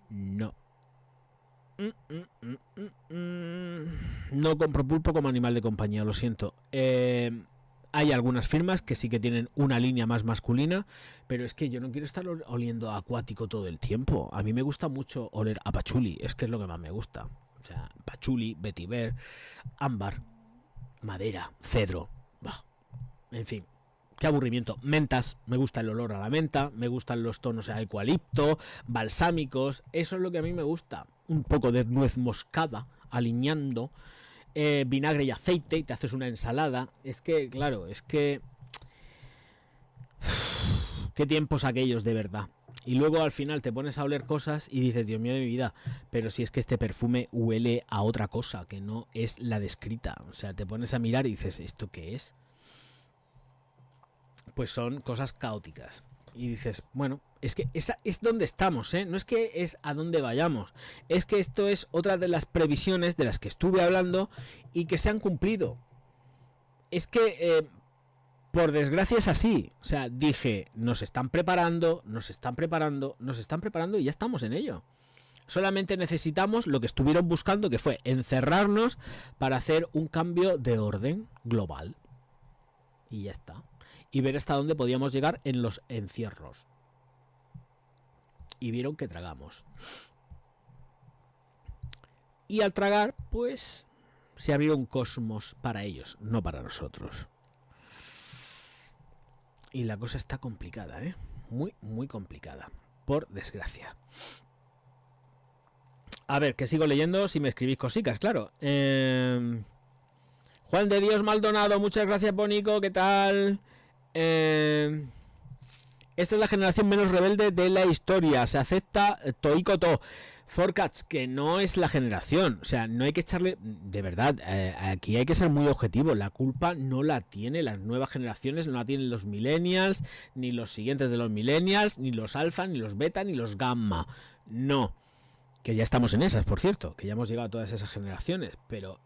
No. No compro pulpo como animal de compañía, lo siento. Hay algunas firmas que sí que tienen una línea más masculina, pero es que yo no quiero estar oliendo a acuático todo el tiempo. A mí me gusta mucho oler a pachuli, es que es lo que más me gusta. O sea, pachuli, vetiver, ámbar, madera, cedro. En fin, qué aburrimiento. Mentas, me gusta el olor a la menta, me gustan los tonos a eucalipto, balsámicos, eso es lo que a mí me gusta. Un poco de nuez moscada aliñando. Vinagre y aceite y te haces una ensalada. Es que, claro, es que qué tiempos aquellos de verdad. Y luego al final te pones a oler cosas y dices, Dios mío de mi vida, pero si es que este perfume huele a otra cosa que no es la descrita. O sea, te pones a mirar y dices, ¿esto qué es? Pues son cosas caóticas. Y dices, bueno, es que esa es donde estamos, no es que es a dónde vayamos, es que esto es otra de las previsiones de las que estuve hablando y que se han cumplido. Es que, por desgracia es así. O sea, dije, nos están preparando y ya estamos en ello. Solamente necesitamos lo que estuvieron buscando, que fue encerrarnos para hacer un cambio de orden global. Y ya está. Y ver hasta dónde podíamos llegar en los encierros. Y vieron que tragamos. Y al tragar, pues, se abrió un cosmos para ellos, no para nosotros. Y la cosa está complicada, muy, muy complicada, por desgracia. A ver, que sigo leyendo si me escribís cositas, claro. Juan de Dios Maldonado, muchas gracias, Bonico, ¿qué tal? Esta es la generación menos rebelde de la historia. Se acepta Toiko To. Forcats, que no es la generación. O sea, no hay que echarle. De verdad, aquí hay que ser muy objetivo. La culpa no la tiene las nuevas generaciones, no la tienen los millennials, ni los siguientes de los millennials, ni los alfa, ni los beta, ni los gamma. No. Que ya estamos en esas, por cierto. Que ya hemos llegado a todas esas generaciones. Pero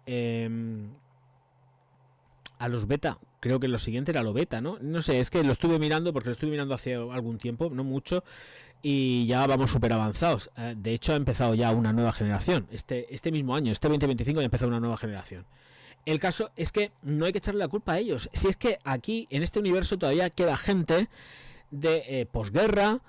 a los beta, creo que lo siguiente era lo beta, ¿no? No sé, es que lo estuve mirando porque lo estuve mirando hace algún tiempo, no mucho, y ya vamos súper avanzados. De hecho, ha empezado ya una nueva generación. Este mismo año, este 2025, ya ha empezado una nueva generación. El caso es que no hay que echarle la culpa a ellos. Si es que aquí, en este universo, todavía queda gente de posguerra,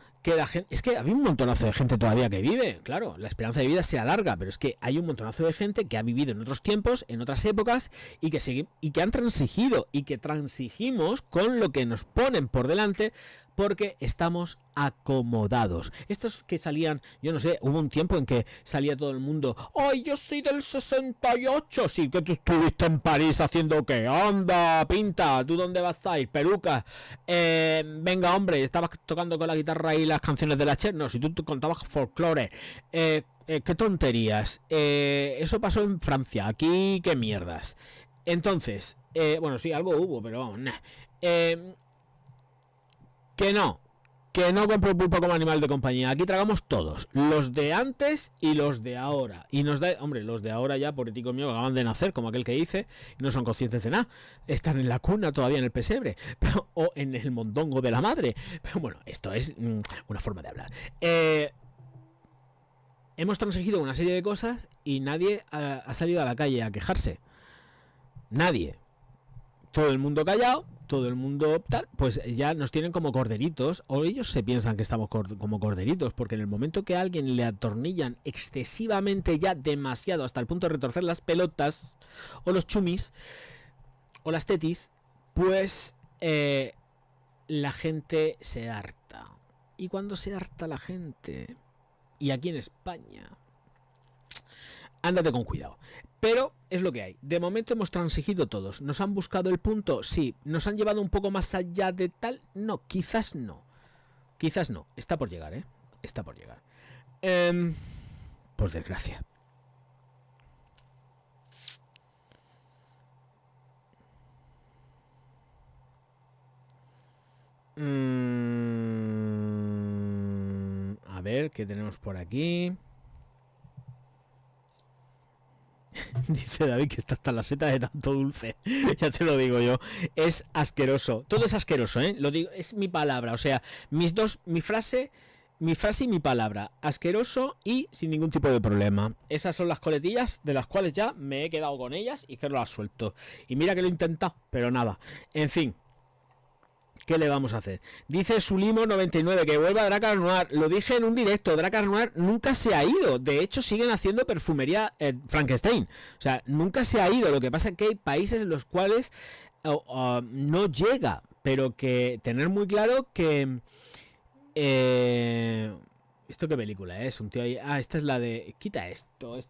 es que había un montonazo de gente todavía que vive, claro, la esperanza de vida se alarga, pero es que hay un montonazo de gente que ha vivido en otros tiempos, en otras épocas, y que han transigido, y que transigimos con lo que nos ponen por delante, porque estamos acomodados. Estos que salían, yo no sé, hubo un tiempo en que salía todo el mundo, ¡ay, yo soy del 68! Sí, que tú estuviste en París haciendo qué, anda, pinta, ¿tú dónde vas a ir? Peluca. Venga, hombre, estabas tocando con la guitarra y las canciones de la Cher, no, si tú contabas folclore. Qué tonterías. Eso pasó en Francia, aquí qué mierdas. Entonces, bueno, sí, algo hubo, pero vamos, nah. Que no compro pulpo como animal de compañía. Aquí tragamos todos, los de antes y los de ahora. Y nos da, hombre, los de ahora ya, pobrecito mío, acaban de nacer, como aquel que hice, y no son conscientes de nada. Están en la cuna todavía en el pesebre, pero, o en el mondongo de la madre. Pero bueno, esto es una forma de hablar. Hemos transigido una serie de cosas y nadie ha salido a la calle a quejarse. Nadie. Todo el mundo callado, todo el mundo tal, pues ya nos tienen como corderitos, o ellos se piensan que estamos como corderitos, porque en el momento que a alguien le atornillan excesivamente ya demasiado hasta el punto de retorcer las pelotas, o los chumis, o las tetis, pues la gente se harta. Y cuando se harta la gente, y aquí en España, ándate con cuidado. Pero es lo que hay. De momento hemos transigido todos. ¿Nos han buscado el punto? Sí. ¿Nos han llevado un poco más allá de tal? No, quizás no. Quizás no. Está por llegar, ¿eh? Está por llegar. Por desgracia. A ver, ¿qué tenemos por aquí? Dice David que está hasta la seta de tanto dulce. Ya te lo digo yo. Es asqueroso. Todo es asqueroso, ¿eh? Lo digo, es mi palabra. O sea, mi frase y mi palabra. Asqueroso y sin ningún tipo de problema. Esas son las coletillas de las cuales ya me he quedado con ellas y que no las suelto. Y mira que lo he intentado, pero nada. En fin. ¿Qué le vamos a hacer? Dice Sulimo99 que vuelva Drakkar Noir. Lo dije en un directo, Drakkar Noir nunca se ha ido. De hecho, siguen haciendo perfumería Frankenstein. O sea, nunca se ha ido. Lo que pasa es que hay países en los cuales no llega. Pero que tener muy claro que... ¿Esto qué película es? Un tío ahí... Ah, esta es la de... Quita esto,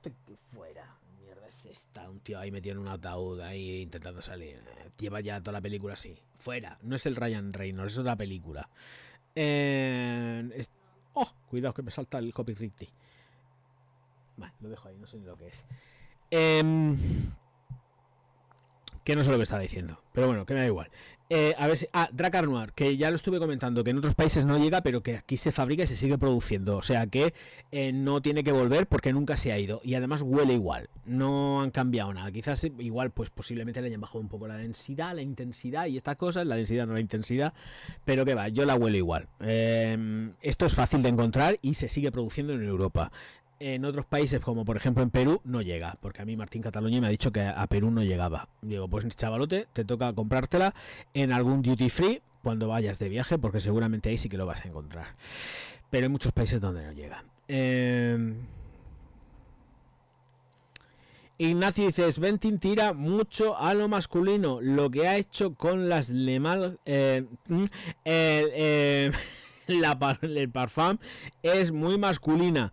fuera. Mierda es esta. Un tío ahí metido en un ataúd ahí intentando salir. Lleva ya toda la película así. Fuera. No es el Ryan Reynolds, es otra película. Oh, cuidado que me salta el copyright. Vale, lo dejo ahí, no sé ni lo que es. Que no sé lo que estaba diciendo. Pero bueno, que me da igual. A ver si... Drakkar Noir, que ya lo estuve comentando, que en otros países no llega, pero que aquí se fabrica y se sigue produciendo. O sea que no tiene que volver porque nunca se ha ido. Y además huele igual. No han cambiado nada. Quizás igual, pues posiblemente le hayan bajado un poco la densidad, la intensidad y estas cosas. La densidad, no la intensidad. Pero que va, yo la huelo igual. Esto es fácil de encontrar y se sigue produciendo en Europa. En otros países, como por ejemplo en Perú, no llega, porque a mí Martín Cataluña me ha dicho que a Perú no llegaba. Digo, pues chavalote, te toca comprártela en algún duty free cuando vayas de viaje, porque seguramente ahí sí que lo vas a encontrar. Pero hay muchos países donde no llega. Ignacio dice, Sventin tira mucho a lo masculino, lo que ha hecho con las Lemal... el parfum es muy masculina.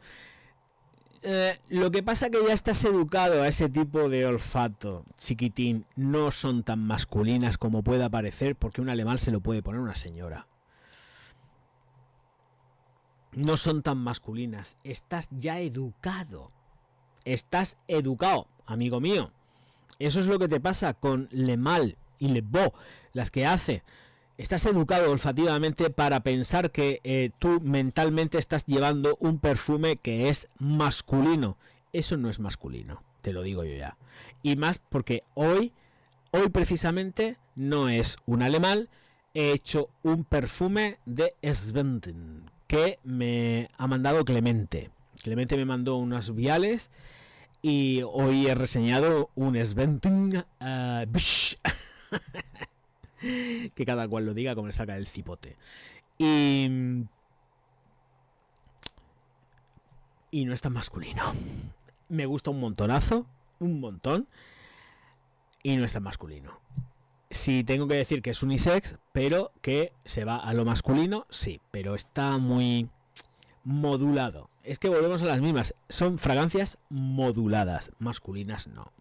Lo que pasa que ya estás educado a ese tipo de olfato, chiquitín. No son tan masculinas como pueda parecer, porque un alemán se lo puede poner una señora. No son tan masculinas. Estás ya educado. Estás educado, amigo mío. Eso es lo que te pasa con Le Mal y Le Beau, las que hace. Estás educado olfativamente para pensar que tú mentalmente estás llevando un perfume que es masculino. Eso no es masculino, te lo digo yo ya. Y más porque hoy precisamente no es un alemán. He hecho un perfume de Sventin que me ha mandado Clemente. Clemente me mandó unos viales y hoy he reseñado un Sventin que cada cual lo diga como le saca el cipote. Y no es tan masculino. Me gusta un montonazo, un montón, y no es tan masculino. Si tengo que decir que es unisex, pero que se va a lo masculino, sí, pero está muy modulado. Es que volvemos a las mismas. Son fragancias moduladas, masculinas no.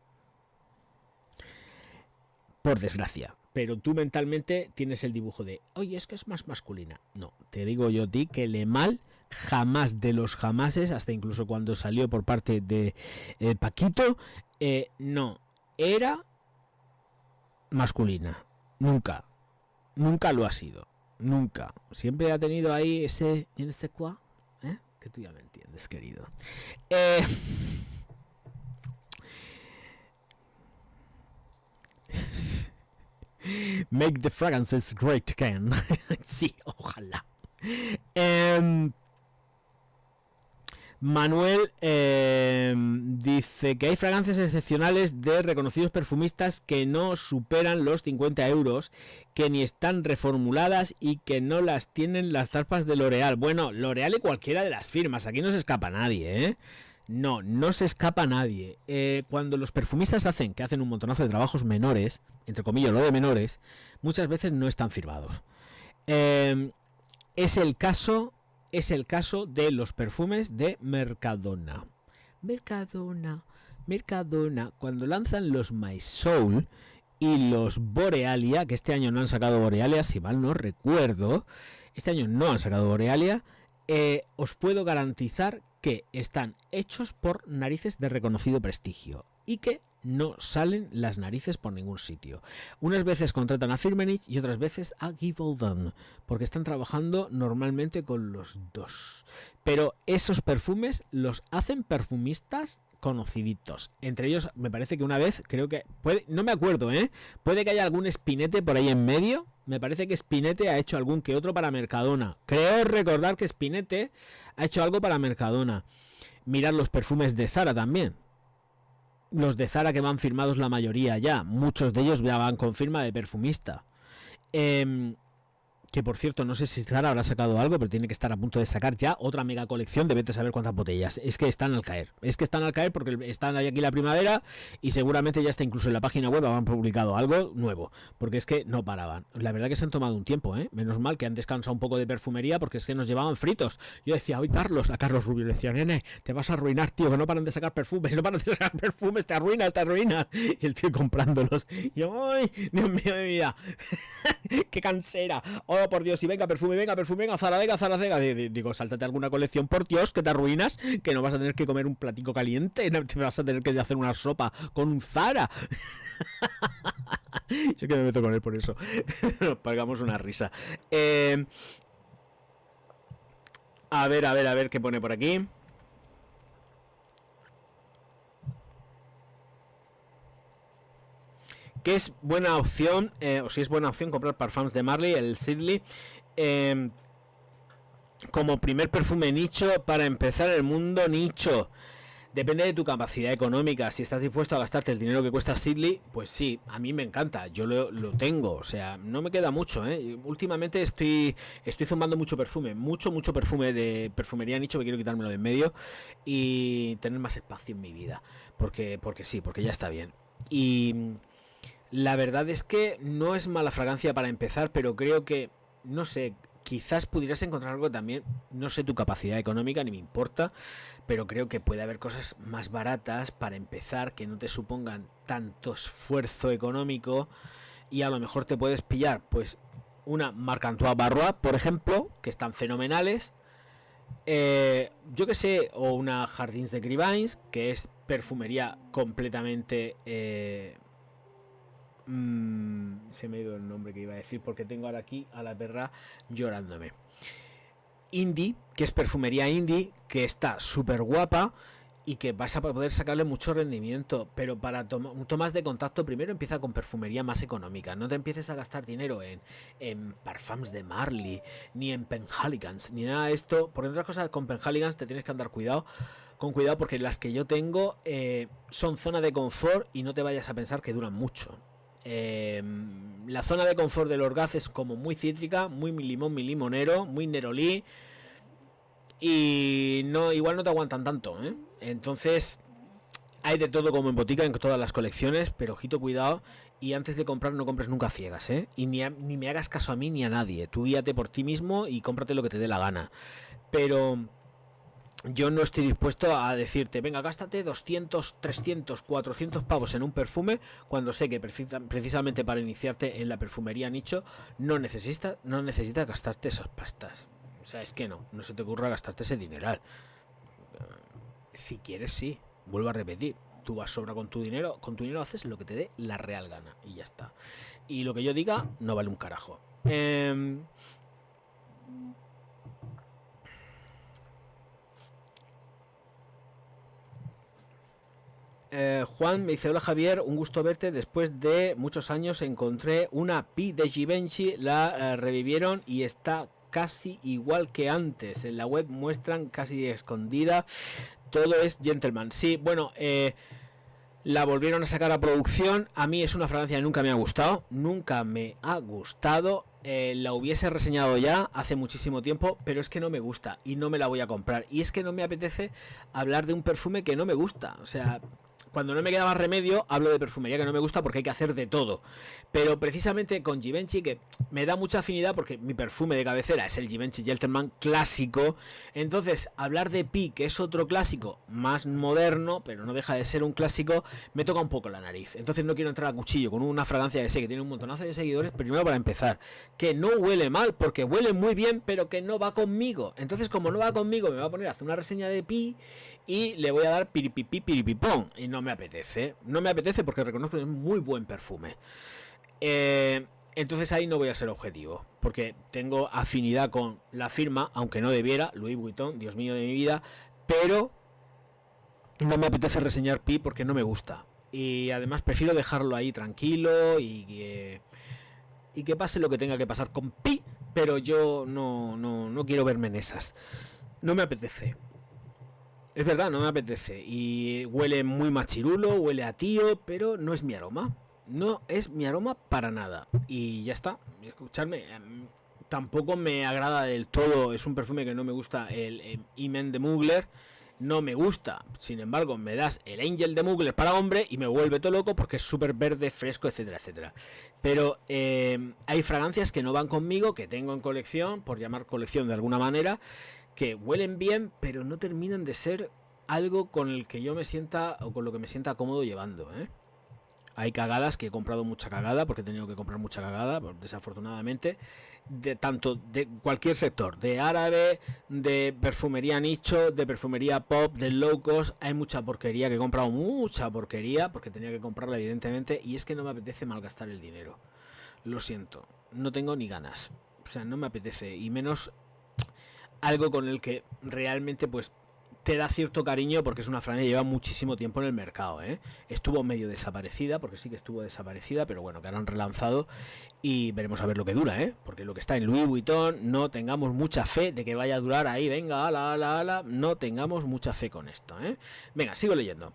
Por desgracia. Pero tú mentalmente tienes el dibujo de, oye, es que es más masculina. No, te digo yo a ti que Le Mal jamás de los jamases, hasta incluso cuando salió por parte de Paquito, no, era masculina. Nunca. Nunca lo ha sido. Nunca. Siempre ha tenido ahí ese... ¿Y en este cuá? Que tú ya me entiendes, querido. Make the fragrances great again. Sí, ojalá. Manuel dice que hay fragancias excepcionales de reconocidos perfumistas que no superan los 50 euros, que ni están reformuladas y que no las tienen las zarpas de L'Oreal. Bueno, L'Oreal y cualquiera de las firmas, aquí no se escapa nadie, ¿eh? No se escapa nadie. Cuando los perfumistas que hacen un montonazo de trabajos menores, entre comillas lo de menores, muchas veces no están firmados. Es el caso de los perfumes de Mercadona. Mercadona, cuando lanzan los My Soul y los Borealia, que este año no han sacado Borealia, si mal no recuerdo, este año no han sacado Borealia, os puedo garantizar que están hechos por narices de reconocido prestigio y que no salen las narices por ningún sitio. Unas veces contratan a Firmenich y otras veces a Givaudan, porque están trabajando normalmente con los dos. Pero esos perfumes los hacen perfumistas conociditos. Entre ellos, me parece que una vez, creo que... no me acuerdo, puede que haya algún Spinette por ahí en medio. Me parece que Spinette ha hecho algún que otro para Mercadona. Creo recordar que Spinette ha hecho algo para Mercadona. Mirad los perfumes de Zara también. Los de Zara que van firmados la mayoría ya. Muchos de ellos ya van con firma de perfumista. Que por cierto, no sé si Zara habrá sacado algo, pero tiene que estar a punto de sacar ya otra mega colección de vete a saber cuántas botellas. Es que están al caer. Porque están ahí aquí la primavera y seguramente ya está incluso en la página web han publicado algo nuevo. Porque es que no paraban. La verdad que se han tomado un tiempo, Menos mal que han descansado un poco de perfumería porque es que nos llevaban fritos. Yo decía, hoy a Carlos Rubio le decía, nene, te vas a arruinar, tío, que no paran de sacar perfumes, te arruinas. Y el tío comprándolos. Y yo, ay, Dios mío de mi vida. Qué cansera. Oh, por Dios, y venga perfume, venga Zara. Digo, sáltate alguna colección, por Dios, que te arruinas, que no vas a tener que comer un platico caliente, no te vas a tener que hacer una sopa con un Zara. Yo que me meto con él por eso. Nos pagamos una risa. A ver qué pone por aquí. Que es buena opción, o si es buena opción comprar parfums de Marley, el Sidley, como primer perfume nicho para empezar el mundo nicho. Depende de tu capacidad económica. Si estás dispuesto a gastarte el dinero que cuesta Sidley, pues sí, a mí me encanta, yo lo tengo, o sea, no me queda mucho, Últimamente estoy zumbando mucho perfume de perfumería nicho, que quiero quitármelo de en medio y tener más espacio en mi vida, porque ya está bien. Y la verdad es que no es mala fragancia para empezar, pero creo que, no sé, quizás pudieras encontrar algo también, no sé tu capacidad económica, ni me importa, pero creo que puede haber cosas más baratas para empezar, que no te supongan tanto esfuerzo económico, y a lo mejor te puedes pillar, pues, una Marc Antoine Barrois, por ejemplo, que están fenomenales, yo que sé, o una Jardins de Grivines, que es perfumería completamente... se me ha ido el nombre que iba a decir porque tengo ahora aquí a la perra llorándome. Indie, que es perfumería indie, que está súper guapa y que vas a poder sacarle mucho rendimiento, pero para tomas de contacto primero empieza con perfumería más económica. No te empieces a gastar dinero en parfums de Marley, ni en Penhaligon's, ni nada de esto, porque otras cosas con Penhaligon's te tienes que andar con cuidado porque las que yo tengo son zona de confort y no te vayas a pensar que duran mucho. La zona de confort del Orgaz es como muy cítrica, muy limón, muy limonero, muy nerolí, y no, igual no te aguantan tanto, Entonces hay de todo como en botica en todas las colecciones, pero ojito, cuidado. Y antes de comprar, no compres nunca ciegas, ¿eh? Y ni me hagas caso a mí ni a nadie. Tú guíate por ti mismo y cómprate lo que te dé la gana. Pero yo no estoy dispuesto a decirte, venga, gástate 200, 300, 400 pavos en un perfume, cuando sé que precisamente para iniciarte en la perfumería nicho no necesitas gastarte esas pastas. O sea, es que no se te ocurra gastarte ese dineral. Si quieres, sí, vuelvo a repetir. Tú vas sobra con tu dinero haces lo que te dé la real gana y ya está. Y lo que yo diga no vale un carajo. Juan me dice, hola Javier, un gusto verte. Después de muchos años encontré una Pi de Givenchy, la revivieron y está casi igual que antes. En la web muestran casi escondida. Todo es Gentleman. Sí, bueno, la volvieron a sacar a producción. A mí es una fragancia que nunca me ha gustado. La hubiese reseñado ya hace muchísimo tiempo, pero es que no me gusta y no me la voy a comprar. Y es que no me apetece hablar de un perfume que no me gusta. O sea, cuando no me queda más remedio, hablo de perfumería que no me gusta porque hay que hacer de todo. Pero precisamente con Givenchy, que me da mucha afinidad porque mi perfume de cabecera es el Givenchy Gentleman clásico. Entonces, hablar de Pi, que es otro clásico más moderno, pero no deja de ser un clásico, me toca un poco la nariz. Entonces no quiero entrar a cuchillo con una fragancia que sé que tiene un montonazo de seguidores, primero para empezar, que no huele mal, porque huele muy bien, pero que no va conmigo. Entonces, como no va conmigo, me va a poner a hacer una reseña de Pi y le voy a dar piripipón. Y no me apetece. No me apetece porque reconozco que es muy buen perfume. Entonces ahí no voy a ser objetivo, porque tengo afinidad con la firma, aunque no debiera, Louis Vuitton, Dios mío de mi vida, pero no me apetece reseñar Pi porque no me gusta. Y además prefiero dejarlo ahí tranquilo y que pase lo que tenga que pasar con Pi, pero yo no quiero verme en esas. No me apetece. Es verdad, no me apetece. Y huele muy machirulo, huele a tío, pero no es mi aroma. No es mi aroma para nada. Y ya está. Escuchadme. Tampoco me agrada del todo. Es un perfume que no me gusta. El Imen de Mugler. No me gusta. Sin embargo, me das el Angel de Mugler para hombre y me vuelve todo loco porque es súper verde, fresco, etcétera, etcétera. Pero hay fragancias que no van conmigo, que tengo en colección, por llamar colección de alguna manera, que huelen bien, pero no terminan de ser algo con el que yo me sienta o con lo que me sienta cómodo llevando, ¿eh? Hay cagadas que he comprado mucha cagada, porque he tenido que comprar mucha cagada, desafortunadamente, tanto de cualquier sector, de árabe, de perfumería nicho, de perfumería pop, de low cost. Hay mucha porquería, que he comprado mucha porquería, porque tenía que comprarla evidentemente, y es que no me apetece malgastar el dinero. Lo siento, no tengo ni ganas. O sea, no me apetece, y menos algo con el que realmente pues te da cierto cariño, porque es una fragancia que lleva muchísimo tiempo en el mercado, ¿eh? Estuvo medio desaparecida, porque sí que estuvo desaparecida, pero bueno, que ahora han relanzado y veremos a ver lo que dura, ¿eh? Porque lo que está en Louis Vuitton, no tengamos mucha fe de que vaya a durar ahí, venga, ala, no tengamos mucha fe con esto, ¿eh? Venga, sigo leyendo.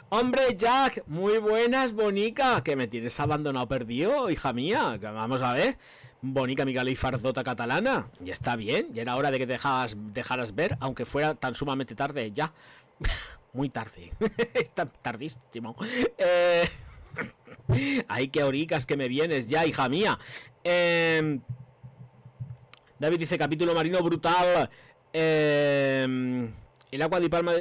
Hombre, Jack, muy buenas, bonica. Que me tienes abandonado perdido, hija mía. Vamos a ver. Bonica, mi galifardota catalana. Ya está bien, ya era hora de que dejaras ver, aunque fuera tan sumamente tarde ya. Muy tarde. Está tardísimo. Ay, qué horicas que me vienes ya, hija mía. David dice, capítulo marino brutal. El agua di Palma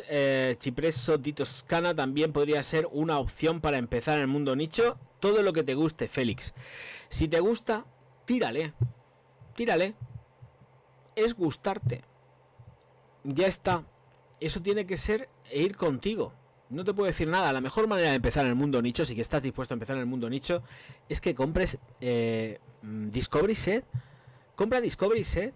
Cipresso di Toscana también podría ser una opción para empezar en el mundo nicho. Todo lo que te guste, Félix. Si te gusta, tírale. Es gustarte. Ya está. Eso tiene que ser e ir contigo. No te puedo decir nada. La mejor manera de empezar en el mundo nicho, si que estás dispuesto a empezar en el mundo nicho, es que compres Discovery Set. Compra Discovery Set.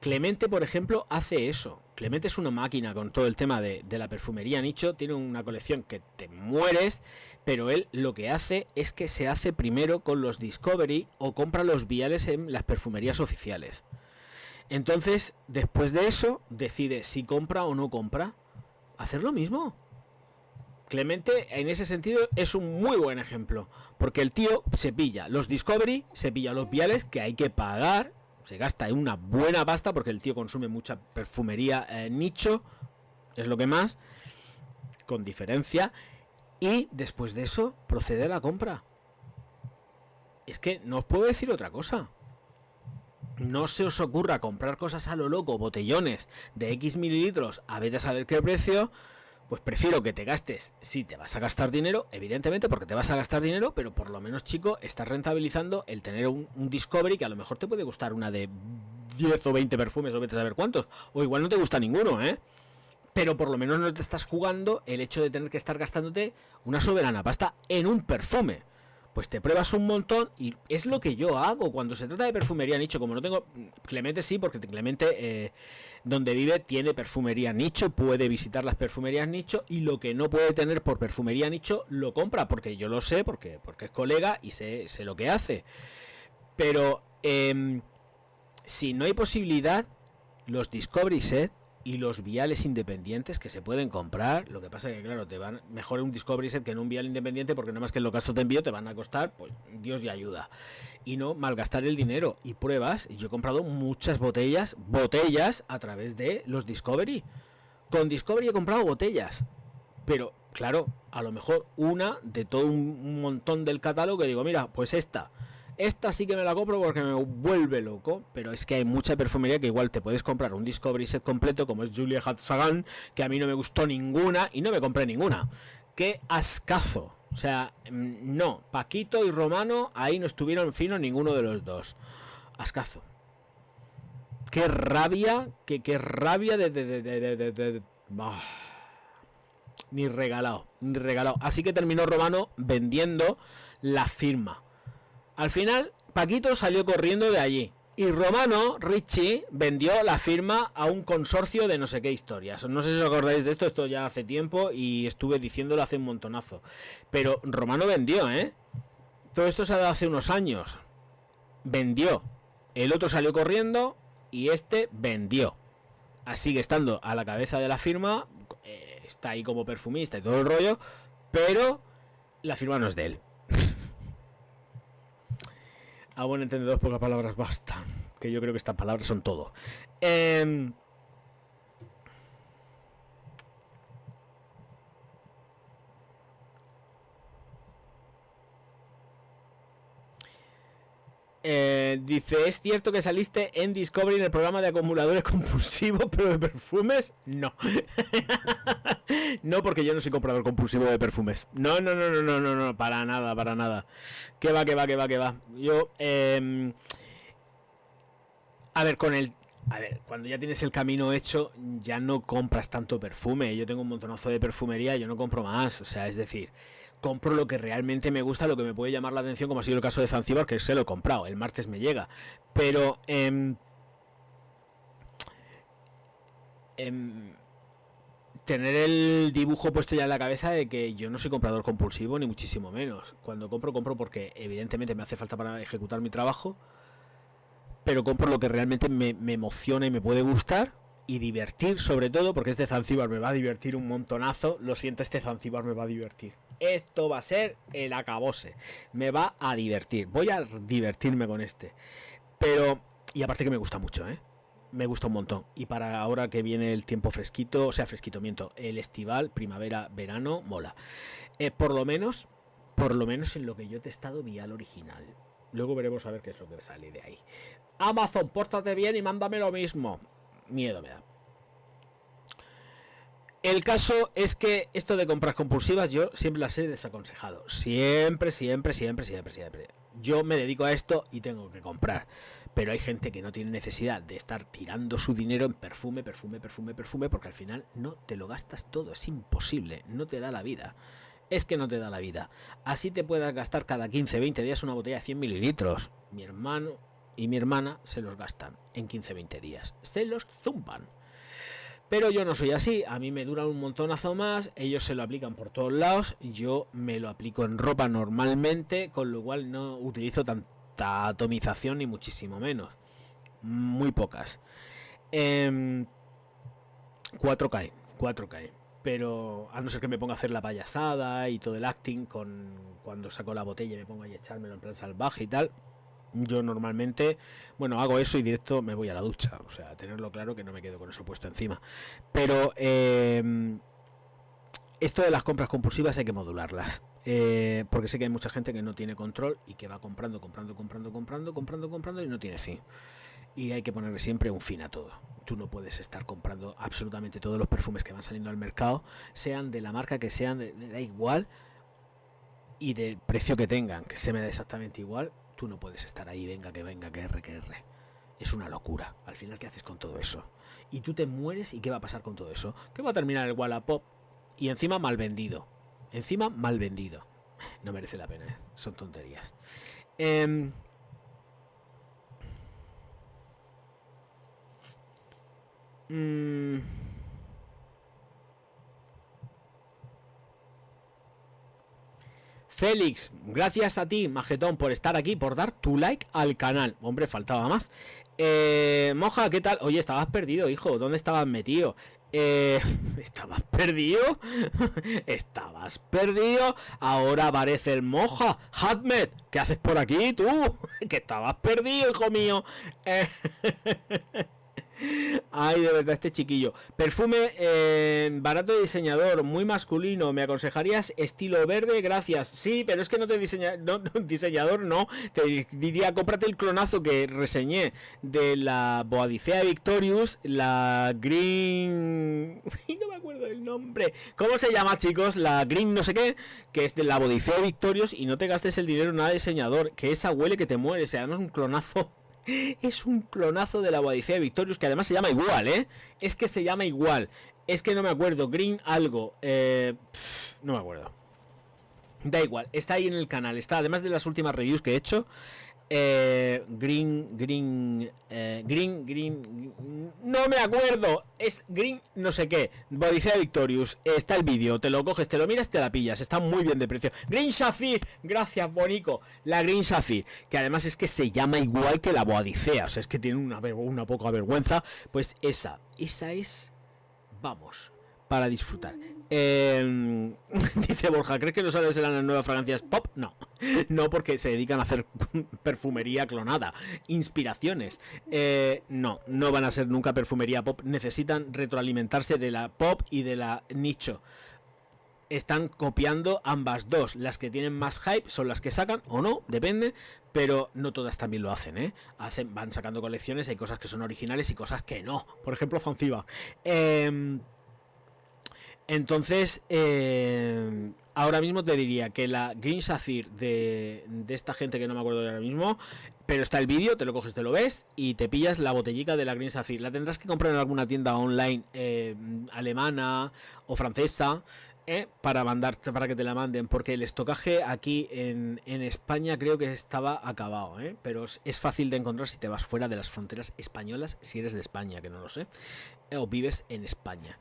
Clemente, por ejemplo, hace eso. Clemente es una máquina con todo el tema de la perfumería nicho. Tiene una colección que te mueres, pero él lo que hace es que se hace primero con los Discovery o compra los viales en las perfumerías oficiales. Entonces, después de eso, decide si compra o no compra. Hacer lo mismo. Clemente, en ese sentido, es un muy buen ejemplo. Porque el tío se pilla los Discovery, se pilla los viales que hay que pagar. Se gasta una buena pasta porque el tío consume mucha perfumería nicho. es lo que más, con diferencia, y después de eso procede a la compra. Es que no os puedo decir otra cosa. No se os ocurra comprar cosas a lo loco, botellones de X mililitros a vete a saber qué precio. Pues prefiero que te gastes, si te vas a gastar dinero, evidentemente porque te vas a gastar dinero, pero por lo menos, chico, estás rentabilizando el tener un Discovery que a lo mejor te puede gustar una de 10 o 20 perfumes o vete a saber cuántos, o igual no te gusta ninguno, pero por lo menos no te estás jugando el hecho de tener que estar gastándote una soberana pasta en un perfume. Pues te pruebas un montón y es lo que yo hago cuando se trata de perfumería nicho. Como no tengo... Clemente sí, porque Clemente donde vive tiene perfumería nicho, puede visitar las perfumerías nicho y lo que no puede tener por perfumería nicho lo compra, porque yo lo sé, porque es colega y sé lo que hace. Pero si no hay posibilidad, los Discovery Set y los viales independientes que se pueden comprar, lo que pasa es que claro, te van mejor un Discovery Set que en un vial independiente, porque nada más que los gastos de envío te van a costar, pues Dios y ayuda, y no malgastar el dinero. Y pruebas, y yo he comprado muchas botellas a través de los Discovery. Con Discovery he comprado botellas, pero claro, a lo mejor una de todo un montón del catálogo que digo, mira, pues esta sí que me la compro porque me vuelve loco. Pero es que hay mucha perfumería que igual te puedes comprar un Discovery Set completo, como es Julia Hatzagan, que a mí no me gustó ninguna y no me compré ninguna. ¡Qué ascazo! O sea, no, Paquito y Romano ahí no estuvieron finos ninguno de los dos. Ascazo. ¡Qué rabia! ¡Qué rabia de... Ni regalado. Así que terminó Romano vendiendo la firma. Al final, Paquito salió corriendo de allí. Y Romano, Richie, vendió la firma a un consorcio de no sé qué historias. No sé si os acordáis de esto ya hace tiempo y estuve diciéndolo hace un montonazo. Pero Romano vendió, Todo esto se ha dado hace unos años. Vendió. El otro salió corriendo y este vendió. Así que estando a la cabeza de la firma, está ahí como perfumista y todo el rollo, pero la firma no es de él. A buen entendedor, pocas palabras bastan. Que yo creo que estas palabras son todo. Dice, ¿es cierto que saliste en Discovery en el programa de acumuladores compulsivos, pero de perfumes? No. No, porque yo no soy comprador compulsivo de perfumes. No, para nada. Que va. Yo, a ver, cuando ya tienes el camino hecho, ya no compras tanto perfume. Yo tengo un montonazo de perfumería, yo no compro más. O sea, es decir, compro lo que realmente me gusta, lo que me puede llamar la atención, como ha sido el caso de Zanzíbar, que se lo he comprado. El martes me llega. Pero, tener el dibujo puesto ya en la cabeza de que yo no soy comprador compulsivo, ni muchísimo menos. Cuando compro porque evidentemente me hace falta para ejecutar mi trabajo, pero compro lo que realmente me emociona y me puede gustar y divertir, sobre todo, porque este Zanzíbar me va a divertir un montonazo. Lo siento, este Zanzíbar me va a divertir. Esto va a ser el acabose. Me va a divertir. Voy a divertirme con este. Pero, y aparte que me gusta mucho, me gusta un montón. Y para ahora que viene el tiempo fresquito, o sea, fresquito, miento, el estival, primavera, verano, mola. Por lo menos en lo que yo he testado vial original. Luego veremos a ver qué es lo que sale de ahí. Amazon, pórtate bien y mándame lo mismo. Miedo me da. El caso es que esto de compras compulsivas yo siempre las he desaconsejado. Siempre. Yo me dedico a esto y tengo que comprar. Pero hay gente que no tiene necesidad de estar tirando su dinero en perfume, porque al final no te lo gastas todo. Es imposible, no te da la vida. Es que no te da la vida. Así te puedas gastar cada 15, 20 días una botella de 100 mililitros. Mi hermano y mi hermana se los gastan en 15, 20 días. Se los zumban. Pero yo no soy así, a mí me dura un montonazo más, ellos se lo aplican por todos lados, yo me lo aplico en ropa normalmente, con lo cual no utilizo tanta atomización ni muchísimo menos. Muy pocas. 4 caen. Pero a no ser que me ponga a hacer la payasada y todo el acting cuando saco la botella y me pongo a echármelo en plan salvaje y tal, Yo normalmente, bueno, hago eso y directo me voy a la ducha. O sea, tenerlo claro que no me quedo con eso puesto encima. Pero esto de las compras compulsivas hay que modularlas. Porque sé que hay mucha gente que no tiene control y que va comprando y no tiene fin. Y hay que ponerle siempre un fin a todo. Tú no puedes estar comprando absolutamente todos los perfumes que van saliendo al mercado, sean de la marca que sean, da igual, y del precio que tengan, que se me da exactamente igual. Tú no puedes estar ahí, venga, que R, que R. Es una locura. Al final, ¿qué haces con todo eso? Y tú te mueres, ¿y qué va a pasar con todo eso? Que va a terminar el Wallapop y encima mal vendido. No merece la pena, ¿eh? Son tonterías. Félix, gracias a ti, Majetón, por estar aquí, por dar tu like al canal. Hombre, faltaba más. Moja, ¿qué tal? Oye, estabas perdido, hijo. ¿Dónde estabas metido? ¿Estabas perdido? ¿Estabas perdido? Ahora aparece el Moja. Hadmet, ¿qué haces por aquí, tú? Que estabas perdido, hijo mío. Ay, de verdad, este chiquillo. Perfume barato de diseñador, muy masculino. ¿Me aconsejarías estilo verde? Gracias. Sí, pero es que no te diseñador no. Te diría, cómprate el clonazo que reseñé de la Boadicea Victorious, la Green... no me acuerdo del nombre. ¿Cómo se llama, chicos? La Green no sé qué, que es de la Boadicea Victorious, y no te gastes el dinero en nada de diseñador, que esa huele que te mueres. O sea, no es un clonazo. Es un clonazo de la Boadicea Victorious, que además se llama igual, ¿eh? Es que se llama igual. Es que no me acuerdo. Green algo. No me acuerdo. Da igual. Está ahí en el canal. Está, además de las últimas reviews que he hecho. Green. No me acuerdo. Es Green no sé qué. Boadicea Victorious. Está el vídeo. Te lo coges, te lo miras, te la pillas. Está muy bien de precio. Green Saphir. Gracias, Bonico. La Green Saphir. Que además es que se llama igual que la Boadicea. O sea, es que tiene una poca vergüenza. Pues esa es. Vamos. Para disfrutar. Dice Borja, ¿crees que los árabes serán las nuevas fragancias pop? No, no, porque se dedican a hacer perfumería clonada, inspiraciones. No van a ser nunca perfumería pop. Necesitan retroalimentarse de la pop y de la nicho. Están copiando ambas dos. Las que tienen más hype son las que sacan, o no, depende. Pero no todas también lo hacen, ¿eh? Van sacando colecciones, hay cosas que son originales y cosas que no. Por ejemplo, Fanciva. Entonces, ahora mismo te diría que la Green Saphir de esta gente que no me acuerdo de ahora mismo, pero está el vídeo, te lo coges, te lo ves y te pillas la botellica de la Green Saphir. La tendrás que comprar en alguna tienda online alemana o francesa, para que te la manden, porque el estocaje aquí en España creo que estaba acabado, pero es fácil de encontrar si te vas fuera de las fronteras españolas, si eres de España, que no lo sé, o vives en España.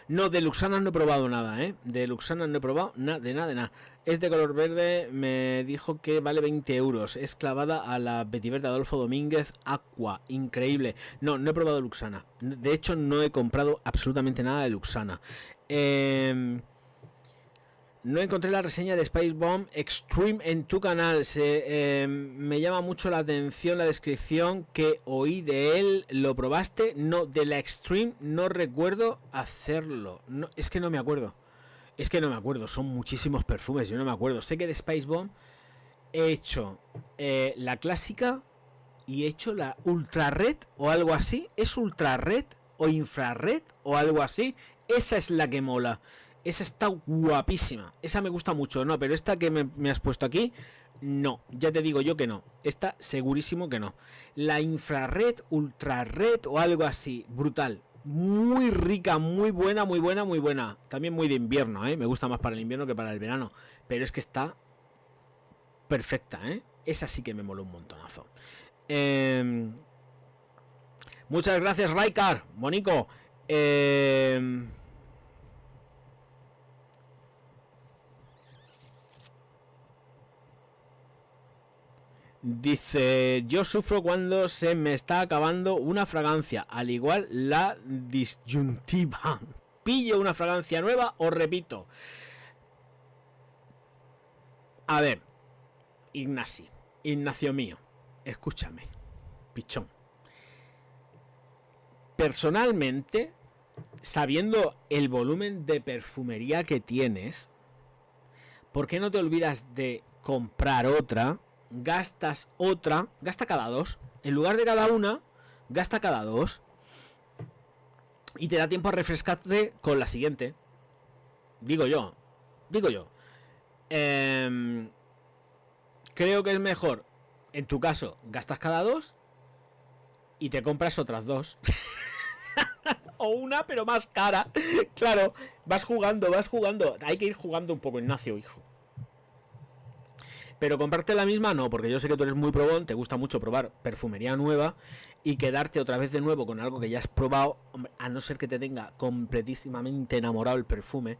No, de Luxana no he probado nada, De Luxana no he probado de nada. Es de color verde, me dijo que vale 20 euros. Es clavada a la Vetiver de Adolfo Domínguez Aqua. Increíble. No he probado Luxana. De hecho, no he comprado absolutamente nada de Luxana. No encontré la reseña de Spice Bomb Extreme en tu canal. Me llama mucho la atención la descripción que oí de él. ¿Lo probaste? No, de la Extreme no recuerdo hacerlo. No, es que no me acuerdo. Son muchísimos perfumes, yo no me acuerdo. Sé que de Spice Bomb he hecho la clásica y he hecho la Ultra Red o algo así. ¿Es Ultra Red o Infrared o algo así? Esa es la que mola. Esa está guapísima. Esa me gusta mucho, no, pero esta que me has puesto aquí, no. Ya te digo yo que no. Esta segurísimo que no. La Infrared, Ultra Red o algo así. Brutal. Muy rica, muy buena. También muy de invierno, Me gusta más para el invierno que para el verano. Pero es que está perfecta, Esa sí que me moló un montonazo. Muchas gracias, Raikar. Bonico. Dice, yo sufro cuando se me está acabando una fragancia, al igual la disyuntiva. ¿Pillo una fragancia nueva o repito? A ver, Ignacio mío, escúchame, pichón. Personalmente, sabiendo el volumen de perfumería que tienes, ¿por qué no te olvidas de comprar otra? Gastas otra, gasta cada 2. En lugar de cada una, gasta cada 2. Y te da tiempo a refrescarte con la siguiente. Digo yo. Creo que es mejor, en tu caso, gastas cada 2 y te compras otras 2. O una, pero más cara. Claro, vas jugando. Hay que ir jugando un poco, Ignacio, hijo. Pero comprarte la misma no, porque yo sé que tú eres muy probón, te gusta mucho probar perfumería nueva y quedarte otra vez de nuevo con algo que ya has probado, a no ser que te tenga completísimamente enamorado el perfume,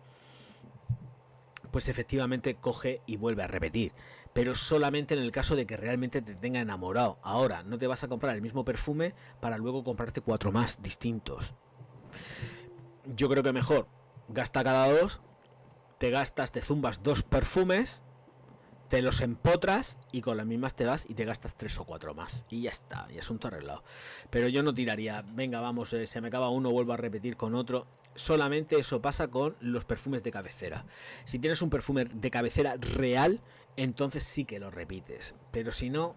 pues efectivamente coge y vuelve a repetir. Pero solamente en el caso de que realmente te tenga enamorado. Ahora, no te vas a comprar el mismo perfume para luego comprarte 4 más distintos. Yo creo que mejor, gasta cada 2, te zumbas 2 perfumes, te los empotras y con las mismas te vas y te gastas 3 o 4 más. Y ya está, y asunto arreglado. Pero yo no tiraría, venga, vamos, se me acaba uno, vuelvo a repetir con otro. Solamente eso pasa con los perfumes de cabecera. Si tienes un perfume de cabecera real, entonces sí que lo repites. Pero si no,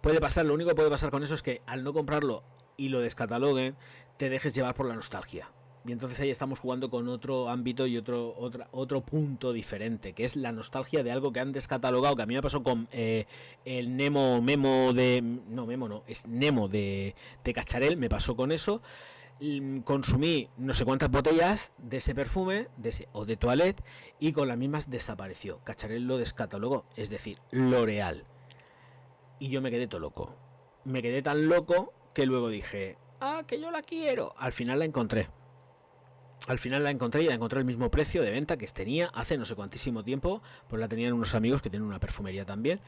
puede pasar, lo único que puede pasar con eso es que al no comprarlo y lo descataloguen, te dejes llevar por la nostalgia. Y entonces ahí estamos jugando con otro ámbito y otro punto diferente, que es la nostalgia de algo que han descatalogado, que a mí me pasó con el Nemo de... No, Memo no, es Nemo de Cacharel, me pasó con eso. Consumí no sé cuántas botellas de ese perfume, de ese eau de toilette, y con las mismas desapareció. Cacharel lo descatalogó, es decir, L'Oreal. Y yo me quedé todo loco. Me quedé tan loco que luego dije, que yo la quiero. Al final la encontré. Y la encontré al mismo precio de venta que tenía hace no sé cuantísimo tiempo. Pues la tenían unos amigos que tienen una perfumería también,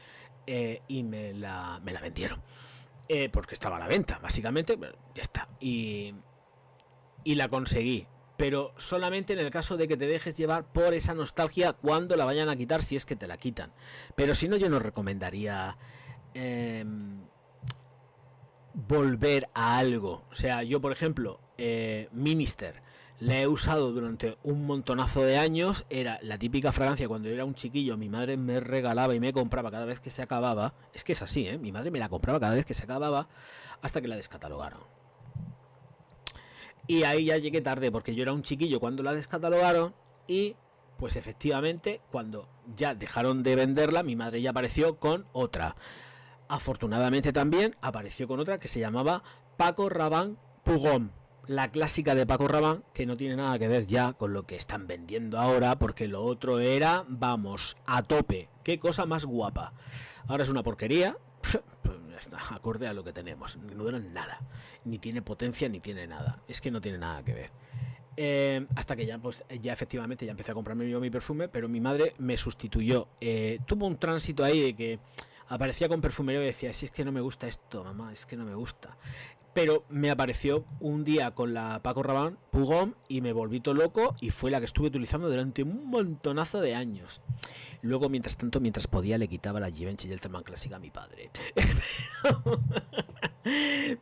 y me la vendieron. Porque estaba a la venta, básicamente. Ya está. Y la conseguí. Pero solamente en el caso de que te dejes llevar por esa nostalgia cuando la vayan a quitar, si es que te la quitan. Pero si no, yo no recomendaría volver a algo. O sea, yo por ejemplo, Minister la he usado durante un montonazo de años. Era la típica fragancia cuando yo era un chiquillo. Mi madre me regalaba y me compraba cada vez que se acababa. Es que es así, mi madre me la compraba cada vez que se acababa, hasta que la descatalogaron. Y ahí ya llegué tarde, porque yo era un chiquillo cuando la descatalogaron. Y pues efectivamente, cuando ya dejaron de venderla, mi madre ya apareció con otra. Afortunadamente también apareció con otra que se llamaba Paco Rabanne Pughomme, la clásica de Paco Rabanne, que no tiene nada que ver ya con lo que están vendiendo ahora, porque lo otro era, vamos, a tope. Qué cosa más guapa. Ahora es una porquería, pues está acorde a lo que tenemos. No dura nada, ni tiene potencia ni tiene nada. Es que no tiene nada que ver. Hasta que ya, pues, ya efectivamente ya empecé a comprarme yo mi perfume, pero mi madre me sustituyó. Tuvo un tránsito ahí de que aparecía con perfumería y decía, si es que no me gusta esto, mamá, es que no me gusta. Pero me apareció un día con la Paco Rabanne Pughomme y me volví todo loco, y fue la que estuve utilizando durante un montonazo de años. Luego, mientras podía, le quitaba la Givenchy Gentleman Classic a mi padre.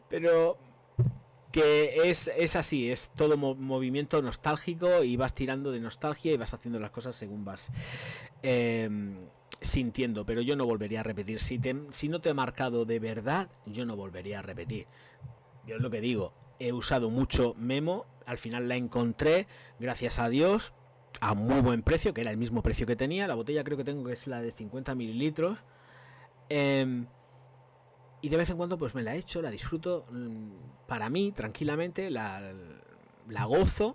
Pero que es así, es todo movimiento nostálgico, y vas tirando de nostalgia y vas haciendo las cosas según vas sintiendo. Pero yo no volvería a repetir. Si no te ha marcado de verdad, yo no volvería a repetir. Yo es lo que digo, he usado mucho Memo, al final la encontré, gracias a Dios, a muy buen precio, que era el mismo precio que tenía. La botella creo que tengo que es la de 50 mililitros. Y de vez en cuando pues me la echo, la disfruto para mí, tranquilamente, la gozo.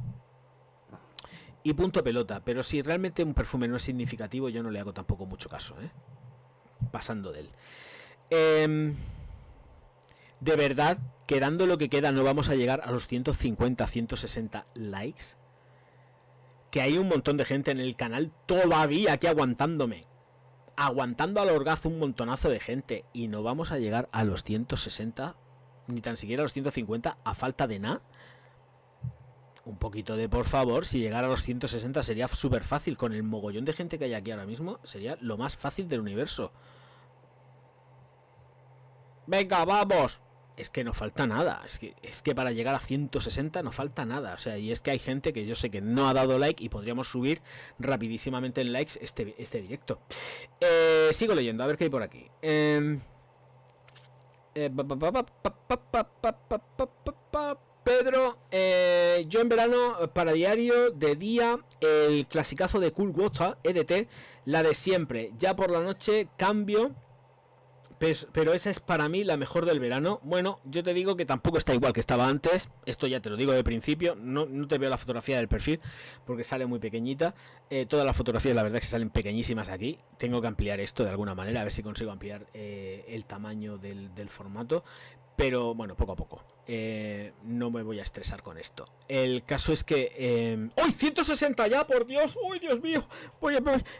Y punto pelota. Pero si realmente un perfume no es significativo, yo no le hago tampoco mucho caso, pasando de él. De verdad, quedando lo que queda, no vamos a llegar a los 150, 160 likes. Que hay un montón de gente en el canal todavía aquí aguantándome. Aguantando al orgazo un montonazo de gente. Y no vamos a llegar a los 160, ni tan siquiera a los 150, a falta de nada. Un poquito de por favor, si llegara a los 160 sería súper fácil. Con el mogollón de gente que hay aquí ahora mismo, sería lo más fácil del universo. Venga, vamos. Es que no falta nada. Es que para llegar a 160 no falta nada. O sea, y es que hay gente que yo sé que no ha dado like y podríamos subir rapidísimamente en likes este directo. Sigo leyendo, a ver qué hay por aquí. Pedro, yo en verano para diario de día el clasicazo de Cool Water EDT, la de siempre. Ya por la noche cambio, pero esa es para mí la mejor del verano. Bueno, yo te digo que tampoco está igual que estaba antes. Esto ya te lo digo de principio. No te veo la fotografía del perfil porque sale muy pequeñita. Todas las fotografías la verdad es que salen pequeñísimas aquí. Tengo que ampliar esto de alguna manera, a ver si consigo ampliar el tamaño del formato. Pero bueno, poco a poco. No me voy a estresar con esto. El caso es que... ¡Uy! 160 ya, por Dios. ¡Uy, Dios mío!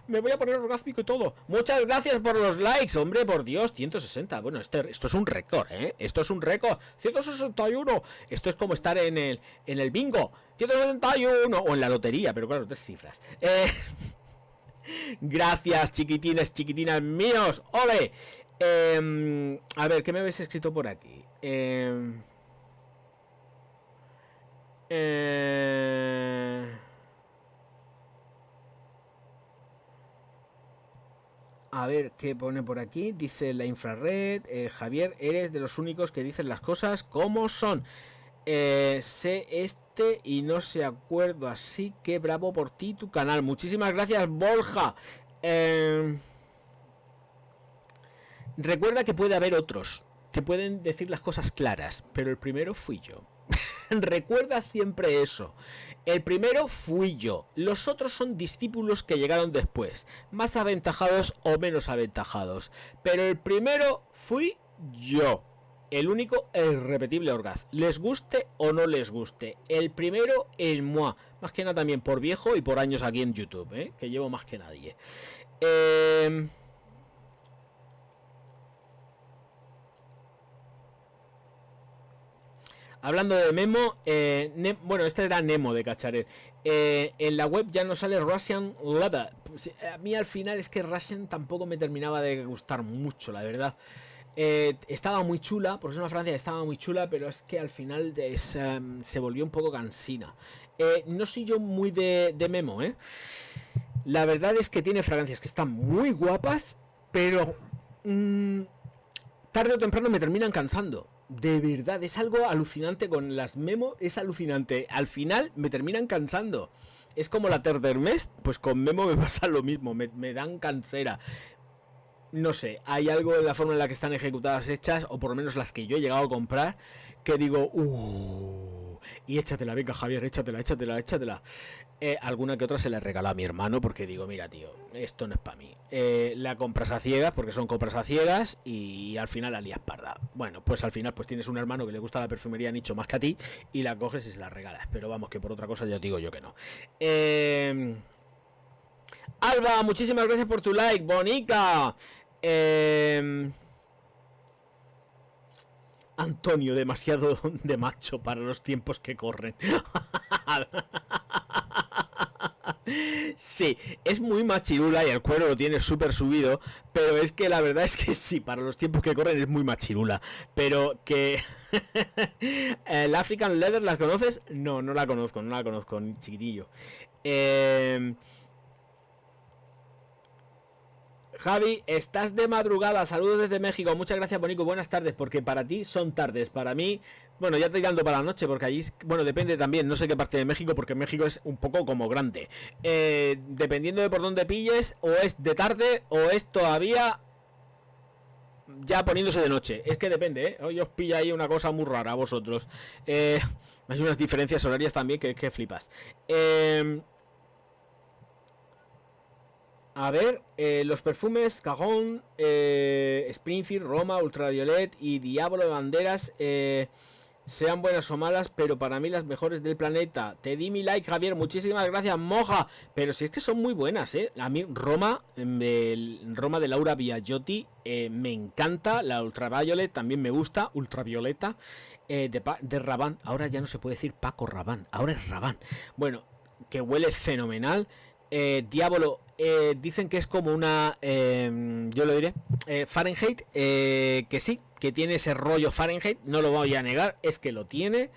Me voy a poner orgásmico y todo. Muchas gracias por los likes, hombre, por Dios. 160. Bueno, esto es un récord, ¿eh? Esto es un récord. 161. Esto es como estar en el bingo. 161. O en la lotería, pero claro, 3 cifras. Gracias, chiquitines, chiquitinas míos. ¡Ole! A ver, ¿qué me habéis escrito por aquí? A ver, ¿qué pone por aquí? Dice la infrared. Javier, eres de los únicos que dicen las cosas como son. Sé y no se acuerdo, así que bravo por ti, tu canal. Muchísimas gracias, Borja. Recuerda que puede haber otros que pueden decir las cosas claras, pero el primero fui yo. Recuerda siempre eso. El primero fui yo. Los otros son discípulos que llegaron después, más aventajados o menos aventajados. Pero el primero fui yo. El único e irrepetible Orgaz. Les guste o no les guste. El primero, el moi. Más que nada también por viejo y por años aquí en YouTube, que llevo más que nadie. Hablando de Memo, bueno, este era Nemo de Cacharel. En la web ya no sale Russian Leather. Pues, a mí al final es que Russian tampoco me terminaba de gustar mucho, la verdad. Estaba muy chula, porque es una Francia, estaba muy chula, pero es que al final se volvió un poco cansina. No soy yo muy de Memo, La verdad es que tiene fragancias que están muy guapas, pero tarde o temprano me terminan cansando. De verdad, es algo alucinante con las Memo, es alucinante. Al final me terminan cansando. Es como la Terre d'Hermès, pues con Memo me pasa lo mismo, me dan cansera. No sé, hay algo en la forma en la que están ejecutadas hechas, o por lo menos las que yo he llegado a comprar, que digo, y échatela, venga Javier, échatela. Alguna que otra se la regala a mi hermano porque digo, mira tío, esto no es para mí. La compras a ciegas porque son compras a ciegas y al final la lías parda. Bueno, pues al final pues tienes un hermano que le gusta la perfumería nicho más que a ti y la coges y se la regalas. Pero vamos, que por otra cosa ya digo yo que no. Alba, muchísimas gracias por tu like, bonica. Antonio, demasiado de macho para los tiempos que corren. Sí, es muy machirula y el cuero lo tiene súper subido, pero es que la verdad es que sí, para los tiempos que corren es muy machirula. Pero que... ¿El African Leather la conoces? No la conozco, chiquitillo. Javi, estás de madrugada, saludos desde México, muchas gracias Bonico, buenas tardes, porque para ti son tardes, para mí, bueno, ya tirando para la noche, porque allí, bueno, depende también, no sé qué parte de México, porque México es un poco como grande, dependiendo de por dónde pilles, o es de tarde, o es todavía ya poniéndose de noche, es que depende, hoy os pilla ahí una cosa muy rara a vosotros, hay unas diferencias horarias también que flipas. A ver, los perfumes Cajón, Springfield, Roma, Ultraviolet y Diablo de Banderas sean buenas o malas, pero para mí las mejores del planeta. Te di mi like, Javier, muchísimas gracias, moja. Pero si es que son muy buenas, ¿eh? A mí Roma de Laura Biagiotti me encanta. La Ultraviolet también me gusta, Ultravioleta. De Rabanne, ahora ya no se puede decir Paco Rabanne, ahora es Rabanne. Bueno, que huele fenomenal. Diablo, dicen que es como una, yo lo diré, Fahrenheit, que sí, que tiene ese rollo Fahrenheit, no lo voy a negar, es que lo tiene.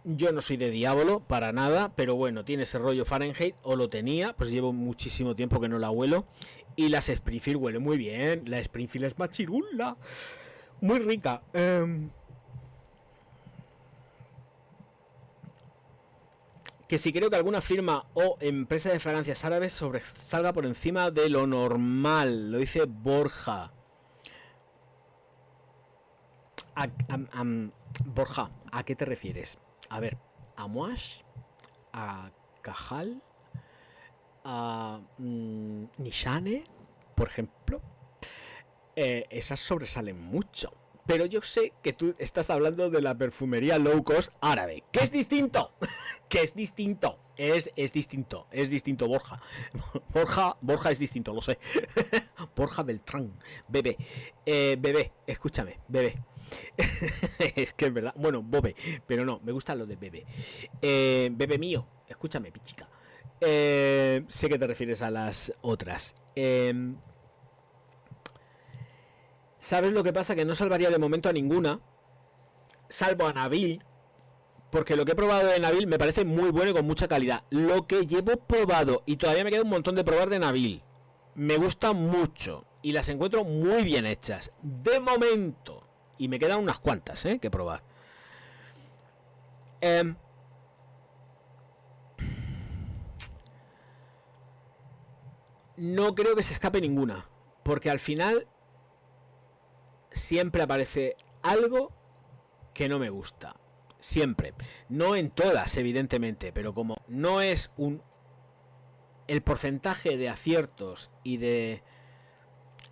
Yo no soy de Diablo para nada, pero bueno, tiene ese rollo Fahrenheit, o lo tenía, pues llevo muchísimo tiempo que no la huelo. Y las Springfield huele muy bien, la Springfield es machirula, muy rica. Que si creo que alguna firma o empresa de fragancias árabes sobresalga por encima de lo normal, lo dice Borja. Borja, ¿a qué te refieres? A ver, a Moash, a Cajal, a Nishane, por ejemplo. Esas sobresalen mucho. Pero yo sé que tú estás hablando de la perfumería low cost árabe, que es distinto. Que es distinto. Es distinto. Es distinto, Borja. Borja es distinto, lo sé. Borja Beltrán. Bebé. Bebé, escúchame, bebé. Es que es verdad. Bueno, Bobe, pero no, me gusta lo de bebé. Bebé mío, escúchame, pichica. Sé que te refieres a las otras. ¿Sabes lo que pasa? Que no salvaría de momento a ninguna, salvo a Nabil, porque lo que he probado de Nabil me parece muy bueno y con mucha calidad. Lo que llevo probado, y todavía me queda un montón de probar de Nabil, me gusta mucho y las encuentro muy bien hechas, de momento. Y me quedan unas cuantas, que probar. No creo que se escape ninguna, porque al final siempre aparece algo que no me gusta. Siempre. No en todas, evidentemente, pero como no es el porcentaje de aciertos y de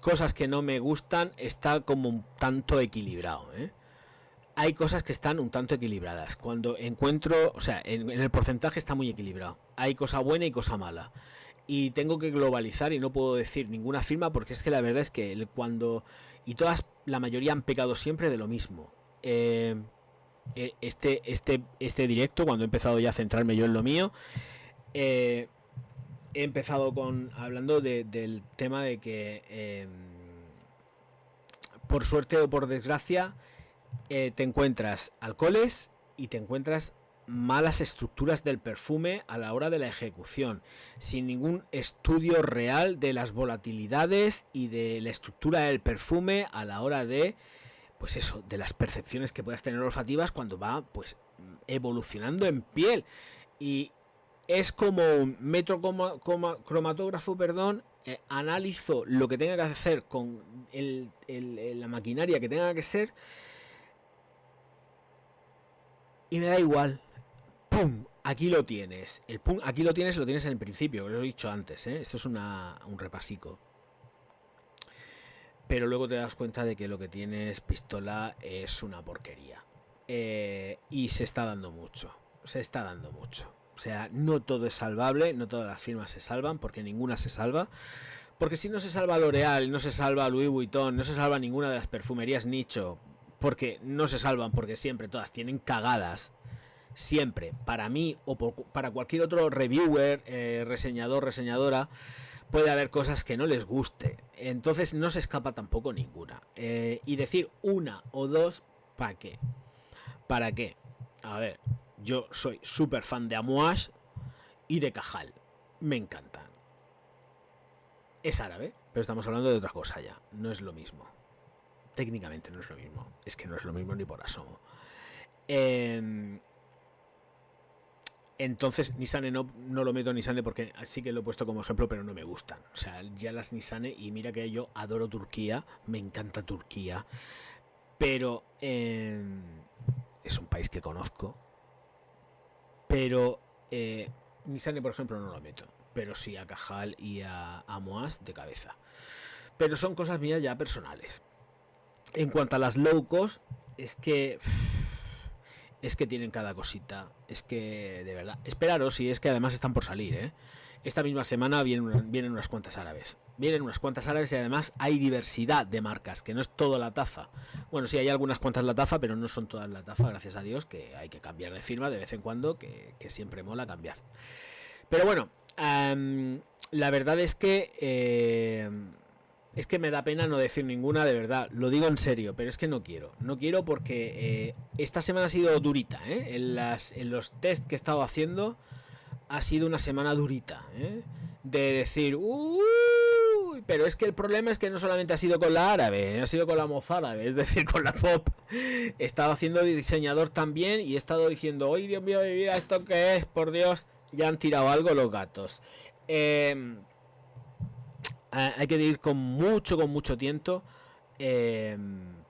cosas que no me gustan está como un tanto equilibrado, Hay cosas que están un tanto equilibradas. Cuando encuentro, o sea, en el porcentaje está muy equilibrado. Hay cosa buena y cosa mala. Y tengo que globalizar y no puedo decir ninguna firma porque es que la verdad es que la mayoría han pecado siempre de lo mismo. Este directo, cuando he empezado ya a centrarme yo en lo mío, he empezado hablando del tema de que por suerte o por desgracia te encuentras alcoholes y te encuentras malas estructuras del perfume a la hora de la ejecución, sin ningún estudio real de las volatilidades y de la estructura del perfume a la hora de, pues eso, de las percepciones que puedas tener olfativas cuando va, pues, evolucionando en piel. Y es como un cromatógrafo, analizo lo que tenga que hacer con la maquinaria que tenga que ser y me da igual. ¡Pum! Aquí lo tienes. Aquí lo tienes en el principio, que lo he dicho antes, Esto es un repasico. Pero luego te das cuenta de que lo que tienes, pistola, es una porquería. Y se está dando mucho. O sea, no todo es salvable, no todas las firmas se salvan, porque ninguna se salva. Porque si no se salva L'Oreal, no se salva Louis Vuitton, no se salva ninguna de las perfumerías nicho, porque no se salvan, porque siempre todas tienen cagadas. Siempre, para mí o para cualquier otro reviewer, reseñador, reseñadora, puede haber cosas que no les guste. Entonces no se escapa tampoco ninguna. Y decir una o dos, ¿para qué? ¿Para qué? A ver, yo soy súper fan de Amouage y de Cajal. Me encantan. Es árabe, pero estamos hablando de otra cosa ya. No es lo mismo. Técnicamente no es lo mismo. Es que no es lo mismo ni por asomo. Entonces Nissane no lo meto en Nissane porque sí que lo he puesto como ejemplo, pero no me gustan. O sea, ya las Nissane, y mira que yo adoro Turquía, me encanta Turquía, pero es un país que conozco. Pero Nissane, por ejemplo, no lo meto, pero sí a Cajal y a Moas de cabeza. Pero son cosas mías ya personales. En cuanto a las low cost, es que Es que tienen cada cosita. Es que, de verdad. Esperaros, si es que además están por salir, ¿eh? Esta misma semana vienen unas cuantas árabes. Vienen unas cuantas árabes y además hay diversidad de marcas, que no es todo la taza. Bueno, sí hay algunas cuantas la taza, pero no son todas la taza, gracias a Dios, que hay que cambiar de firma de vez en cuando, que siempre mola cambiar. Pero bueno, la verdad es que me da pena no decir ninguna, de verdad. Lo digo en serio, pero es que no quiero. No quiero porque esta semana ha sido durita, ¿eh? En los test que he estado haciendo ha sido una semana durita, ¿eh? De decir, pero es que el problema es que no solamente ha sido con la árabe, ha sido con la mozárabe, es decir, con la pop. He estado haciendo de diseñador también y he estado diciendo, ¡ay, Dios mío de mi vida, esto qué es! Por Dios, ya han tirado algo los gatos. Hay que ir con mucho tiento,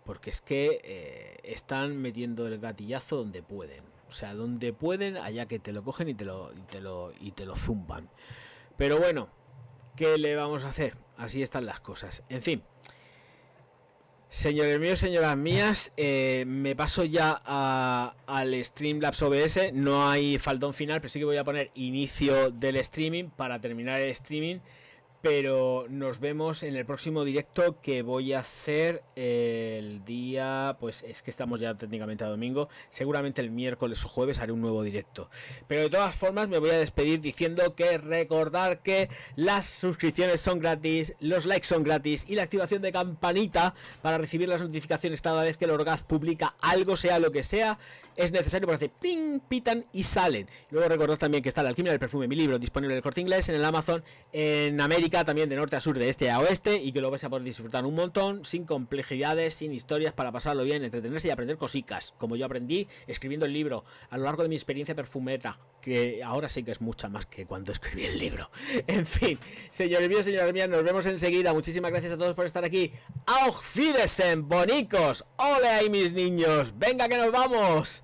porque es que están metiendo el gatillazo donde pueden. O sea, donde pueden, allá que te lo cogen y te lo zumban. Pero bueno, ¿qué le vamos a hacer? Así están las cosas. En fin, señores míos, señoras mías, me paso ya al Streamlabs OBS. No hay faldón final, pero sí que voy a poner inicio del streaming para terminar el streaming. Pero nos vemos en el próximo directo que voy a hacer el día... Pues es que estamos ya técnicamente a domingo. Seguramente el miércoles o jueves haré un nuevo directo. Pero de todas formas me voy a despedir diciendo que recordar que las suscripciones son gratis, los likes son gratis y la activación de campanita para recibir las notificaciones cada vez que el Orgaz publica algo, sea lo que sea, es necesario porque hace ping, pitan y salen. Luego recordad también que está La Alquimia del Perfume, mi libro, disponible en el Corte Inglés, en el Amazon, en América también de norte a sur, de este a oeste, y que lo vais a poder disfrutar un montón, sin complejidades, sin historias, para pasarlo bien, entretenerse y aprender cositas, como yo aprendí escribiendo el libro a lo largo de mi experiencia perfumera, que ahora sí que es mucha más que cuando escribí el libro. En fin, señores míos, señoras mías, nos vemos enseguida. Muchísimas gracias a todos por estar aquí. Auf Wiedersehen, bonicos. Ole ahí, mis niños. Venga que nos vamos.